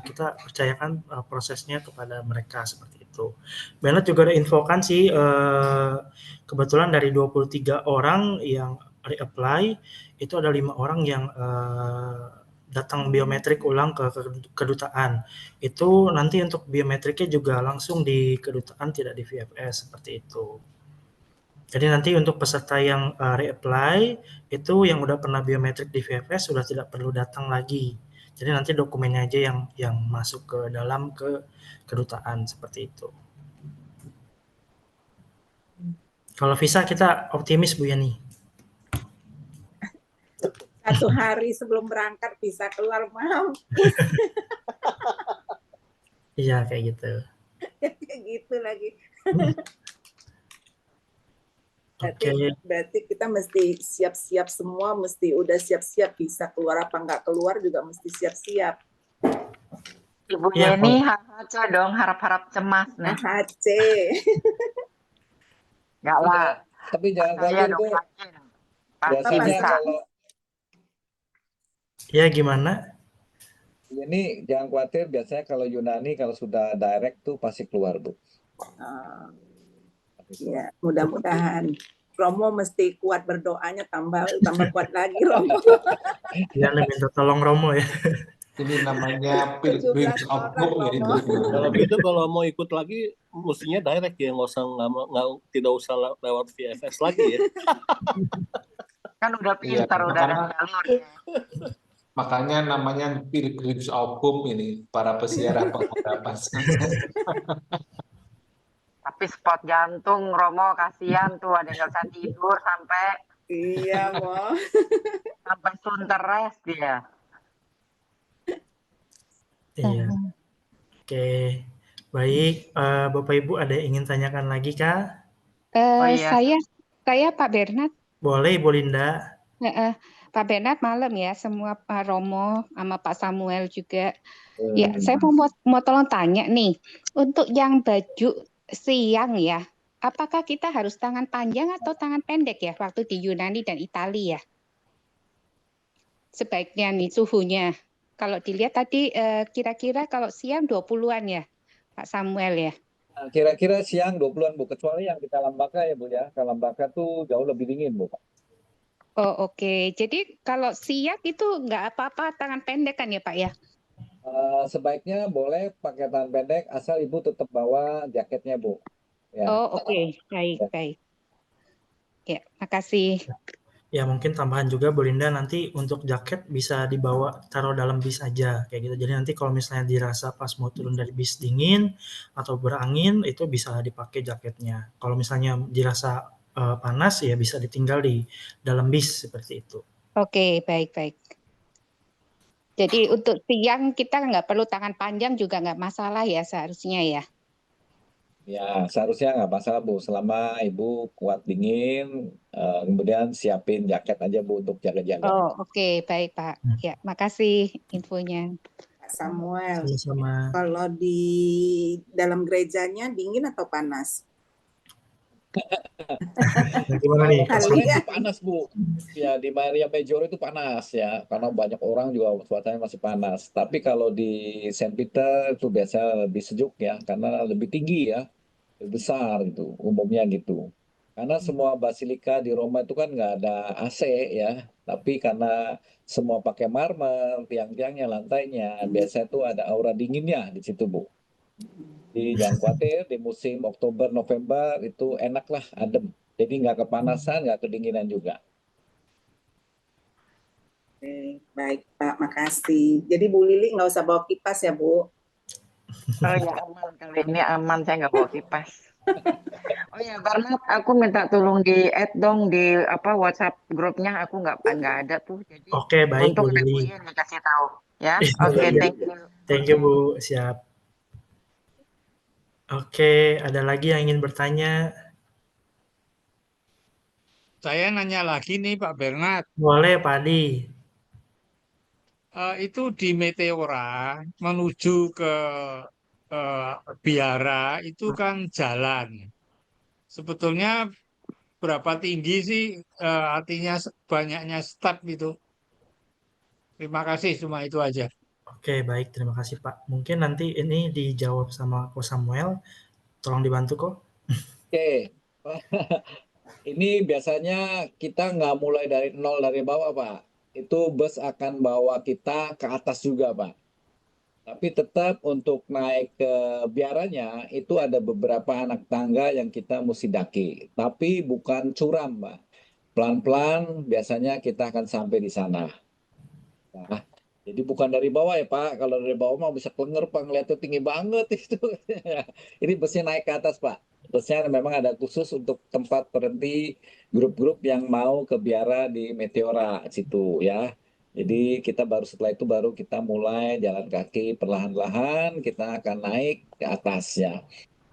kita percayakan prosesnya kepada mereka seperti itu. Bernard juga ada infokan sih, kebetulan dari 23 orang yang reapply itu ada 5 orang yang datang biometrik ulang ke kedutaan. Itu nanti untuk biometriknya juga langsung di kedutaan, tidak di VFS seperti itu. Jadi nanti untuk peserta yang reapply itu yang udah pernah biometrik di VFS sudah tidak perlu datang lagi. Jadi nanti dokumennya aja yang masuk ke dalam ke kedutaan seperti itu. Kalau visa kita optimis Bu Yani. 1 hari sebelum berangkat bisa keluar, mampus. Iya kayak gitu. Kayak gitu lagi. Hmm. Berarti, Oke. berarti kita mesti siap-siap semua, mesti udah siap-siap bisa keluar apa nggak keluar juga mesti siap-siap. Ibu Iya, Yeni HHC dong, harap-harap cemas nih. HC. Enggak lah. Tapi jangan Saya khawatir dong Bu. yakin. Pasti Biasanya bisa. kalau Ya gimana? ini jangan khawatir, biasanya kalau Yunani kalau sudah direct tuh pasti keluar Bu. Ya, mudah-mudahan. Romo mesti kuat berdoanya, tambah kuat lagi Romo. Ya minta tolong Romo ya. Ini namanya pilgrims 17 of orang hope ya Romo. itu. Kalau gitu kalau mau ikut lagi mestinya direct ya, tidak usah lewat VFS lagi ya. Kan udah Iya, pintar, udah ada jalurnya. makanya namanya pilgrims of hope ini, para peziarah pengharapan. Tapi spot jantung Romo kasihan tuh, ada yang nggak bisa tidur sampai Iya, Mo. sampai sunter rest dia. Iya. Oke. Baik, Bapak Ibu ada yang ingin tanyakan lagi Kak? Oh iya. Saya Pak Bernard. Boleh Ibu Linda. Pak Bernard malam ya, semua Pak Romo sama Pak Samuel juga. Ya, saya mau tolong tanya nih, untuk yang baju siang ya, apakah kita harus tangan panjang atau tangan pendek ya waktu di Yunani dan Italia ya? Sebaiknya nih suhunya. Kalau dilihat tadi kira-kira kalau siang 20-an ya, Pak Samuel ya. Nah, kira-kira siang 20-an Bu, kecuali yang di Kalambaka ya Bu ya. Kalambaka tuh jauh lebih dingin Bu. Oh oke. Jadi kalau siang itu nggak apa-apa tangan pendek kan ya Pak ya? Sebaiknya boleh pakai tangan pendek asal Ibu tetap bawa jaketnya Bu. Ya. Oh oke. Baik. Ya, makasih. Ya mungkin tambahan juga Bu Linda, nanti untuk jaket bisa dibawa taruh dalam bis aja kayak gitu. Jadi nanti kalau misalnya dirasa pas mau turun dari bis dingin atau berangin itu bisa dipakai jaketnya. Kalau misalnya dirasa panas ya bisa ditinggal di dalam bis seperti itu. Oke, baik. Jadi untuk siang kita nggak perlu tangan panjang juga nggak masalah ya seharusnya ya. Ya, seharusnya nggak masalah Bu, selama Ibu kuat dingin, kemudian siapin jaket aja Bu untuk jaga-jaga. Oh oke, baik Pak. Ya, makasih infonya. Pak Samuel, Sama-sama. kalau di dalam gerejanya dingin atau panas? Gimana nih? Kemarin sih panas Bu, ya di Maria Major itu panas ya, karena banyak orang juga cuacanya masih panas. Tapi kalau di Saint Peter itu biasa lebih sejuk ya, karena lebih tinggi ya, lebih besar gitu, umumnya gitu. Karena semua basilika di Roma itu kan nggak ada AC ya, tapi karena semua pakai marmer, tiang-tiangnya, lantainya, biasanya tuh ada aura dinginnya di situ Bu. Jadi jangan khawatir, di musim Oktober, November itu enak lah, adem. Jadi nggak kepanasan, nggak kedinginan juga. Oke, baik Pak, makasih. Jadi Bu Lili nggak usah bawa kipas ya Bu? Oh ya aman, kali ini aman, saya nggak bawa kipas. Oh ya Bernard, aku minta tolong di add dong di WhatsApp grupnya, aku nggak ada tuh. Jadi Oke, baik Bu untung ada Bu Lili. Yeni kasih tahu ya. Oke, thank you. Thank you Bu, siap. Oke, ada lagi yang ingin bertanya? Saya nanya lagi nih Pak Bernard. Boleh Pak Adi. Itu di Meteora menuju ke Biara itu kan jalan. Sebetulnya berapa tinggi sih artinya banyaknya step itu? Terima kasih, cuma itu aja. Oke, baik. Terima kasih Pak. Mungkin nanti ini dijawab sama Ko Samuel. Tolong dibantu kok. Oke, ini biasanya kita nggak mulai dari nol dari bawah Pak. Itu bus akan bawa kita ke atas juga Pak. Tapi tetap untuk naik ke biaranya itu ada beberapa anak tangga yang kita mesti daki. Tapi bukan curam Pak. Pelan-pelan biasanya kita akan sampai di sana. Nah, jadi bukan dari bawah ya Pak. Kalau dari bawah mah bisa klenger Pak, ngeliatnya tinggi banget itu. Ini busnya naik ke atas Pak. Terusnya memang ada khusus untuk tempat berhenti grup-grup yang mau ke biara di Meteora situ ya. Jadi kita setelah itu baru kita mulai jalan kaki perlahan-lahan kita akan naik ke atas ya.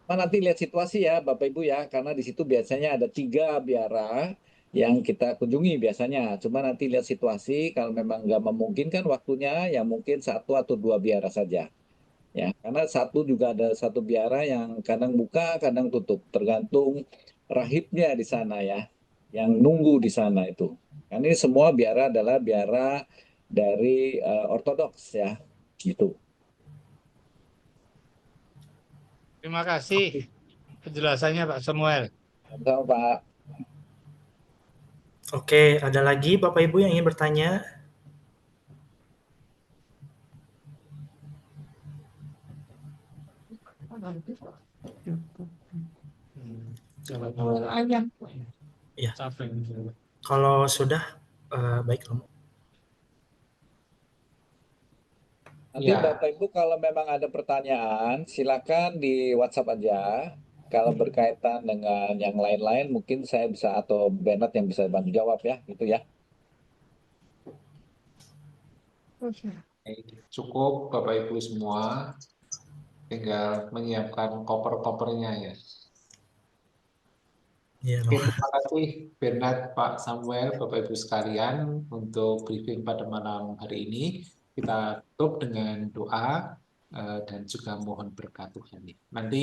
Nanti lihat situasi ya Bapak Ibu ya, karena di situ biasanya ada 3 biara yang kita kunjungi biasanya. Cuma nanti lihat situasi, kalau memang nggak memungkinkan waktunya, ya mungkin 1 atau 2 biara saja. Ya, karena juga ada 1 biara yang kadang buka, kadang tutup, tergantung rahibnya di sana ya, yang nunggu di sana itu. Karena ini semua biara adalah biara dari Ortodoks ya, gitu. Terima kasih penjelasannya Pak Samuel. Sama Pak. Oke, ada lagi Bapak Ibu yang ingin bertanya? Ya. Kalau sudah, baik Romo. Nanti Ya. Bapak Ibu kalau memang ada pertanyaan, silakan di WhatsApp aja. Kalau berkaitan dengan yang lain-lain, mungkin saya bisa atau Bernard yang bisa bantu jawab ya, gitu ya. Cukup Bapak Ibu semua, tinggal menyiapkan koper-kopernya ya. Ya, Oke, terima kasih Bernard, Pak Samuel, Bapak Ibu sekalian untuk briefing pada malam hari ini. Kita tutup dengan doa dan juga mohon berkat Tuhan. Nanti